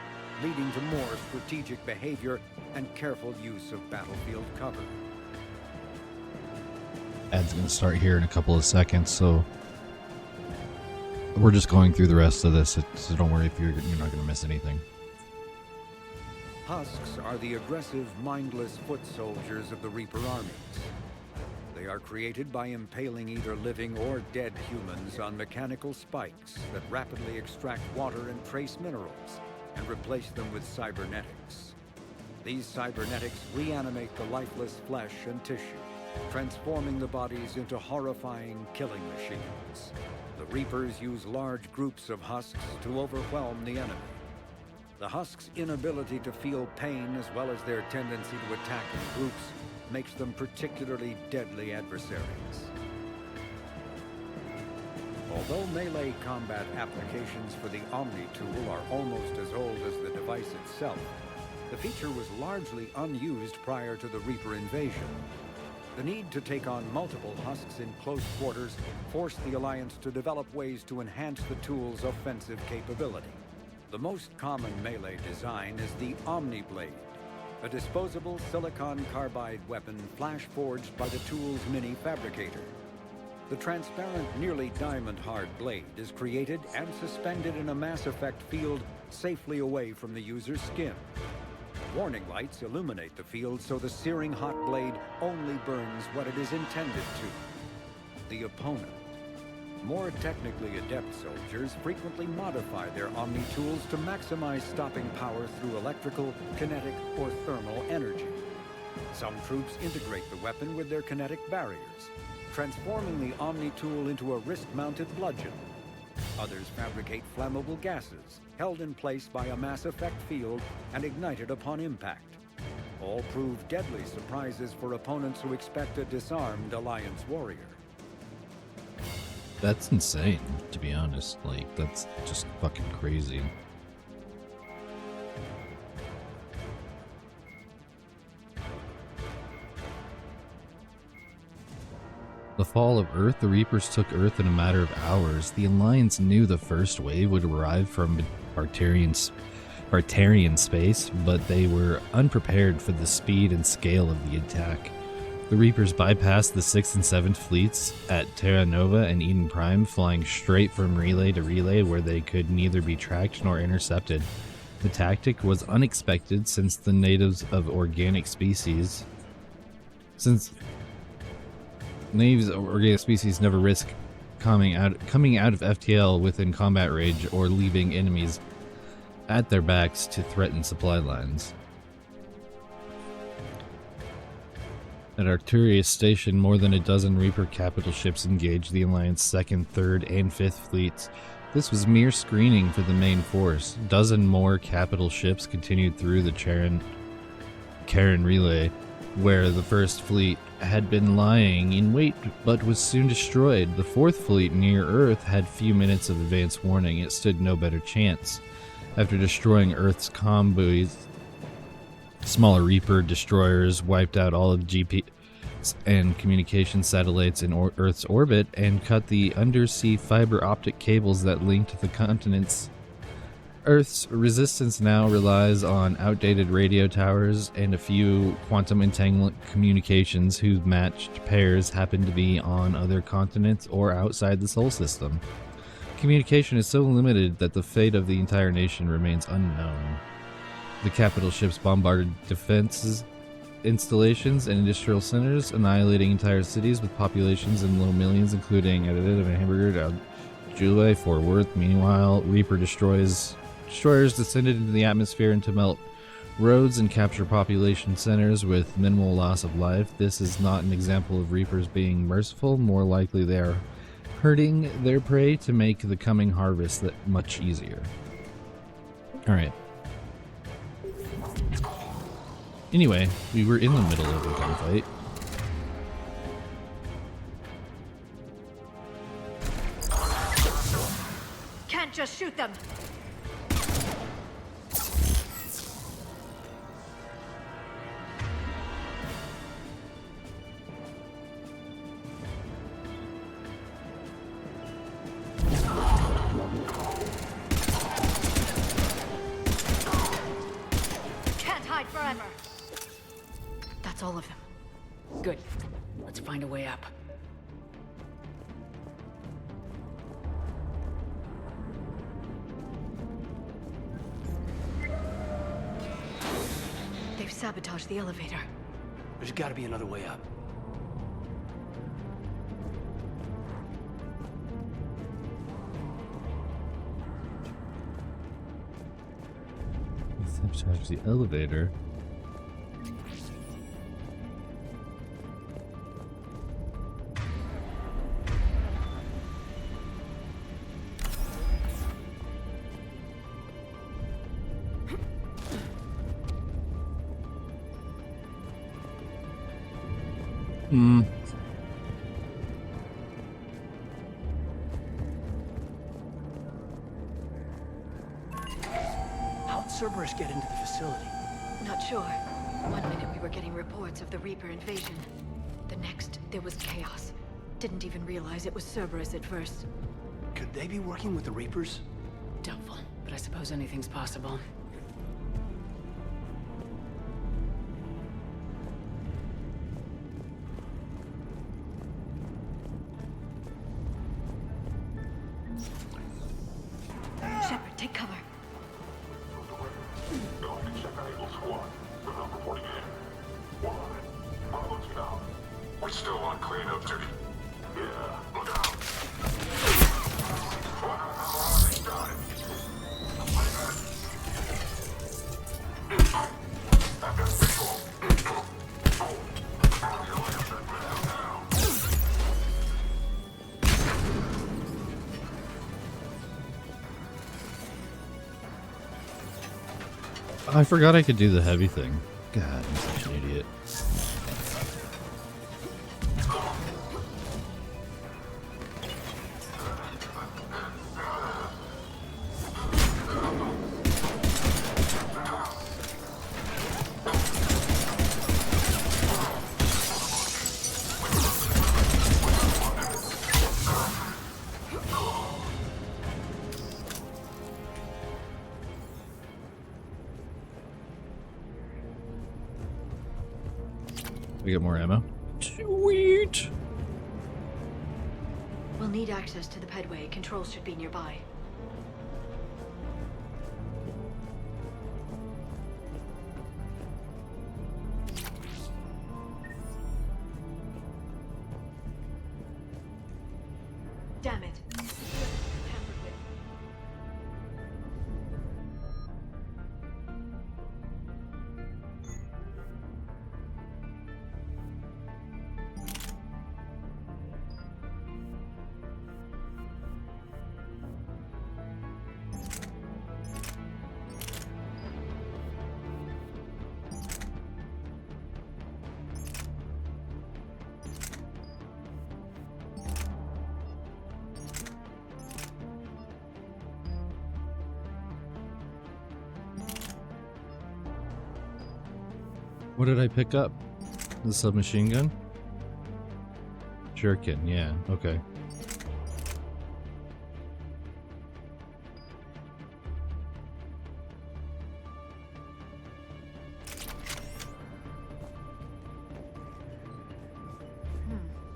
leading to more strategic behavior and careful use of battlefield cover. Ad's gonna start here in a couple of seconds, so we're just going through the rest of this, so don't worry if you're not gonna miss anything. Husks are the aggressive, mindless foot soldiers of the Reaper armies. They are created by impaling either living or dead humans on mechanical spikes that rapidly extract water and trace minerals and replace them with cybernetics. These cybernetics reanimate the lifeless flesh and tissue, transforming the bodies into horrifying killing machines. The Reapers use large groups of husks to overwhelm the enemy. The Husks' inability to feel pain, as well as their tendency to attack in groups, makes them particularly deadly adversaries. Although melee combat applications for the Omni tool are almost as old as the device itself, the feature was largely unused prior to the Reaper invasion. The need to take on multiple Husks in close quarters forced the Alliance to develop ways to enhance the tool's offensive capability. The most common melee design is the Omni Blade, a disposable silicon carbide weapon flash-forged by the tool's mini fabricator. The transparent, nearly diamond-hard blade is created and suspended in a Mass Effect field safely away from the user's skin. Warning lights illuminate the field so the searing hot blade only burns what it is intended to: the opponent. More technically adept soldiers frequently modify their Omni tools to maximize stopping power through electrical, kinetic, or thermal energy. Some troops integrate the weapon with their kinetic barriers, transforming the Omni tool into a wrist-mounted bludgeon. Others fabricate flammable gases, held in place by a Mass Effect field and ignited upon impact. All prove deadly surprises for opponents who expect a disarmed Alliance warrior. That's insane, to be honest. Like, that's just fucking crazy. The fall of Earth, the Reapers took Earth in a matter of hours. The Alliance knew the first wave would arrive from Bartarian space, but they were unprepared for the speed and scale of the attack. The Reapers bypassed the 6th and 7th fleets at Terra Nova and Eden Prime, flying straight from relay to relay where they could neither be tracked nor intercepted. The tactic was unexpected since the natives of organic species never risk coming out of FTL within combat range or leaving enemies at their backs to threaten supply lines. At Arturius Station, more than a dozen Reaper capital ships engaged the Alliance 2nd, 3rd, and 5th fleets. This was mere screening for the main force. A dozen more capital ships continued through the Charon Relay, where the 1st fleet had been lying in wait but was soon destroyed. The 4th fleet near Earth had few minutes of advance warning. It stood no better chance. After destroying Earth's comm buoys, smaller Reaper destroyers wiped out all of GPS and communication satellites in Earth's orbit and cut the undersea fiber optic cables that linked the continents. Earth's resistance now relies on outdated radio towers and a few quantum entanglement communications whose matched pairs happen to be on other continents or outside the Sol system. Communication is so limited that the fate of the entire nation remains unknown. The capital ships bombarded defenses, installations, and industrial centers, annihilating entire cities with populations in low millions, including Hamburger, July, Fort Worth. Meanwhile, Reaper destroyers descended into the atmosphere and to melt roads and capture population centers with minimal loss of life. This is not an example of Reapers being merciful. More likely, they are hurting their prey to make the coming harvest that much easier. Alright. Anyway, we were in the middle of a gunfight. Can't just shoot them. Can't hide forever. That's all of them. Good. Let's find a way up. They've sabotaged the elevator. There's gotta be another way up. They sabotaged the elevator. How'd Cerberus get into the facility? Not sure. One minute we were getting reports of the Reaper invasion. The next, there was chaos. Didn't even realize it was Cerberus at first. Could they be working with the Reapers? Doubtful, but I suppose anything's possible. Shepard, take cover. We're still on cleanup duty. Yeah, look out. Got it. I've got visual. I forgot I could do the heavy thing. God, I'm such an idiot. We get more ammo. Sweet. We'll need access to the pedway. Controls should be nearby. Damn it. Tampered with. What did I pick up? The submachine gun? Shuriken, yeah, okay.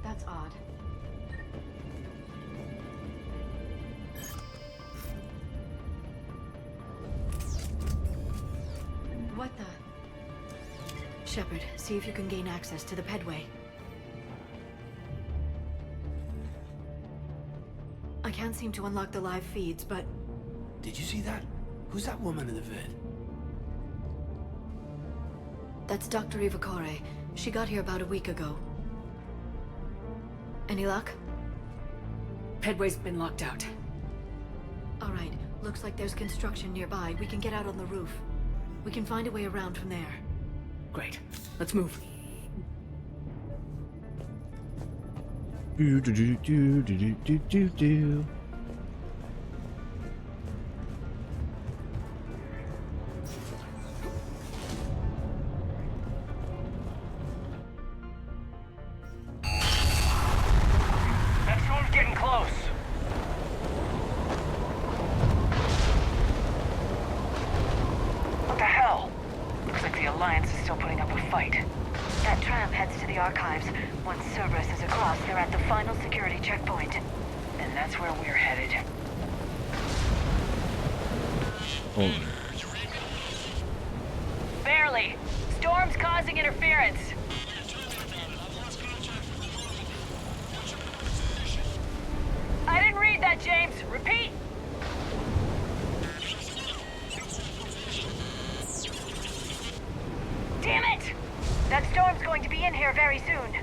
That's odd. What the? Shepard, see if you can gain access to the pedway. I can't seem to unlock the live feeds, but... Did you see that? Who's that woman in the vid? That's Dr. Ivakore. She got here about a week ago. Any luck? Pedway's been locked out. All right. Looks like there's construction nearby. We can get out on the roof. We can find a way around from there. Great. Let's move. Do do do do do do do do. That storm's getting close. What the hell? Looks like the Alliance is still putting up a fight. That tram heads to the archives. Once Cerberus is across, they're at the final security checkpoint. And that's where we're headed. Oh. Barely. Storm's causing interference. I didn't read that, James. Repeat. Damn it! That storm's going to be in here very soon.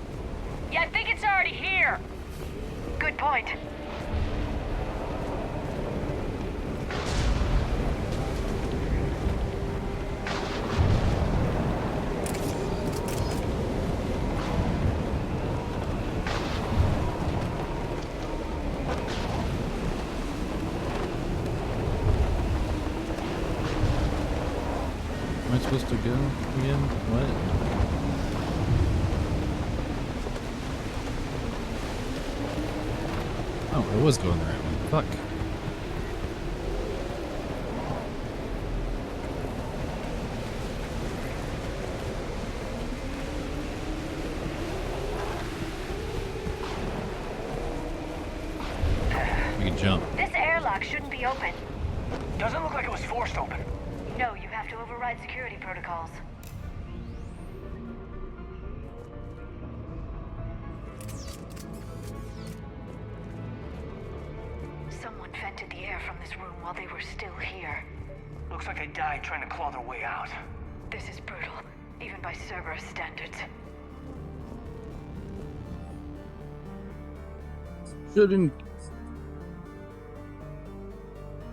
Yeah, I think it's already here. Good point. Am I supposed to go again? What? Oh, I was going the right way. Fuck. We can jump. This airlock shouldn't be open. Doesn't look like it was forced open. No, you have to override security protocols. Someone vented the air from this room while they were still here. Looks like they died trying to claw their way out. This is brutal, even by Cerberus standards. Shouldn't.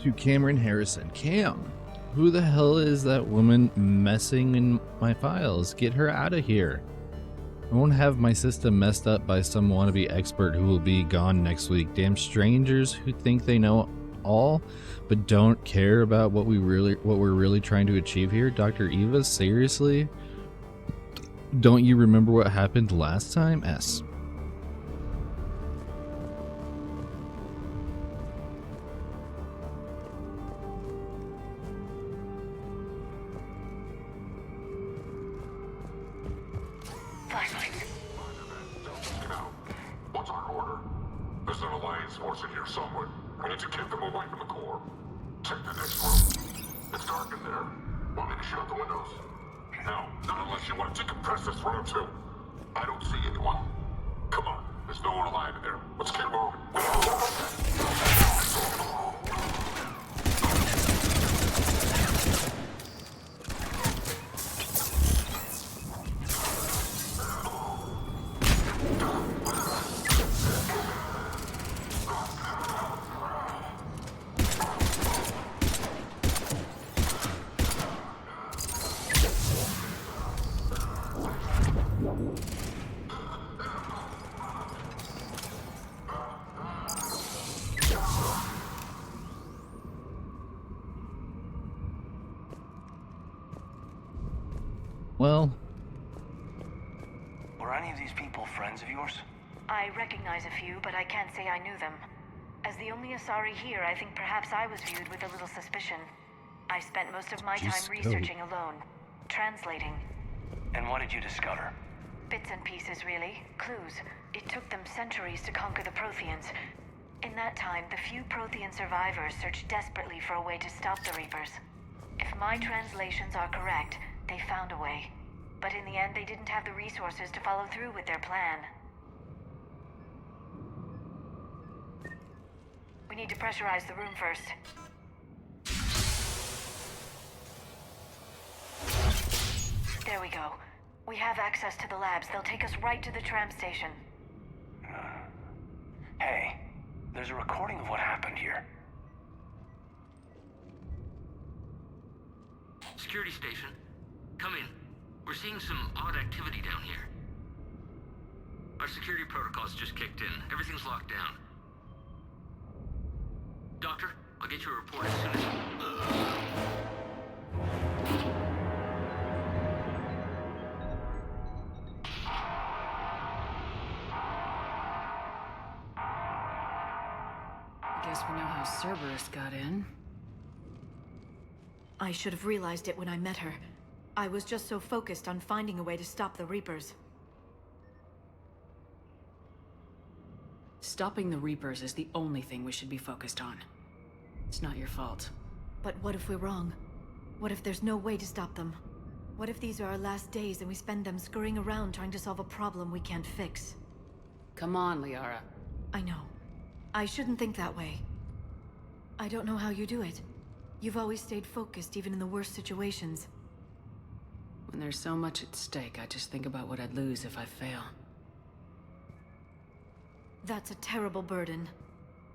To Cameron Harrison. Cam, who the hell is that woman messing in my files? Get her out of here. I won't have my system messed up by some wannabe expert who will be gone next week. Damn strangers who think they know all but don't care about what we're really trying to achieve here. Dr. Eva, seriously? Don't you remember what happened last time? S. dark in there. Want me to shut the windows? No, not unless you want to decompress this room too. I don't see anyone. Come on, there's no one alive in there. Let's get moving. Well, Were any of these people friends of yours? I recognize a few, but I can't say I knew them. As the only Asari here, I think perhaps I was viewed with a little suspicion. I spent most of my time researching alone, translating. And what did you discover? Bits and pieces, really. Clues. It took them centuries to conquer the Protheans. In that time, the few Prothean survivors searched desperately for a way to stop the Reapers. If my translations are correct, they found a way. But in the end, they didn't have the resources to follow through with their plan. We need to pressurize the room first. There we go. We have access to the labs. They'll take us right to the tram station. Hey, there's a recording of what happened here. Security station. Come in. We're seeing some odd activity down here. Our security protocols just kicked in. Everything's locked down. Doctor, I'll get you a report as soon as... I guess we know how Cerberus got in. I should have realized it when I met her. I was just so focused on finding a way to stop the Reapers. Stopping the Reapers is the only thing we should be focused on. It's not your fault. But what if we're wrong? What if there's no way to stop them? What if these are our last days and we spend them scurrying around trying to solve a problem we can't fix? Come on, Liara. I know. I shouldn't think that way. I don't know how you do it. You've always stayed focused even in the worst situations. When there's so much at stake, I just think about what I'd lose if I fail. That's a terrible burden.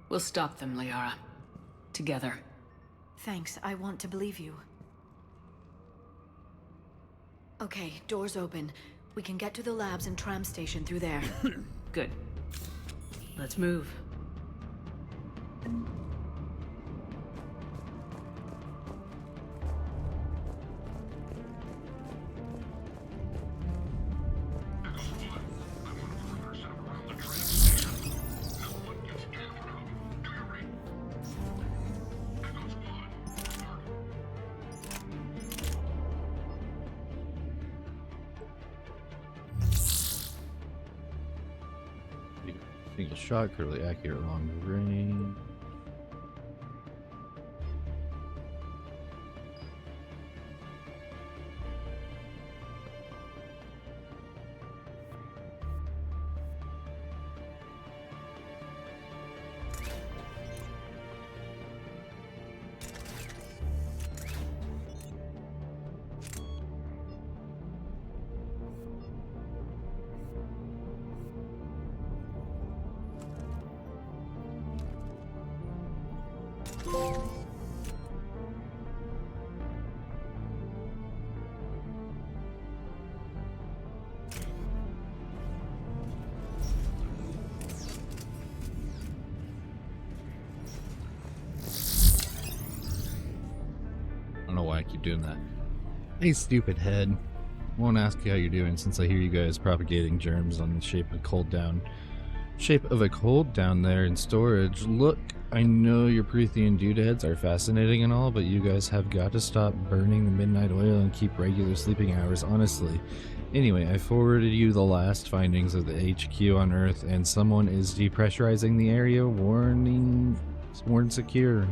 We'll stop them, Liara. Together. Thanks, I want to believe you. Okay, doors open. We can get to the labs and tram station through there. Good. Let's move. Single shot, critically accurate long range. I don't know why I keep doing that. Hey, stupid head. Won't ask you how you're doing since I hear you guys propagating germs on the shape of a cold down there in storage. Look, I know your Prothean dudeheads are fascinating and all, but you guys have got to stop burning the midnight oil and keep regular sleeping hours, honestly. Anyway, I forwarded you the last findings of the HQ on Earth, and someone is depressurizing the area. Warn secure.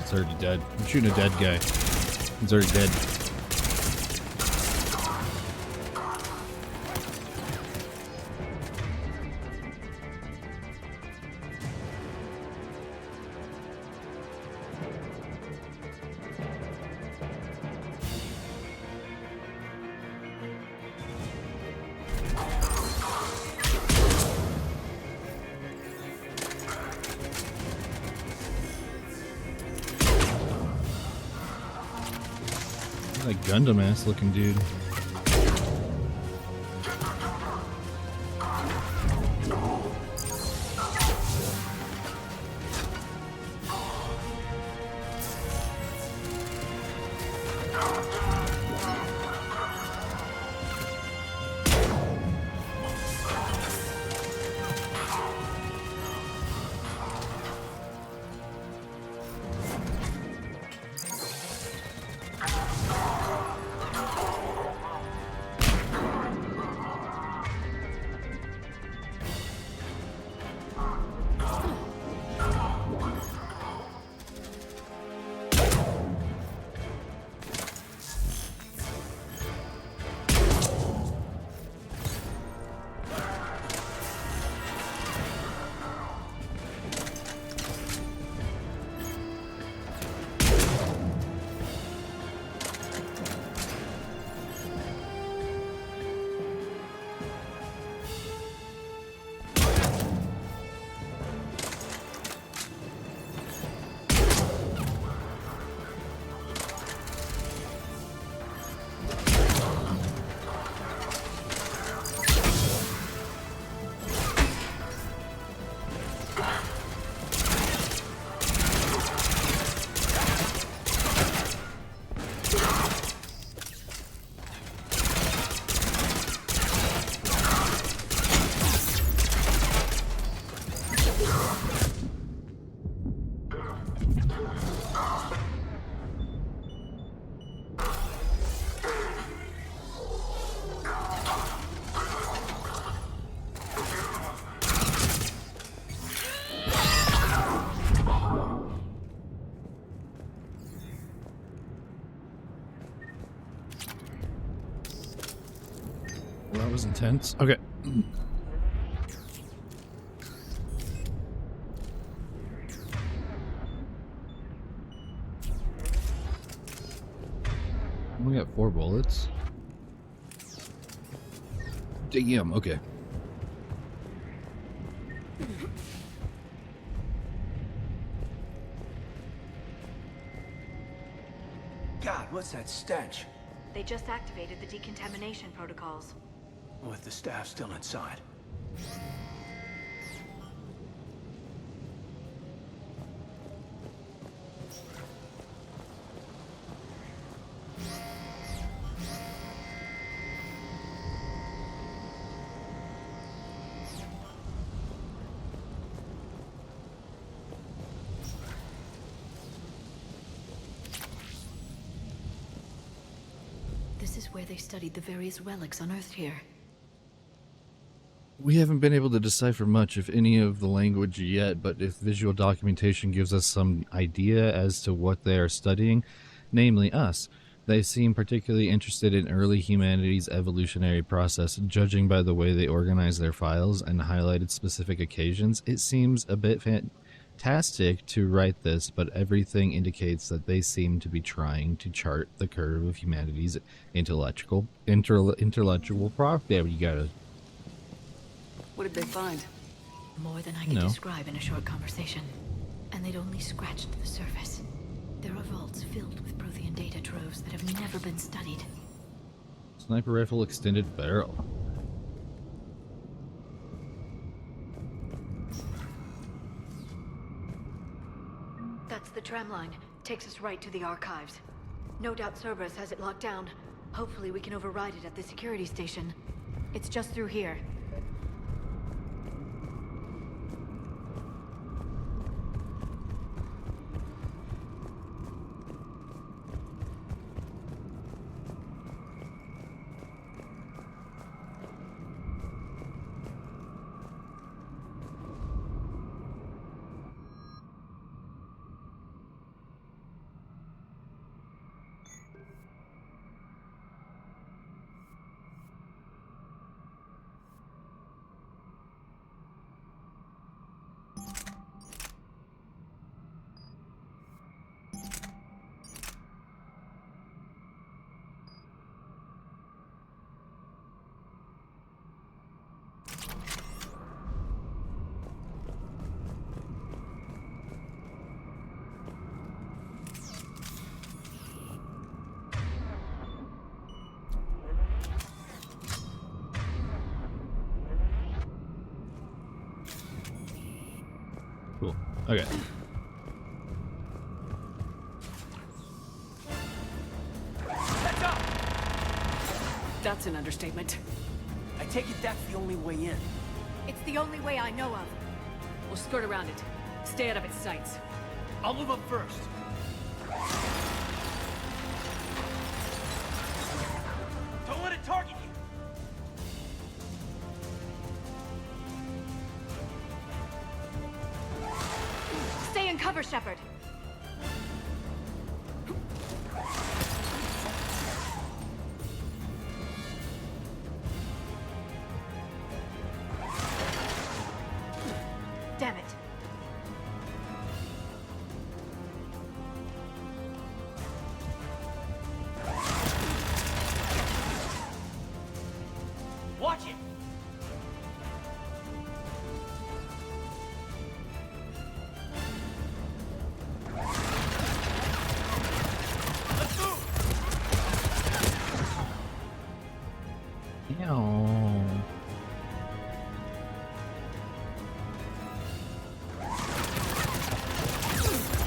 He's already dead. I'm shooting a dead guy. He's already dead. Like Gundam ass looking dude. Well, that was intense. Okay. We got 4 bullets. Damn, okay. God, what's that stench? They just activated the decontamination protocols. With the staff still inside. This is where they studied the various relics unearthed here. We haven't been able to decipher much, if any, of the language yet, but if visual documentation gives us some idea as to what they are studying, namely us, they seem particularly interested in early humanity's evolutionary process. Judging by the way they organize their files and highlighted specific occasions, it seems a bit fantastic to write this, but everything indicates that they seem to be trying to chart the curve of humanity's intellectual there you gotta. What did they find? More than I could describe in a short conversation. And they'd only scratched the surface. There are vaults filled with Prothean data troves that have never been studied. Sniper rifle extended barrel. That's the tram line. Takes us right to the archives. No doubt Cerberus has it locked down. Hopefully we can override it at the security station. It's just through here. Cool. Okay. That's an understatement. I take it that's the only way in. It's the only way I know of. We'll skirt around it. Stay out of its sights. I'll move up first. Don't let it target you! Stay in cover, Shepard. Damn it. Watch it! Let's move!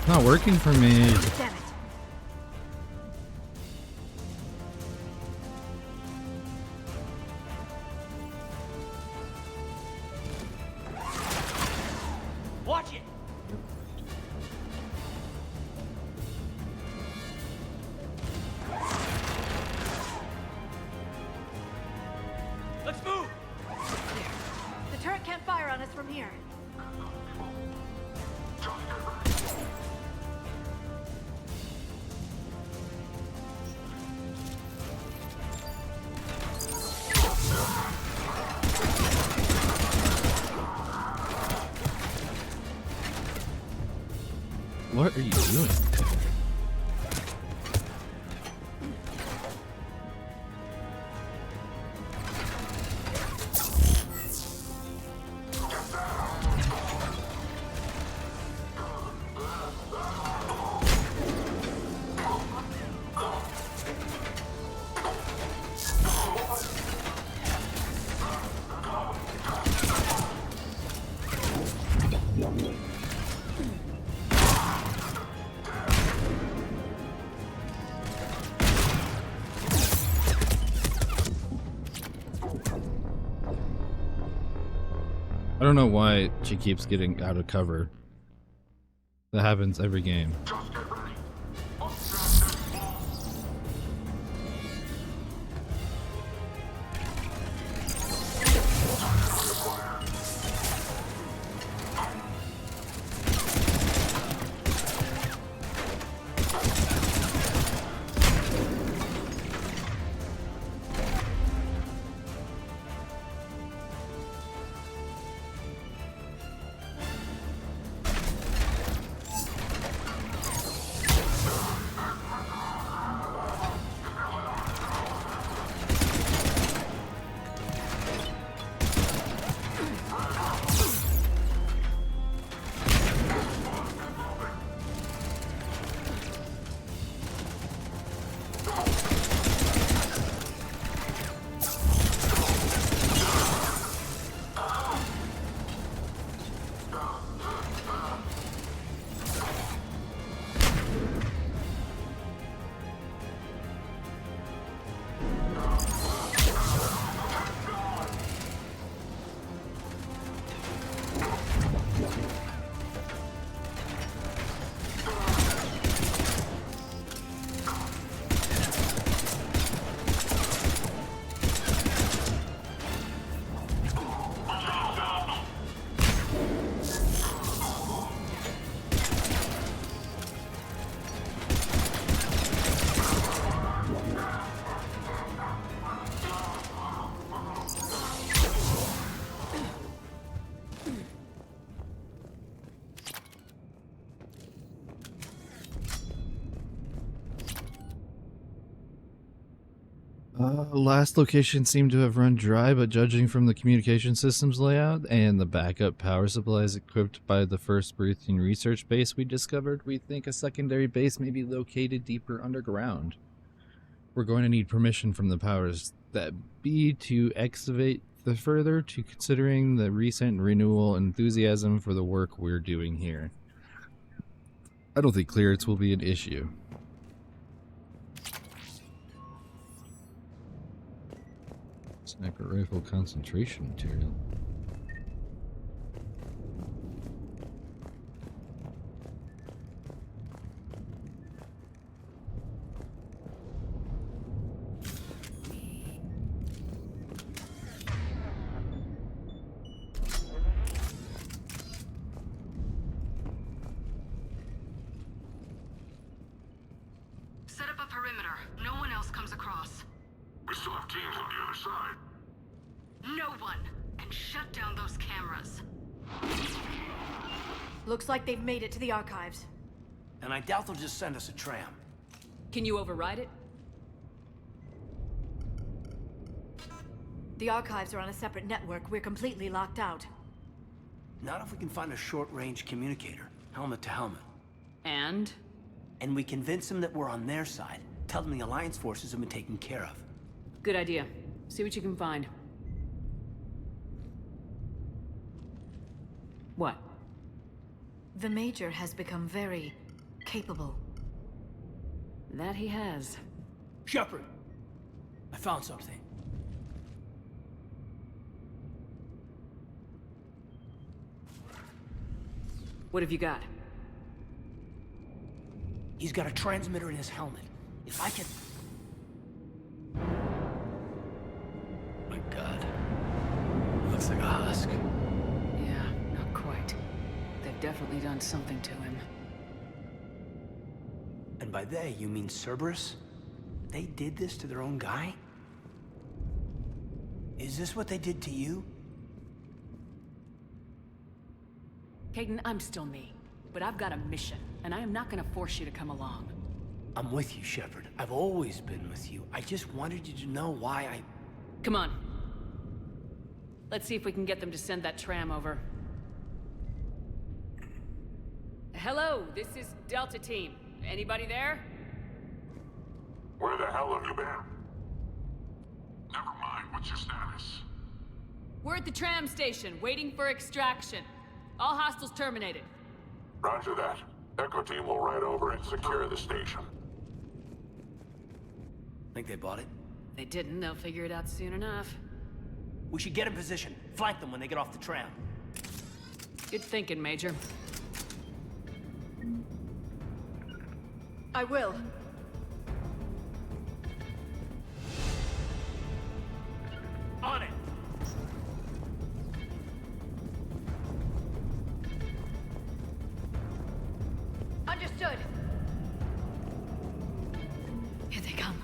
Not working for me. Damn it. Watch it! Let's move! The turret can't fire on us from here. What are you doing? I don't know why she keeps getting out of cover. That happens every game. Last location seemed to have run dry, but judging from the communication systems layout and the backup power supplies equipped by the first Prothean research base we discovered, we think a secondary base may be located deeper underground. We're going to need permission from the powers that be to excavate the further, to considering the recent renewal enthusiasm for the work we're doing here. I don't think clearance will be an issue. Sniper rifle concentration material. Set up a perimeter. No one else comes across. We still have teams on the other side. No one! And shut down those cameras. Looks like they've made it to the archives. And I doubt they'll just send us a tram. Can you override it? The archives are on a separate network. We're completely locked out. Not if we can find a short-range communicator, helmet to helmet. And? And we convince them that we're on their side. Tell them the Alliance forces have been taken care of. Good idea. See what you can find. What? The Major has become very capable. That he has. Shepard! I found something. What have you got? He's got a transmitter in his helmet. If I can... My God. Looks like a husk. Yeah, not quite. They've definitely done something to him. And by they, you mean Cerberus? They did this to their own guy? Is this what they did to you? Caden, I'm still me. But I've got a mission, and I am not gonna force you to come along. I'm with you, Shepard. I've always been with you. I just wanted you to know why I... Come on. Let's see if we can get them to send that tram over. Hello, this is Delta Team. Anybody there? Where the hell have you been? Never mind, what's your status? We're at the tram station, waiting for extraction. All hostiles terminated. Roger that. Echo Team will ride over and secure the station. Think they bought it? They didn't, they'll figure it out soon enough. We should get in position. Flank them when they get off the tram. Good thinking, Major. I will. On it! Understood. Here they come.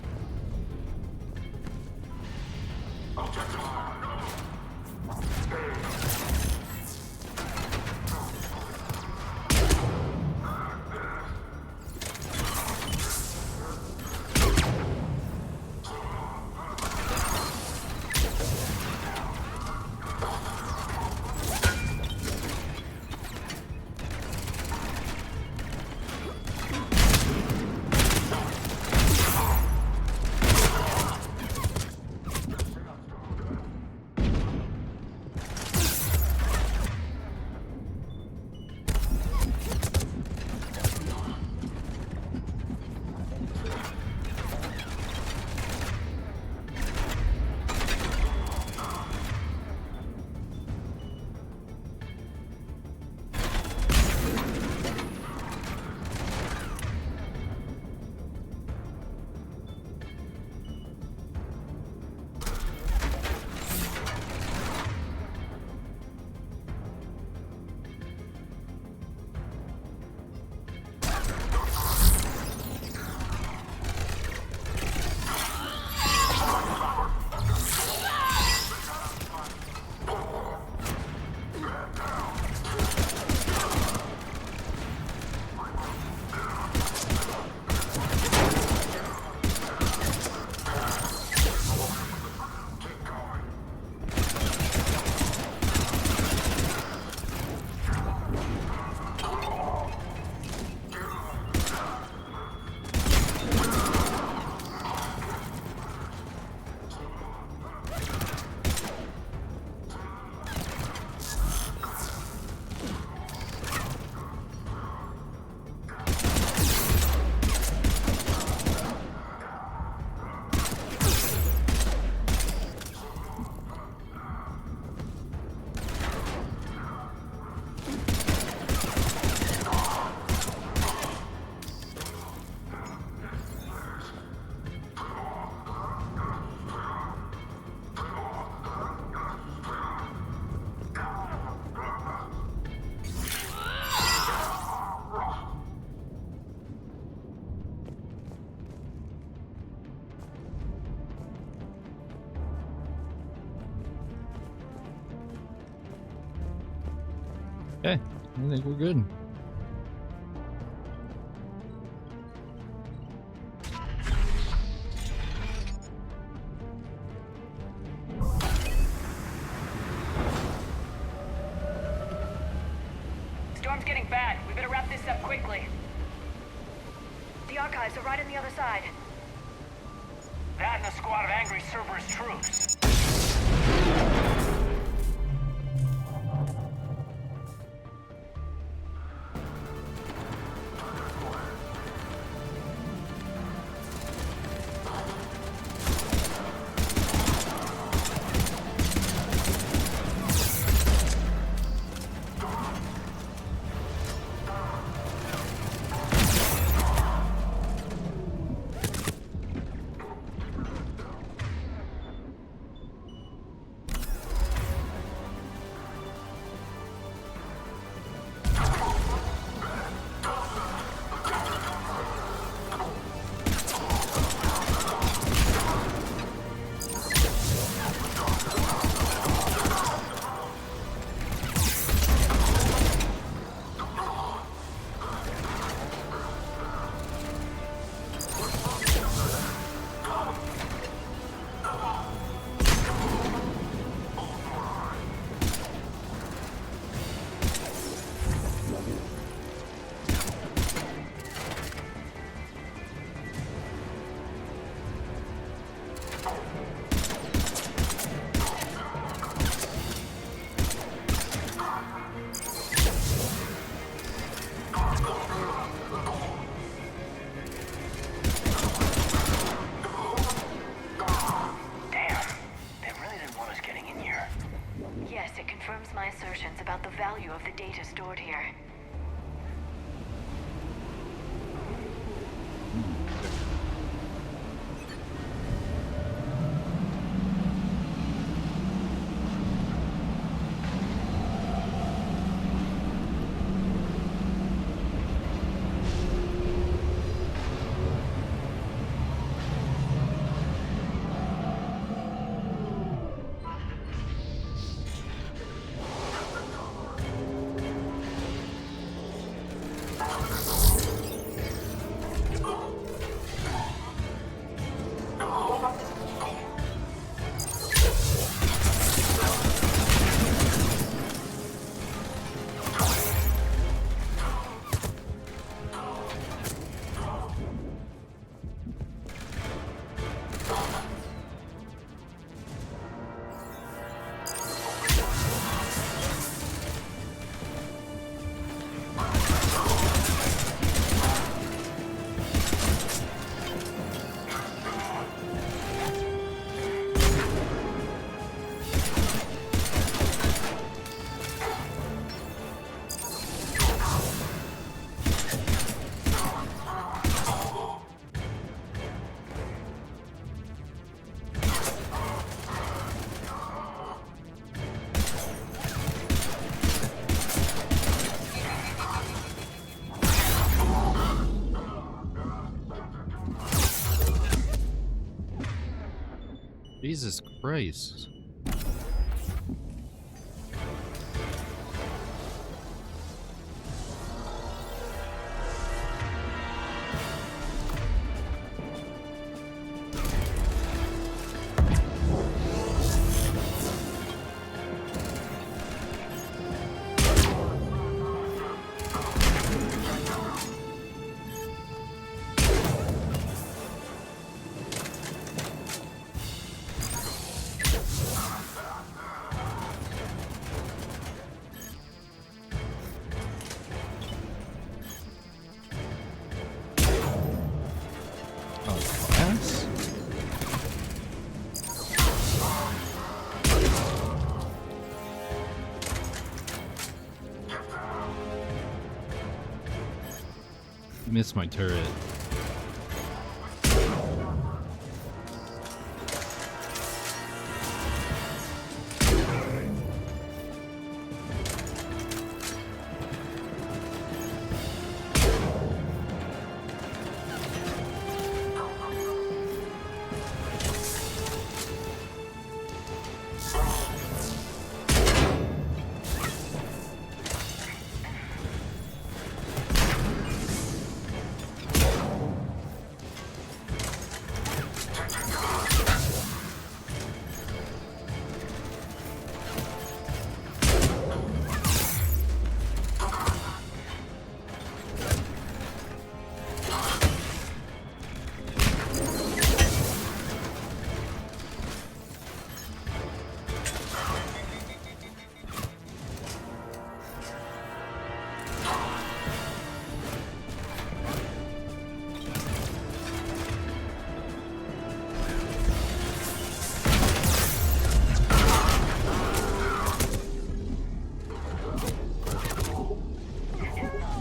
Okay, I think we're good. Storm's getting bad. We better wrap this up quickly. The archives are right on the other side. That and a squad of angry Cerberus troops. assertions about the value of the data stored here. Jesus Christ. Missed my turret.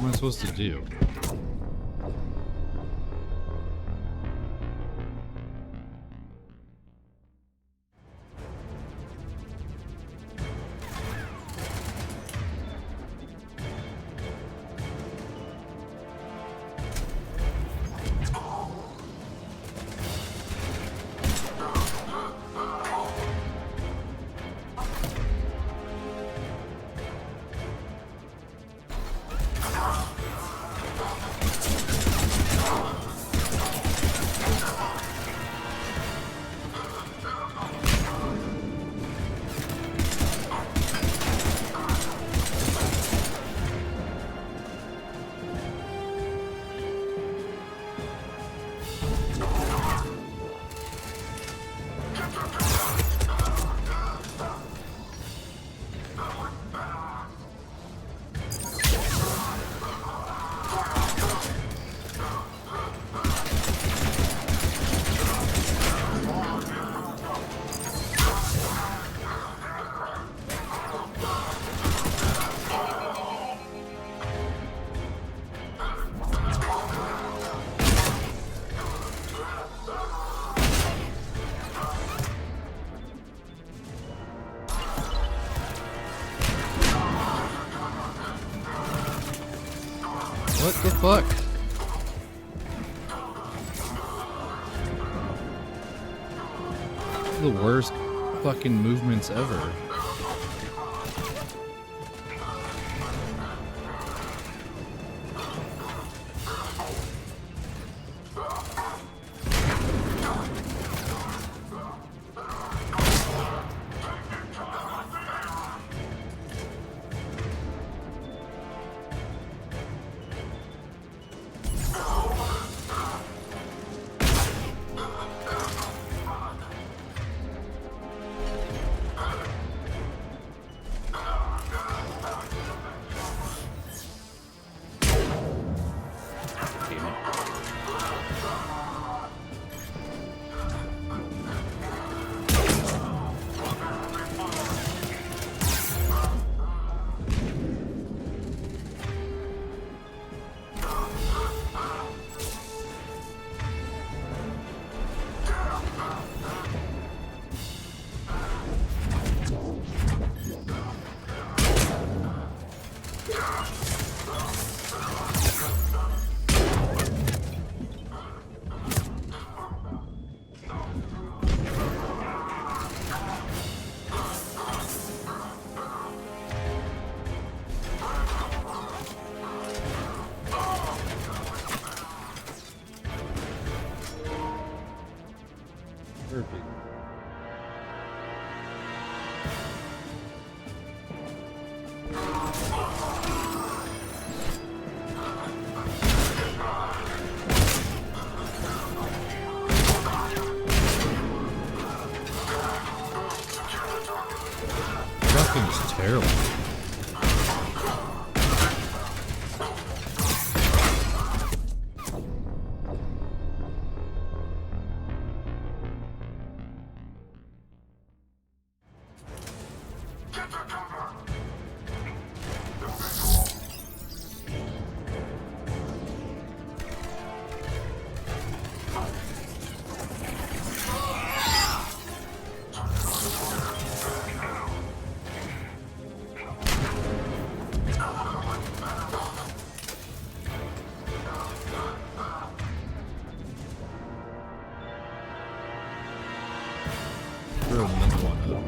What am I supposed to do? What the fuck? The worst fucking movements ever. Perfect. That thing's terrible. Throw another one up.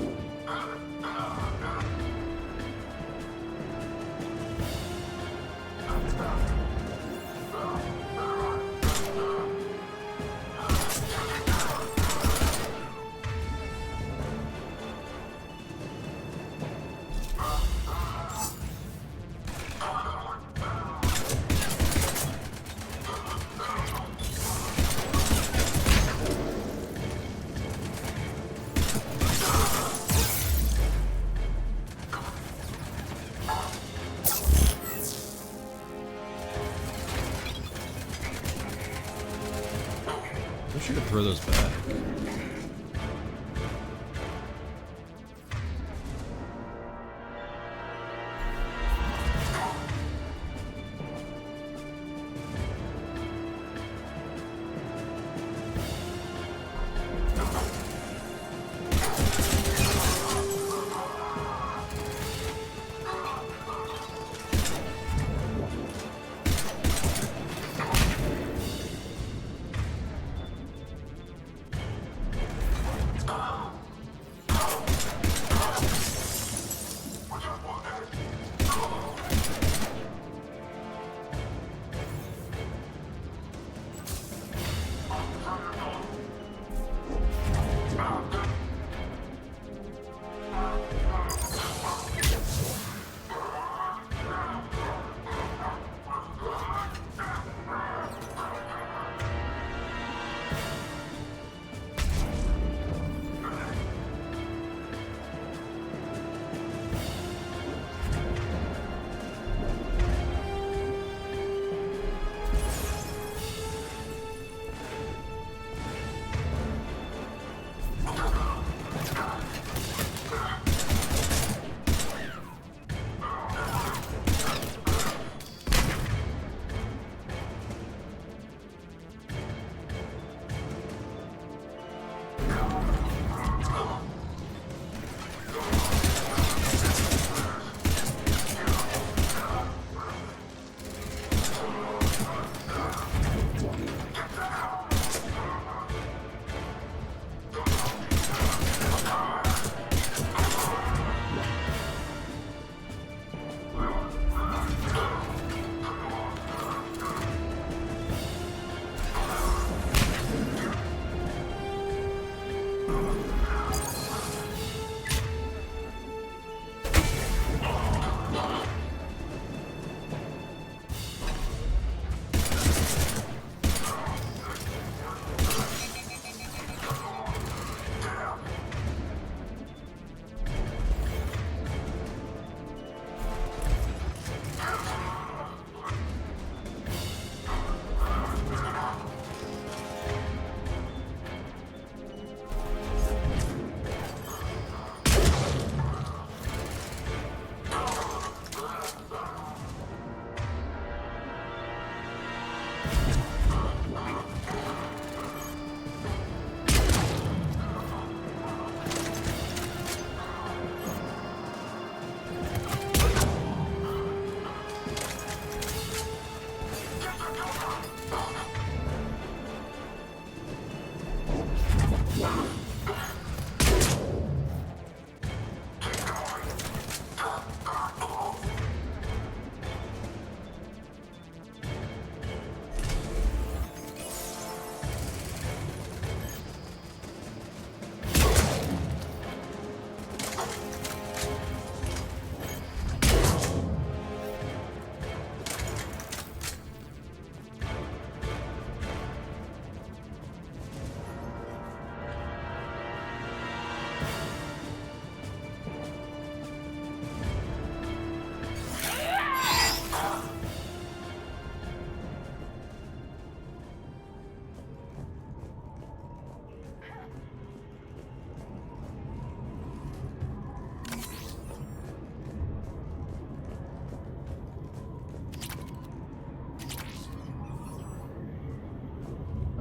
I should throw those back.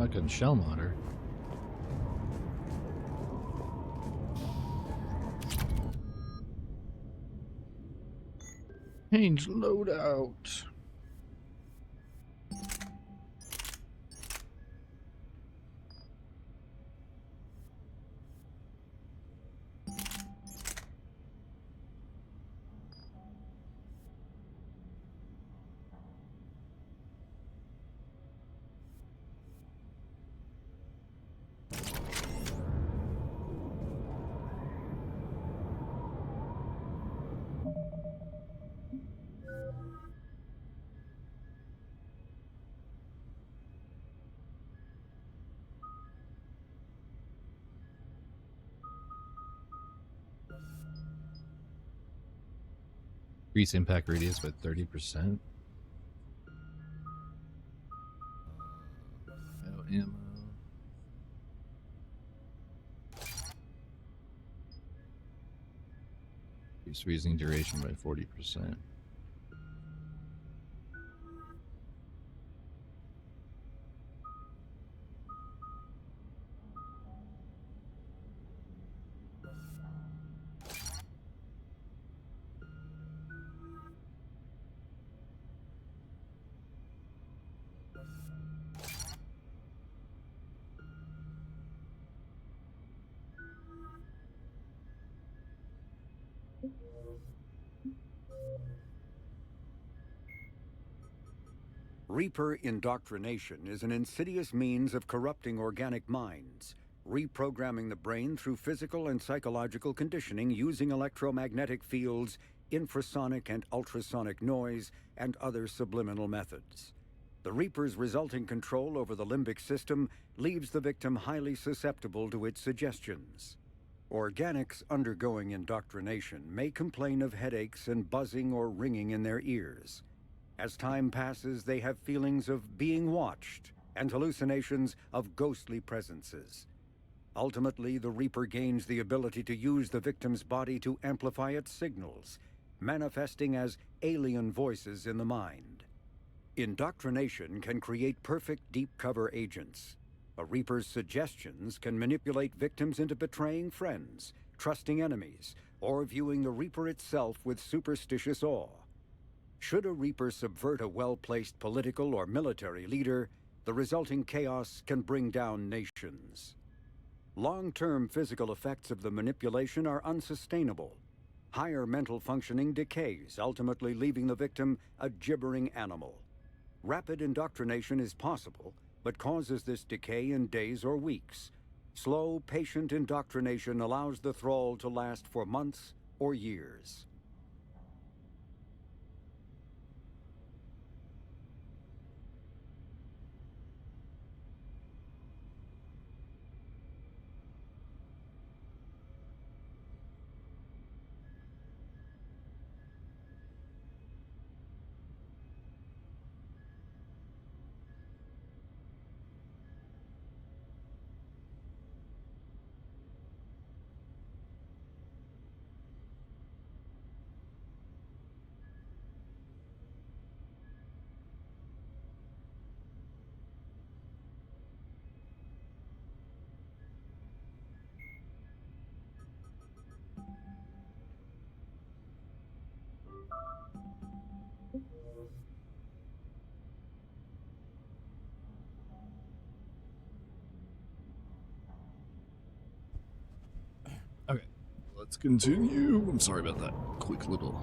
Fucking shell modder. Change loadout. Increase impact radius by 30%. No ammo. Increase freezing duration by 40%. Reaper indoctrination is an insidious means of corrupting organic minds, reprogramming the brain through physical and psychological conditioning using electromagnetic fields, infrasonic and ultrasonic noise, and other subliminal methods. The Reaper's resulting control over the limbic system leaves the victim highly susceptible to its suggestions. Organics undergoing indoctrination may complain of headaches and buzzing or ringing in their ears. As time passes, they have feelings of being watched and hallucinations of ghostly presences. Ultimately, the Reaper gains the ability to use the victim's body to amplify its signals, manifesting as alien voices in the mind. Indoctrination can create perfect deep cover agents. A Reaper's suggestions can manipulate victims into betraying friends, trusting enemies, or viewing the Reaper itself with superstitious awe. Should a Reaper subvert a well-placed political or military leader, the resulting chaos can bring down nations. Long-term physical effects of the manipulation are unsustainable. Higher mental functioning decays, ultimately leaving the victim a gibbering animal. Rapid indoctrination is possible, but causes this decay in days or weeks. Slow, patient indoctrination allows the thrall to last for months or years. Okay, let's continue. I'm sorry about that quick little...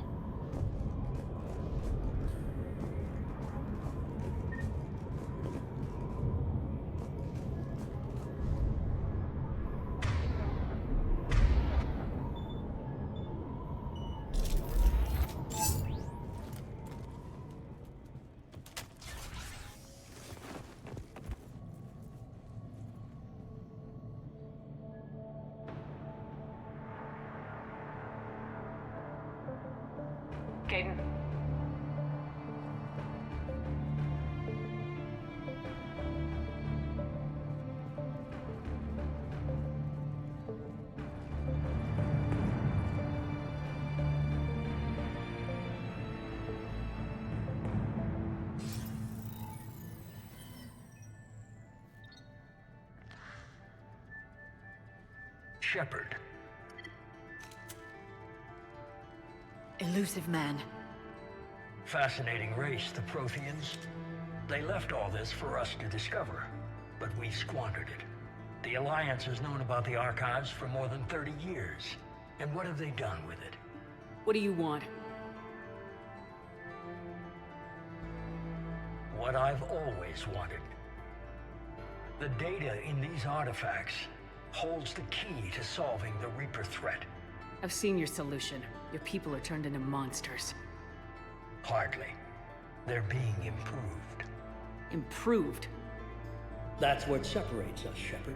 Shepard. Elusive man. Fascinating race, the Protheans. They left all this for us to discover, but we squandered it. The Alliance has known about the archives for more than 30 years. And what have they done with it? What do you want? What I've always wanted. The data in these artifacts holds the key to solving the Reaper threat. I've seen your solution. Your people are turned into monsters. Hardly. They're being improved. Improved? That's what separates us, Shepard.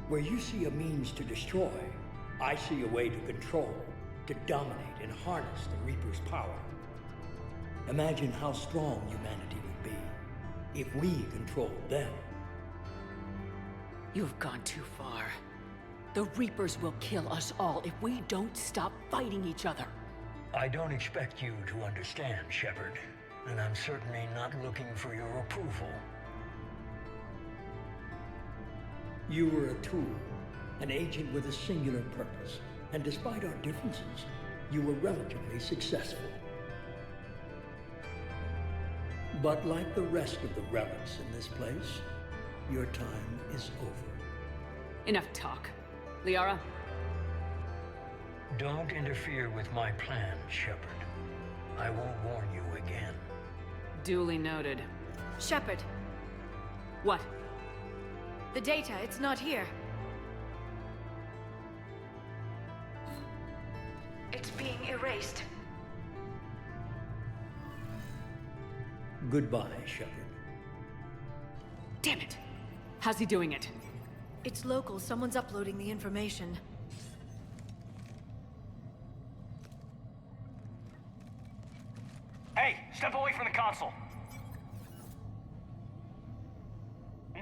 Where you see a means to destroy, I see a way to control, to dominate and harness the Reaper's power. Imagine how strong humanity would be if we controlled them. You've gone too far. The Reapers will kill us all if we don't stop fighting each other. I don't expect you to understand, Shepard, and I'm certainly not looking for your approval. You were a tool, an agent with a singular purpose, and despite our differences, you were relatively successful. But like the rest of the relics in this place, your time is over. Enough talk. Liara? Don't interfere with my plan, Shepard. I will warn you again. Duly noted. Shepard. What? The data, it's not here. It's being erased. Goodbye, Shepard. Damn it! How's he doing it? It's local. Someone's uploading the information. Hey, step away from the console.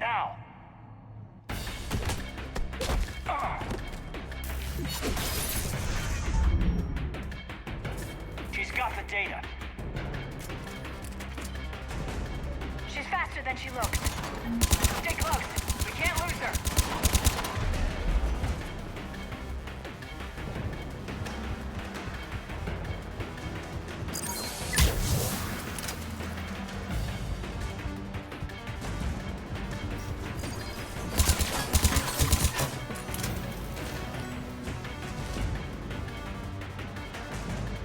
Now. She's got the data. She's faster than she looks. Stay close. We can't lose her.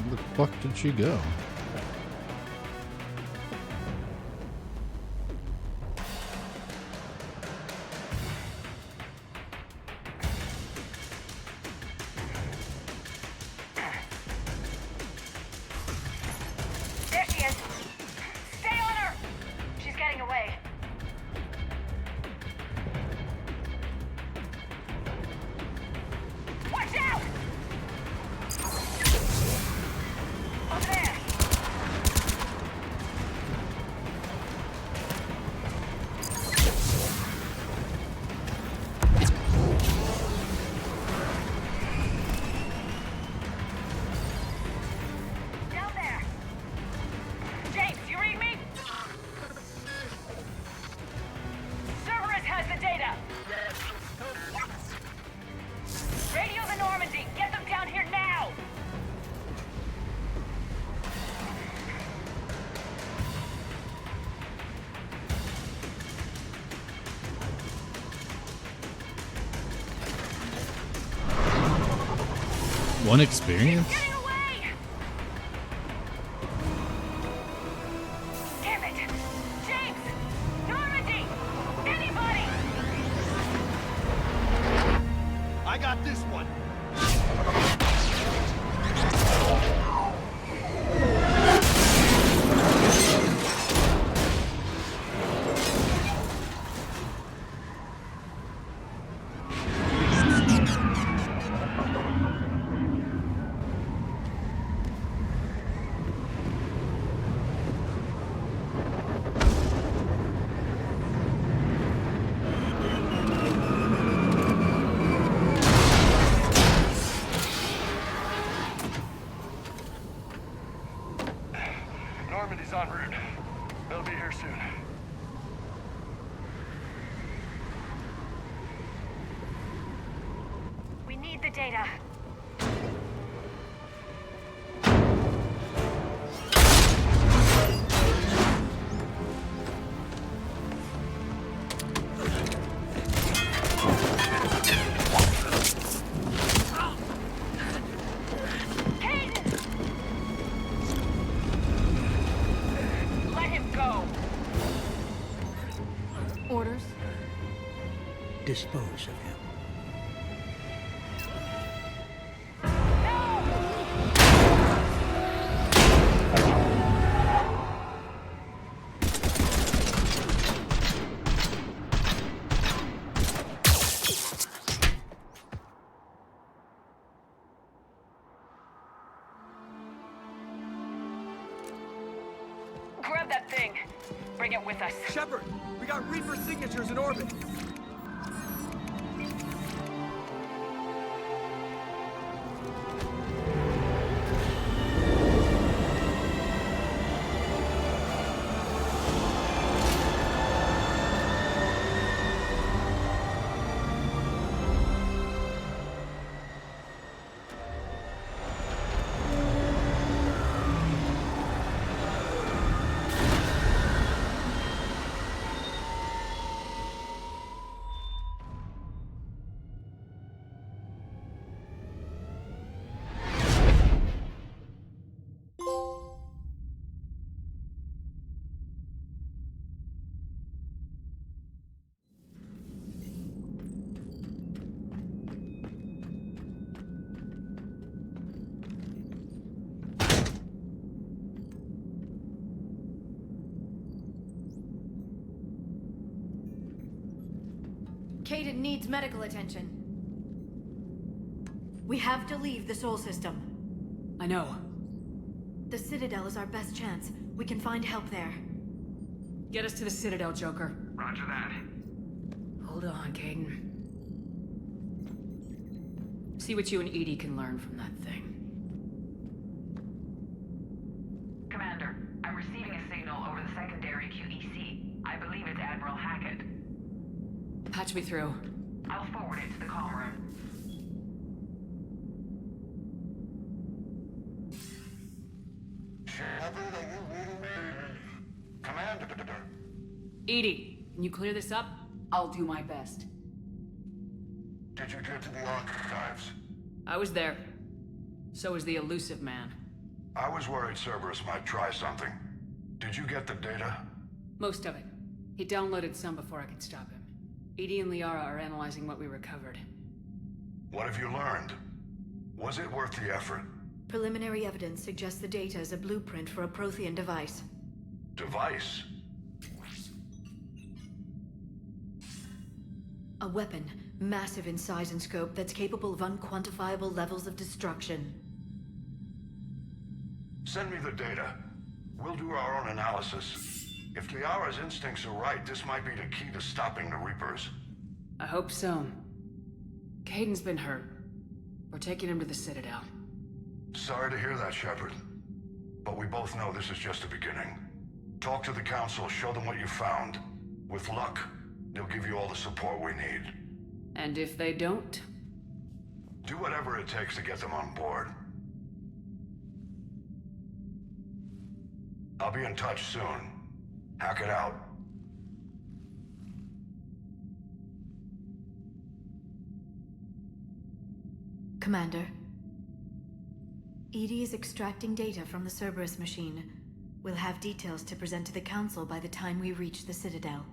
Where the fuck did she go? There she is. Stay on her. She's getting away. Watch out! Over there. Down there. James, you read me? Cerberus has the data. Radio the Normandy. Get them down here now. One experience? Getting away! Damn it! James! Normandy! Anybody! I got this one. Normandy's en route. They'll be here soon. We need need the data. Let him go! Orders? Dispose of him. Grab that thing. Bring it with us. Shepard, we got Reaper signatures in orbit. Caden needs medical attention. We have to leave the Sol system. I know. The Citadel is our best chance. We can find help there. Get us to the Citadel, Joker. Roger that. Hold on, Caden. See what you and Edie can learn from that thing. Commander, I'm receiving a signal over the secondary QEC. I believe it's Admiral Hackett. Patch me through. I'll forward it to the comm room. Shepard, are you reading me? Commander. Edie, can you clear this up? I'll do my best. Did you get to the archives? I was there. So was the elusive man. I was worried Cerberus might try something. Did you get the data? Most of it. He downloaded some before I could stop him. Edie and Liara are analyzing what we recovered. What have you learned? Was it worth the effort? Preliminary evidence suggests the data is a blueprint for a Prothean device. Device? A weapon, massive in size and scope, that's capable of unquantifiable levels of destruction. Send me the data. We'll do our own analysis. If Liara's instincts are right, this might be the key to stopping the Reapers. I hope so. Caden's been hurt. We're taking him to the Citadel. Sorry to hear that, Shepard. But we both know this is just the beginning. Talk to the Council, show them what you found. With luck, they'll give you all the support we need. And if they don't? Do whatever it takes to get them on board. I'll be in touch soon. Hack it out. Commander. Edie is extracting data from the Cerberus machine. We'll have details to present to the Council by the time we reach the Citadel.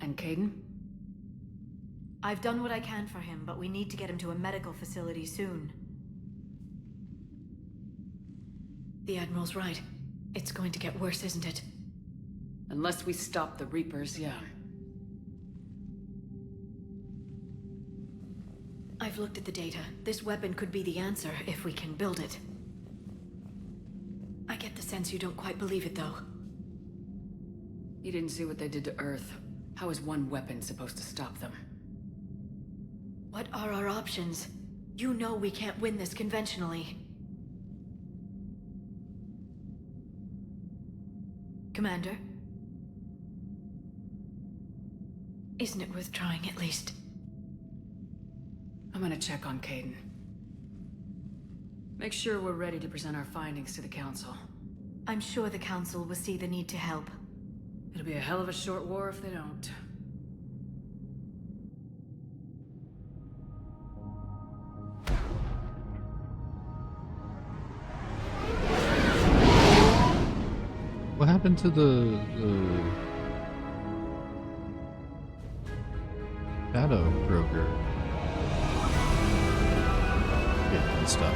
And Caden? I've done what I can for him, but we need to get him to a medical facility soon. The Admiral's right. It's going to get worse, isn't it? Unless we stop the Reapers, yeah. I've looked at the data. This weapon could be the answer if we can build it. I get the sense you don't quite believe it, though. You didn't see what they did to Earth. How is one weapon supposed to stop them? What are our options? You know we can't win this conventionally. Commander? Isn't it worth trying, at least? I'm gonna check on Caden. Make sure we're ready to present our findings to the Council. I'm sure the Council will see the need to help. It'll be a hell of a short war if they don't. What happened to the shadow broker? Yeah, and stuff.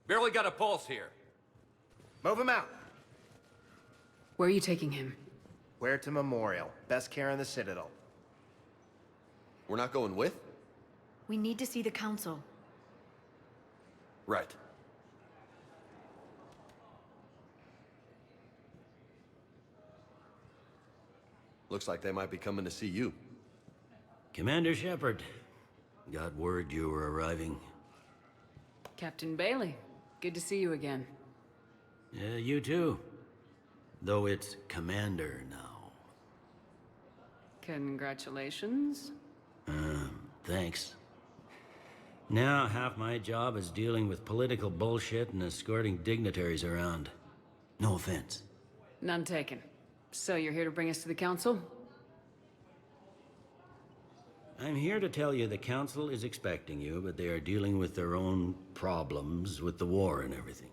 Barely got a pulse here. Move him out. Where are you taking him? Where to Memorial. Best care in the Citadel. We're not going with? We need to see the Council. Right. Looks like they might be coming to see you. Commander Shepard, got word you were arriving. Captain Bailey, good to see you again. Yeah, you too. Though it's Commander now. Congratulations. Thanks. Now half my job is dealing with political bullshit and escorting dignitaries around. No offense. None taken. So you're here to bring us to the Council? I'm here to tell you the Council is expecting you, but they are dealing with their own problems with the war and everything.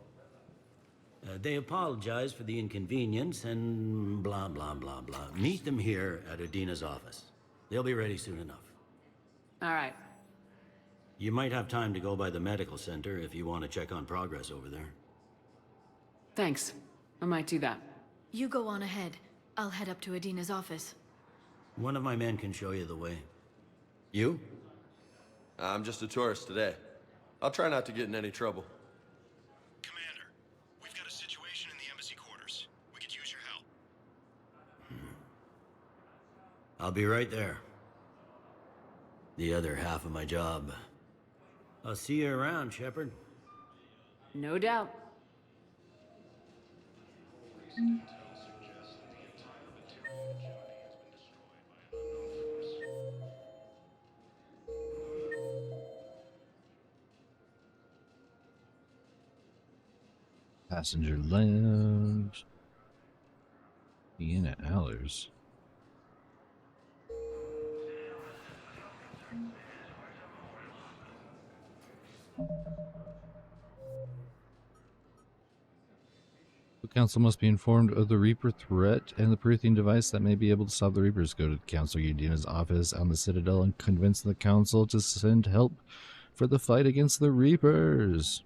They apologize for the inconvenience and blah, blah, blah, blah. Meet them here at Adina's office. They'll be ready soon enough. All right. You might have time to go by the medical center if you want to check on progress over there. Thanks. I might do that. You go on ahead. I'll head up to Adina's office. One of my men can show you the way. You? I'm just a tourist today. I'll try not to get in any trouble. Commander, we've got a situation in the embassy quarters. We could use your help. I'll be right there. The other half of my job. I'll see you around, Shepard. No doubt. Passenger lounge. Vienna Allers. The Council must be informed of the Reaper threat and the Prothean device that may be able to stop the Reapers. Go to Council Udina's office on the Citadel and convince the Council to send help for the fight against the Reapers.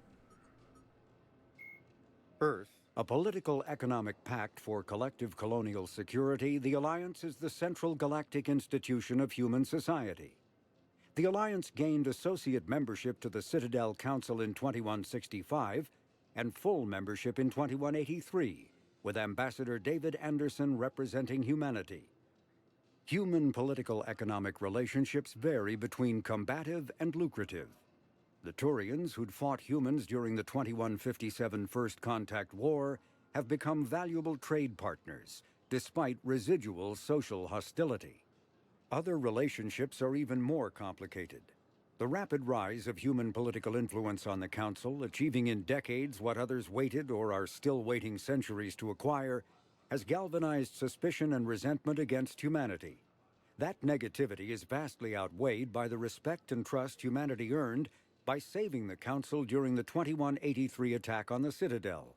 Earth, a political economic pact for collective colonial security, the Alliance is the central galactic institution of human society. The Alliance gained associate membership to the Citadel Council in 2165 and full membership in 2183, with Ambassador David Anderson representing humanity. Human political economic relationships vary between combative and lucrative. The Turians, who'd fought humans during the 2157 First Contact War, have become valuable trade partners, despite residual social hostility. Other relationships are even more complicated. The rapid rise of human political influence on the Council, achieving in decades what others waited or are still waiting centuries to acquire, has galvanized suspicion and resentment against humanity. That negativity is vastly outweighed by the respect and trust humanity earned by saving the Council during the 2183 attack on the Citadel,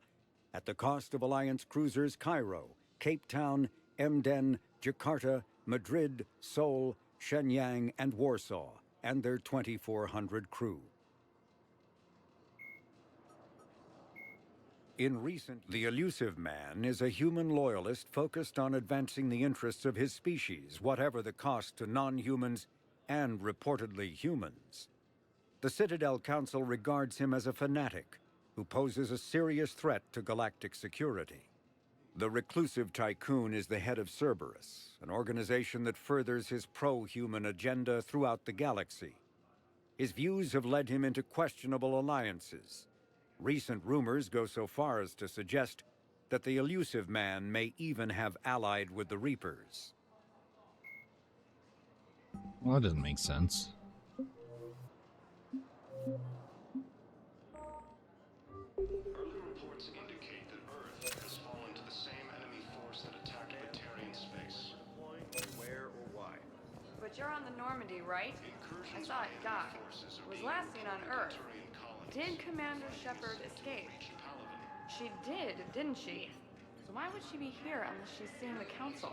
at the cost of Alliance cruisers Cairo, Cape Town, Emden, Jakarta, Madrid, Seoul, Shenyang, and Warsaw, and their 2,400 crew. In recent, the elusive man is a human loyalist focused on advancing the interests of his species, whatever the cost to non-humans and reportedly humans. The Citadel Council regards him as a fanatic who poses a serious threat to galactic security. The reclusive tycoon is the head of Cerberus, an organization that furthers his pro-human agenda throughout the galaxy. His views have led him into questionable alliances. Recent rumors go so far as to suggest that the elusive man may even have allied with the Reapers. Well, that doesn't make sense. Early reports indicate that Earth has fallen to the same enemy force that attacked Batarian space. Where or why? But you're on the Normandy, right? I saw it dock. It was last seen on Earth. Did Commander Shepard escape? She did, didn't she? So why would she be here unless she's seeing the Council?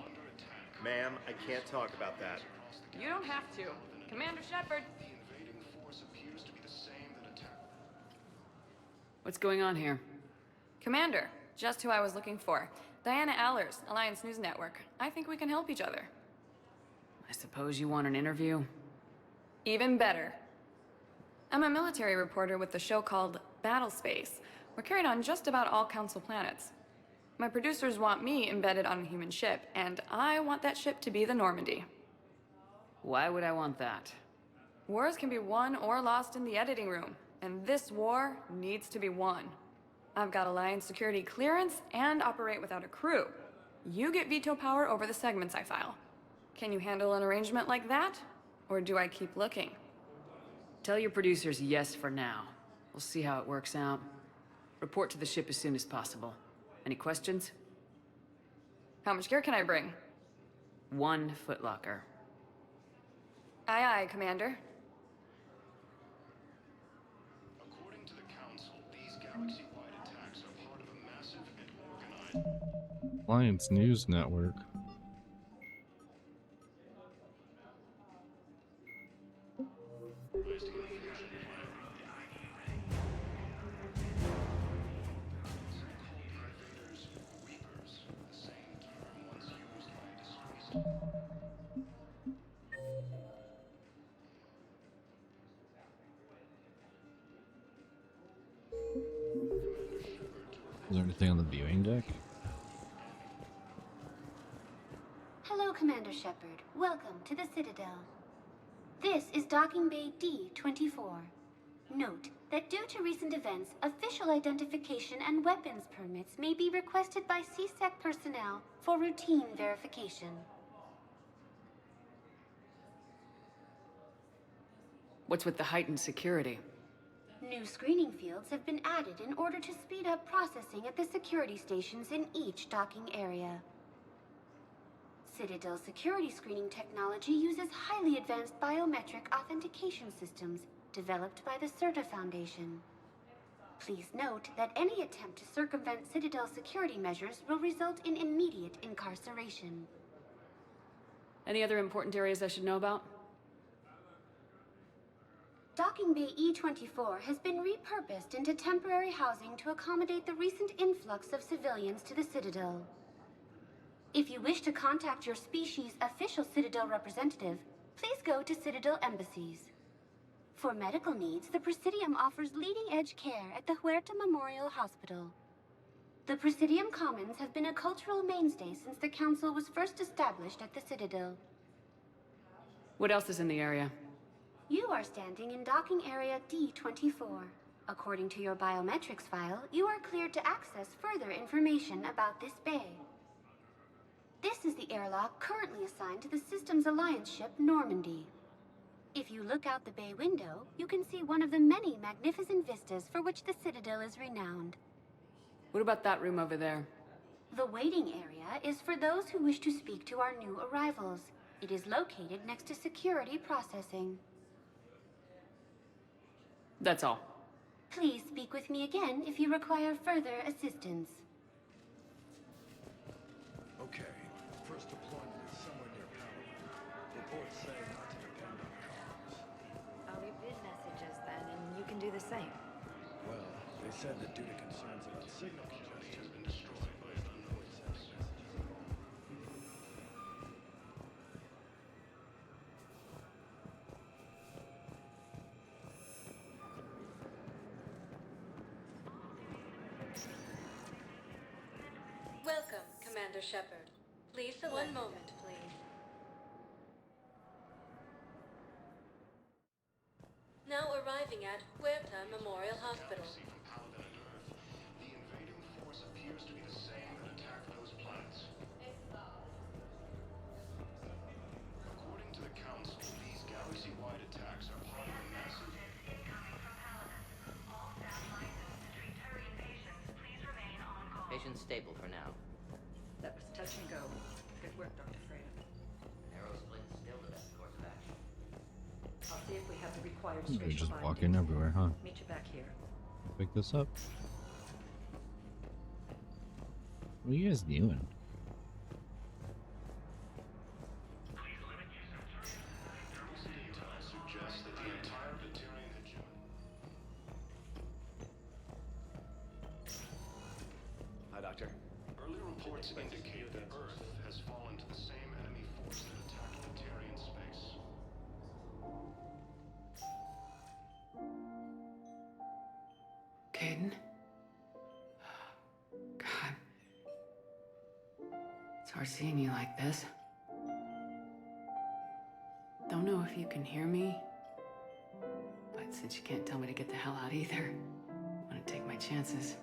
Ma'am, I can't talk about that. You don't have to. Commander Shepard! What's going on here? Commander, just who I was looking for. Diana Allers, Alliance News Network. I think we can help each other. I suppose you want an interview? Even better. I'm a military reporter with the show called Battle Space. We're carried on just about all Council planets. My producers want me embedded on a human ship, and I want that ship to be the Normandy. Why would I want that? Wars can be won or lost in the editing room, and this war needs to be won. I've got Alliance security clearance and operate without a crew. You get veto power over the segments I file. Can you handle an arrangement like that? Or do I keep looking? Tell your producers yes for now. We'll see how it works out. Report to the ship as soon as possible. Any questions? How much gear can I bring? 1 footlocker. Aye, aye, Commander. According to the Council, these galaxy-wide attacks are part of a massive and organized... Alliance News Network. Is there anything on the viewing deck? Hello, Commander Shepard. Welcome to the Citadel. This is Docking Bay D-24. Note that due to recent events, official identification and weapons permits may be requested by CSEC personnel for routine verification. What's with the heightened security? New screening fields have been added in order to speed up processing at the security stations in each docking area. Citadel security screening technology uses highly advanced biometric authentication systems developed by the CERTA Foundation. Please note that any attempt to circumvent Citadel security measures will result in immediate incarceration. Any other important areas I should know about? Docking Bay E-24 has been repurposed into temporary housing to accommodate the recent influx of civilians to the Citadel. If you wish to contact your species' official Citadel representative, please go to Citadel embassies. For medical needs, the Presidium offers leading-edge care at the Huerta Memorial Hospital. The Presidium Commons have been a cultural mainstay since the Council was first established at the Citadel. What else is in the area? You are standing in docking area D-24. According to your biometrics file, you are cleared to access further information about this bay. This is the airlock currently assigned to the Systems Alliance ship Normandy. If you look out the bay window, you can see one of the many magnificent vistas for which the Citadel is renowned. What about that room over there? The waiting area is for those who wish to speak to our new arrivals. It is located next to security processing. That's all. Please speak with me again if you require further assistance. Okay, first deployment is somewhere near Panama. Reports say not to depend on comms. I'll leave vid messages then, and you can do the same. Well, They said that due to concerns about signal congestion, has been destroyed by an unknown force. Welcome, Commander Shepard. Please select. One moment, please. Now arriving at Huerta Memorial Hospital. The invading force appears to be the same that attacked those planets. According to the Council, these galaxy-wide attacks are part of a massive... Patient's stable for now. That was touch and go. Good work, Dr. Freya. Arrow splint's still the best course of action. I'll see if we have the required They're spatial just bindings. walking everywhere, huh? Meet you back here. Pick this up. What are you guys doing? suggests that the entire Batarian hegemony... Hi, Doctor. Early reports indicate that Earth has fallen to the same enemy force that attacked Batarian space. Caden? God. It's hard seeing you like this. Don't know if you can hear me, but since you can't tell me to get the hell out either, I'm gonna take my chances.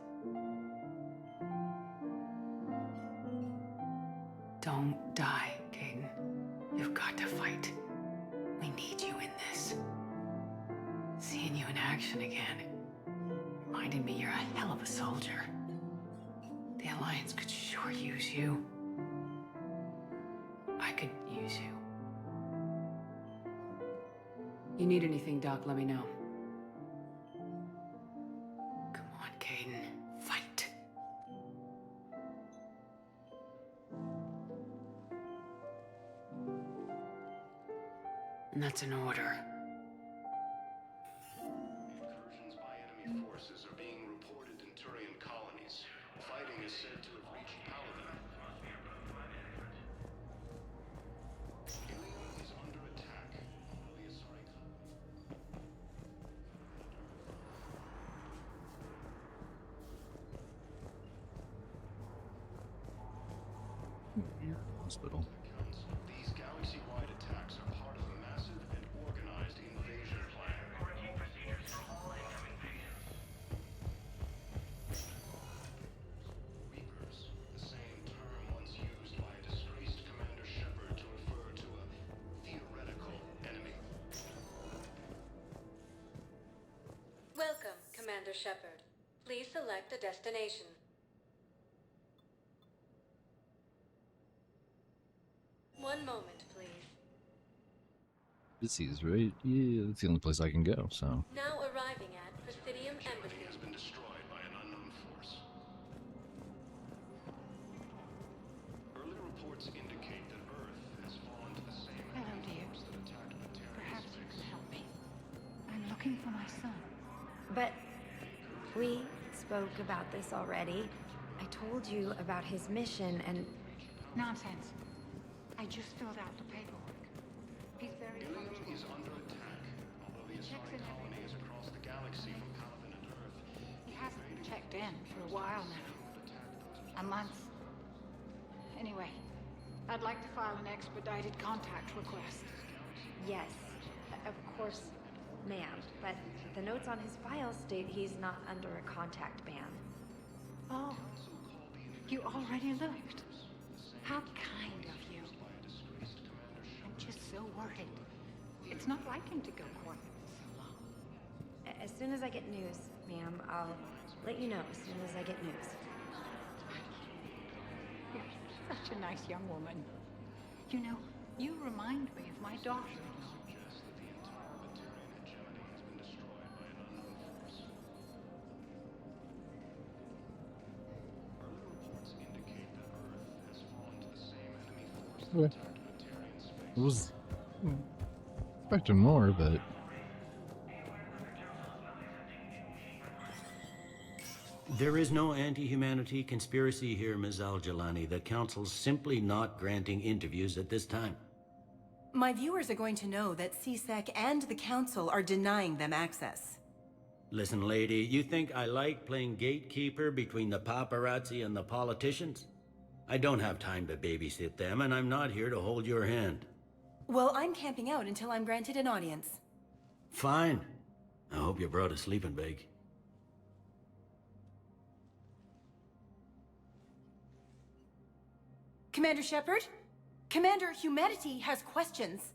Don't die, Caden. You've got to fight. We need you in this. Seeing you in action again reminded me you're a hell of a soldier. The Alliance could sure use you. I could use you. You need anything, Doc, let me know. Come on, Caden. Fight. And that's an order. Incursions by enemy forces are being reported in Turian colonies. Fighting is said to have reached Paladin. Ilium is under attack. The Asari Hospital. These galaxy-wide attacks are part of a massive and organized invasion plan. Quarantine procedures for all incoming patients. Reapers, the same term once used by a disgraced Commander Shepard to refer to a theoretical enemy. Welcome, Commander Shepard. Please select a destination. One moment, please. This is right. Yeah, that's the only place I can go. So. Now arriving at Presidium Embassy. Has been destroyed by an unknown force. Early reports indicate that Earth has fallen to the same enemy force that attacked Batarian Perhaps you space. can help me. I'm looking for my son. But we spoke about this already. I told you about his mission and... Nonsense. I just filled out the paperwork. He's very Ilium is under attack, although the Asari colony is across the galaxy from Paladin and Earth. He hasn't checked in for a while now. A month. Anyway, I'd like to file an expedited contact request. Yes, of course, ma'am. But the notes on his file state he's not under a contact ban. Oh, you already looked. How kind of you. I'm just so worried. It's not like him to go quiet so long. As soon as I get news, ma'am, I'll let you know as soon as I get news. You're such a nice young woman. You know, you remind me of my daughter. Okay. I was expecting more, but There is no anti-humanity conspiracy here, Ms. Al-Jalani. The Council's simply not granting interviews at this time. My viewers are going to know that CSEC and the Council are denying them access. Listen, lady, you think I like playing gatekeeper between the paparazzi and the politicians? I don't have time to babysit them, and I'm not here to hold your hand. Well, I'm camping out until I'm granted an audience. Fine. I hope you brought a sleeping bag. Commander Shepard? Commander, humanity has questions.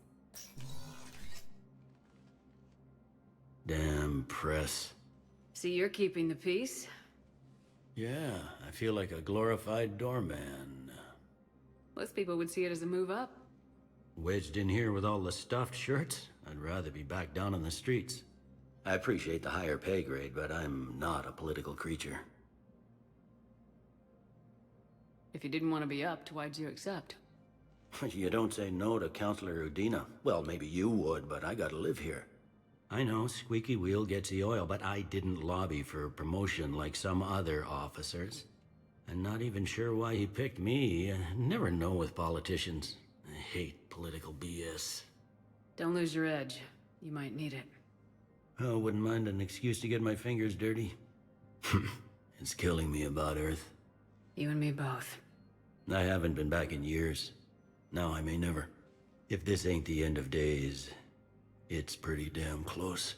Damn press. See, you're keeping the peace? Yeah, I feel like a glorified doorman. Most people would see it as a move up. Wedged in here with all the stuffed shirts? I'd rather be back down on the streets. I appreciate the higher pay grade, but I'm not a political creature. If you didn't want to be upped, why'd you accept? You don't say no to Counselor Udina. Well, maybe you would, but I gotta live here. I know, squeaky wheel gets the oil, but I didn't lobby for promotion like some other officers. I'm not even sure why he picked me. I never know with politicians. I hate political BS. Don't lose your edge. You might need it. Oh, wouldn't mind an excuse to get my fingers dirty. It's killing me about Earth. You and me both. I haven't been back in years. Now I may never. If this ain't the end of days, it's pretty damn close.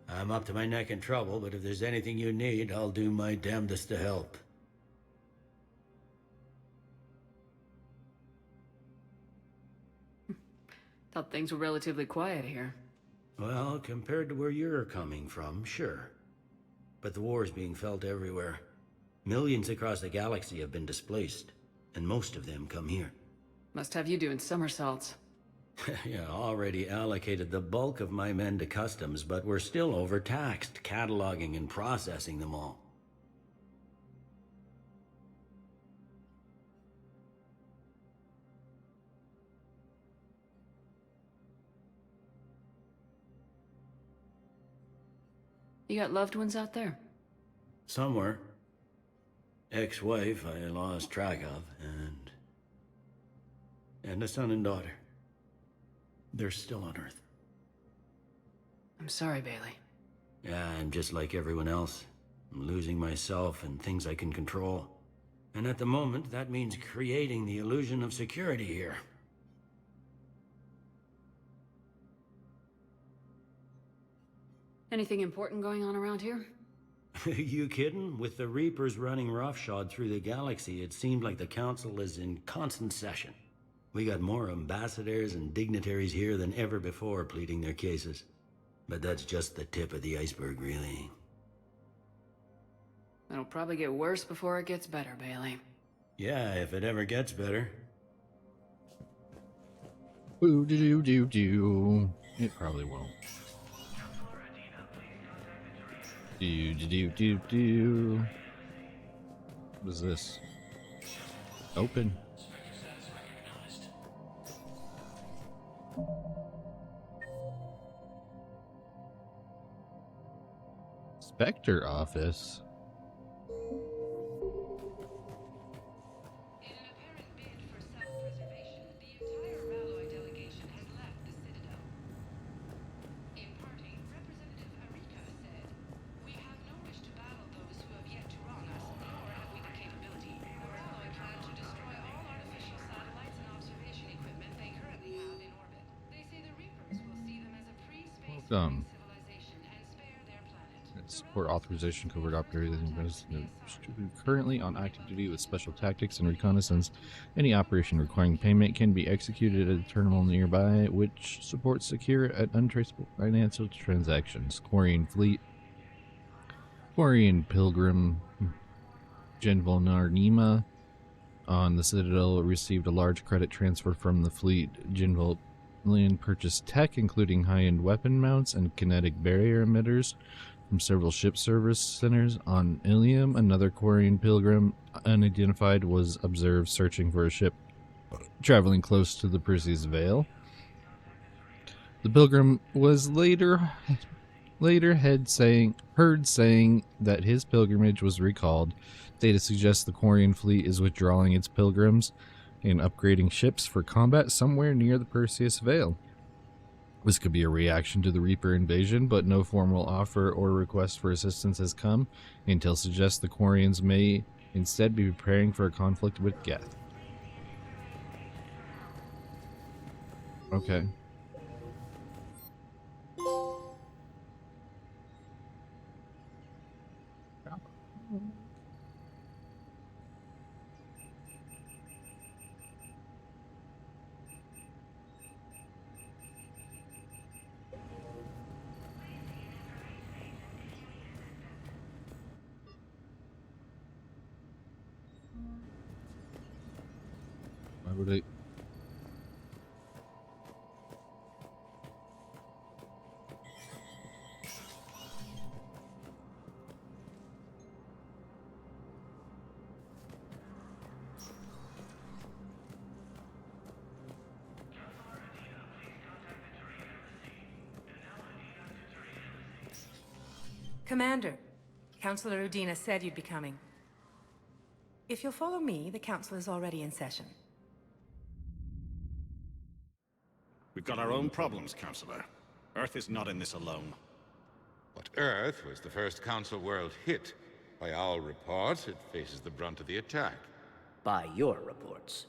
I'm up to my neck in trouble, but if there's anything you need, I'll do my damnedest to help. Thought things were relatively quiet here. Well, compared to where you're coming from, sure. But the war's being felt everywhere. Millions across the galaxy have been displaced, and most of them come here. Must have you doing somersaults. Yeah, already allocated the bulk of my men to customs, but we're still overtaxed, cataloging and processing them all. You got loved ones out there? Somewhere. Ex-wife I lost track of, and a son and daughter. They're still on Earth. I'm sorry, Bailey. Yeah, I'm just like everyone else. I'm losing myself and things I can control. And at the moment, that means creating the illusion of security here. Anything important going on around here? You kidding? With the Reapers running roughshod through the galaxy, it seemed like the Council is in constant session. We got more ambassadors and dignitaries here than ever before pleading their cases. But that's just the tip of the iceberg, really. It'll probably get worse before it gets better, Bailey. Yeah, if it ever gets better. Boo-doo-doo-doo. It probably won't. Do-do-do-do-do. What is this? Open. Spectre office. Support authorization covert operators currently on active duty with special tactics and reconnaissance. Any operation requiring payment can be executed at a terminal nearby, which supports secure and untraceable financial transactions. Quarian Fleet, Quarian Pilgrim, Genvolnar Nima on the Citadel received a large credit transfer from the fleet. Genvolian purchased tech, including high-end weapon mounts and kinetic barrier emitters, from several ship service centers on Ilium. Another Quarian Pilgrim, unidentified, was observed searching for a ship traveling close to the Perseus Veil. The Pilgrim was later later heard saying that his pilgrimage was recalled. Data suggests the Quarian fleet is withdrawing its pilgrims and upgrading ships for combat somewhere near the Perseus Veil. This could be a reaction to the Reaper invasion, but no formal offer or request for assistance has come. Intel suggests the Quarians may instead be preparing for a conflict with Geth. Okay. Why would I? Commander, Councilor Udina said you'd be coming. If you'll follow me, the council is already in session. We've got our own problems, Councilor. Earth is not in this alone. But Earth was the first Council world hit. By our reports, it faces the brunt of the attack. By your reports.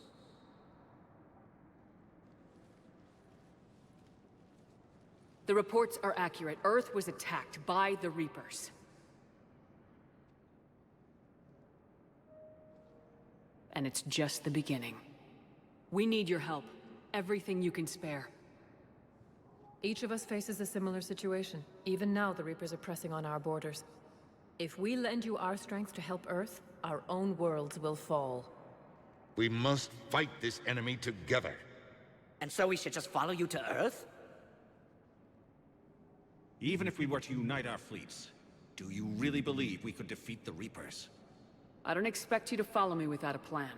The reports are accurate. Earth was attacked by the Reapers. And it's just the beginning. We need your help. Everything you can spare. Each of us faces a similar situation. Even now, the Reapers are pressing on our borders. If we lend you our strength to help Earth, our own worlds will fall. We must fight this enemy together. And so we should just follow you to Earth? Even if we were to unite our fleets, do you really believe we could defeat the Reapers? I don't expect you to follow me without a plan.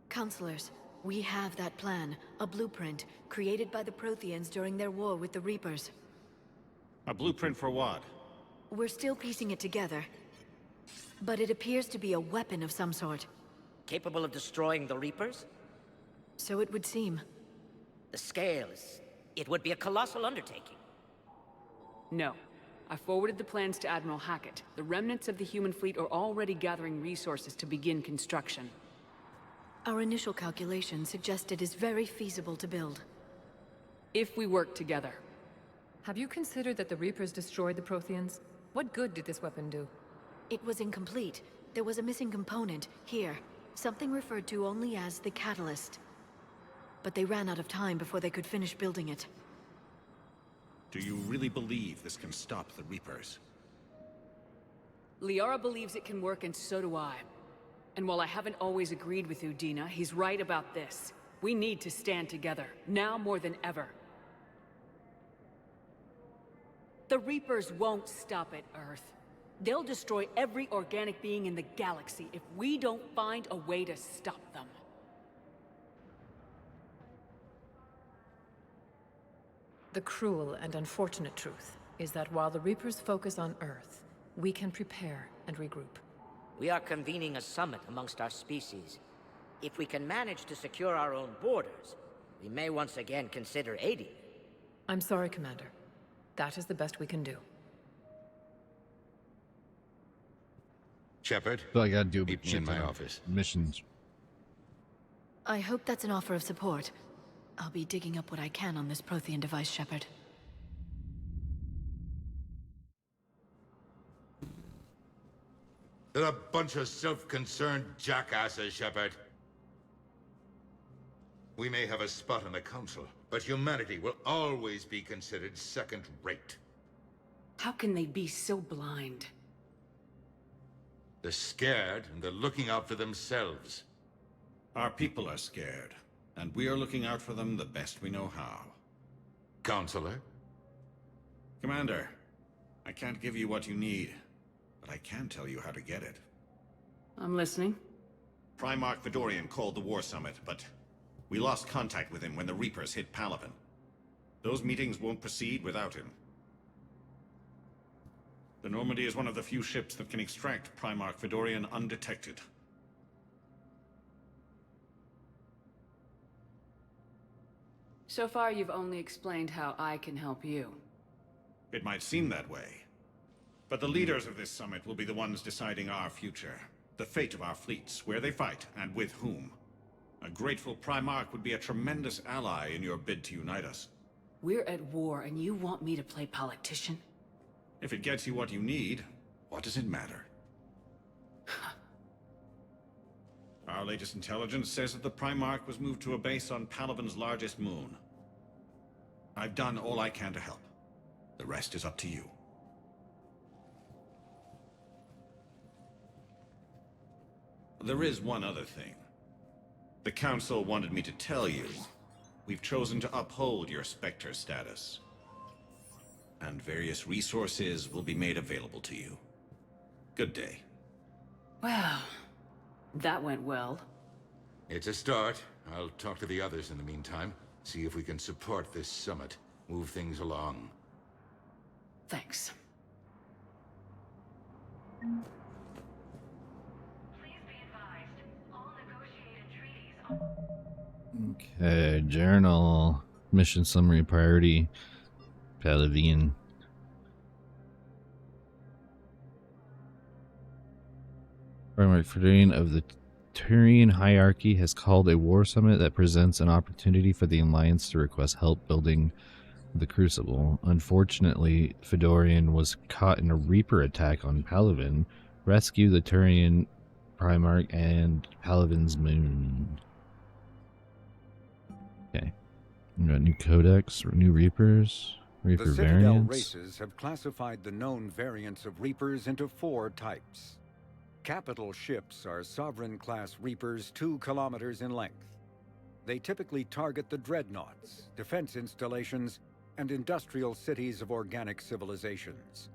Counselors, we have that plan. A blueprint, created by the Protheans during their war with the Reapers. A blueprint for what? We're still piecing it together. But it appears to be a weapon of some sort. Capable of destroying the Reapers? So it would seem. The scale is... it would be a colossal undertaking. No. I forwarded the plans to Admiral Hackett. The remnants of the human fleet are already gathering resources to begin construction. Our initial calculations suggest it is very feasible to build. If we work together. Have you considered that the Reapers destroyed the Protheans? What good did this weapon do? It was incomplete. There was a missing component, here. Something referred to only as the catalyst. But they ran out of time before they could finish building it. Do you really believe this can stop the Reapers? Liara believes it can work, and so do I. And while I haven't always agreed with Udina, he's right about this. We need to stand together, now more than ever. The Reapers won't stop at Earth. They'll destroy every organic being in the galaxy if we don't find a way to stop them. The cruel and unfortunate truth is that while the Reapers focus on Earth, we can prepare and regroup. We are convening a summit amongst our species. If we can manage to secure our own borders, we may once again consider aiding. I'm sorry, Commander. That is the best we can do. Shepard, So I gotta do meet me in my office. Missions. I hope that's an offer of support. I'll be digging up what I can on this Prothean device, Shepard. They're a bunch of self-concerned jackasses, Shepard. We may have a spot in the Council, but humanity will always be considered second-rate. How can they be so blind? They're scared, and they're looking out for themselves. Our people are scared, and we are looking out for them the best we know how. Counselor? Commander, I can't give you what you need, but I can tell you how to get it. I'm listening. Primarch Vidorian called the War Summit, but we lost contact with him when the Reapers hit Palaven. Those meetings won't proceed without him. The Normandy is one of the few ships that can extract Primarch Fedorian undetected. So far, you've only explained how I can help you. It might seem that way. But the leaders of this summit will be the ones deciding our future. The fate of our fleets, where they fight, and with whom. A grateful Primarch would be a tremendous ally in your bid to unite us. We're at war, and you want me to play politician? If it gets you what you need, what does it matter? Our latest intelligence says that the Primarch was moved to a base on Palaven's largest moon. I've done all I can to help. The rest is up to you. There is one other thing. The Council wanted me to tell you. We've chosen to uphold your Spectre status. And various resources will be made available to you. Good day. Well, that went well. It's a start. I'll talk to the others in the meantime. See if we can support this summit. Move things along. Thanks. Okay, journal. Mission summary priority. Palavian. Primarch Fedorian of the Turian hierarchy has called a war summit that presents an opportunity for the Alliance to request help building the Crucible. Unfortunately, Fedorian was caught in a Reaper attack on Palaven. Rescue the Turian Primarch and Palaven's moon. Okay. We got new codex, new Reapers, Reaper The Citadel variants. races have classified the known variants of Reapers into 4 types. Capital ships are Sovereign-class Reapers 2 kilometers in length. They typically target the dreadnoughts, defense installations, and industrial cities of organic civilizations.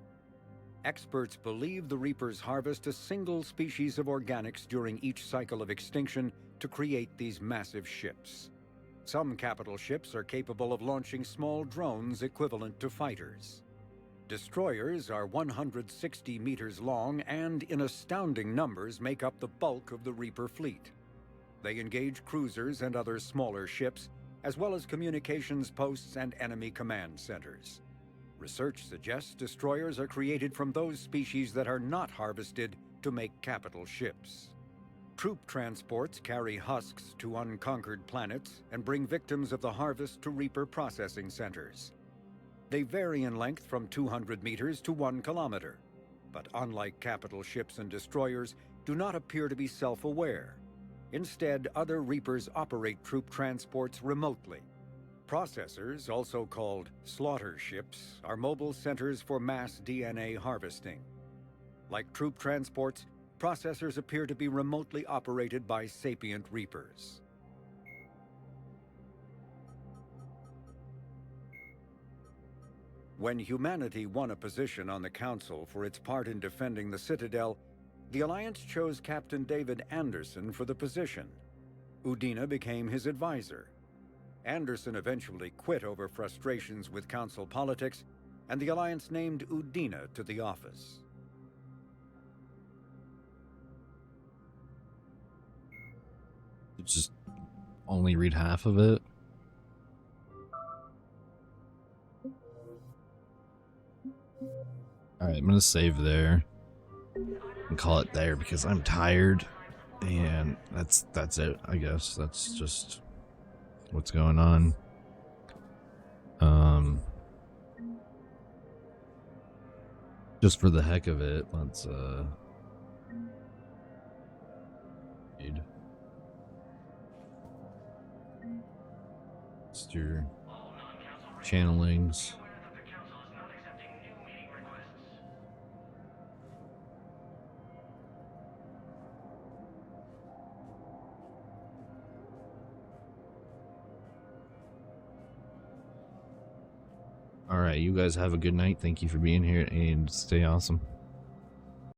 Experts believe the Reapers harvest a single species of organics during each cycle of extinction to create these massive ships. Some capital ships are capable of launching small drones equivalent to fighters. Destroyers are 160 meters long and, in astounding numbers, make up the bulk of the Reaper fleet. They engage cruisers and other smaller ships, as well as communications posts and enemy command centers. Research suggests destroyers are created from those species that are not harvested to make capital ships. Troop transports carry husks to unconquered planets and bring victims of the harvest to Reaper processing centers. They vary in length from 200 meters to 1 kilometer, but unlike capital ships and destroyers, do not appear to be self-aware. Instead, other Reapers operate troop transports remotely. Processors, also called slaughter ships, are mobile centers for mass DNA harvesting. Like troop transports, processors appear to be remotely operated by sapient Reapers. When humanity won a position on the Council for its part in defending the Citadel, the Alliance chose Captain David Anderson for the position. Udina became his advisor. Anderson eventually quit over frustrations with Council politics, and the Alliance named Udina to the office. Just only read half of it. Alright, I'm gonna save there and call it there because I'm tired, and that's it, I guess. That's just what's going on. Just for the heck of it, let's read. Let's do channelings. All right, you guys have a good night. Thank you for being here and stay awesome.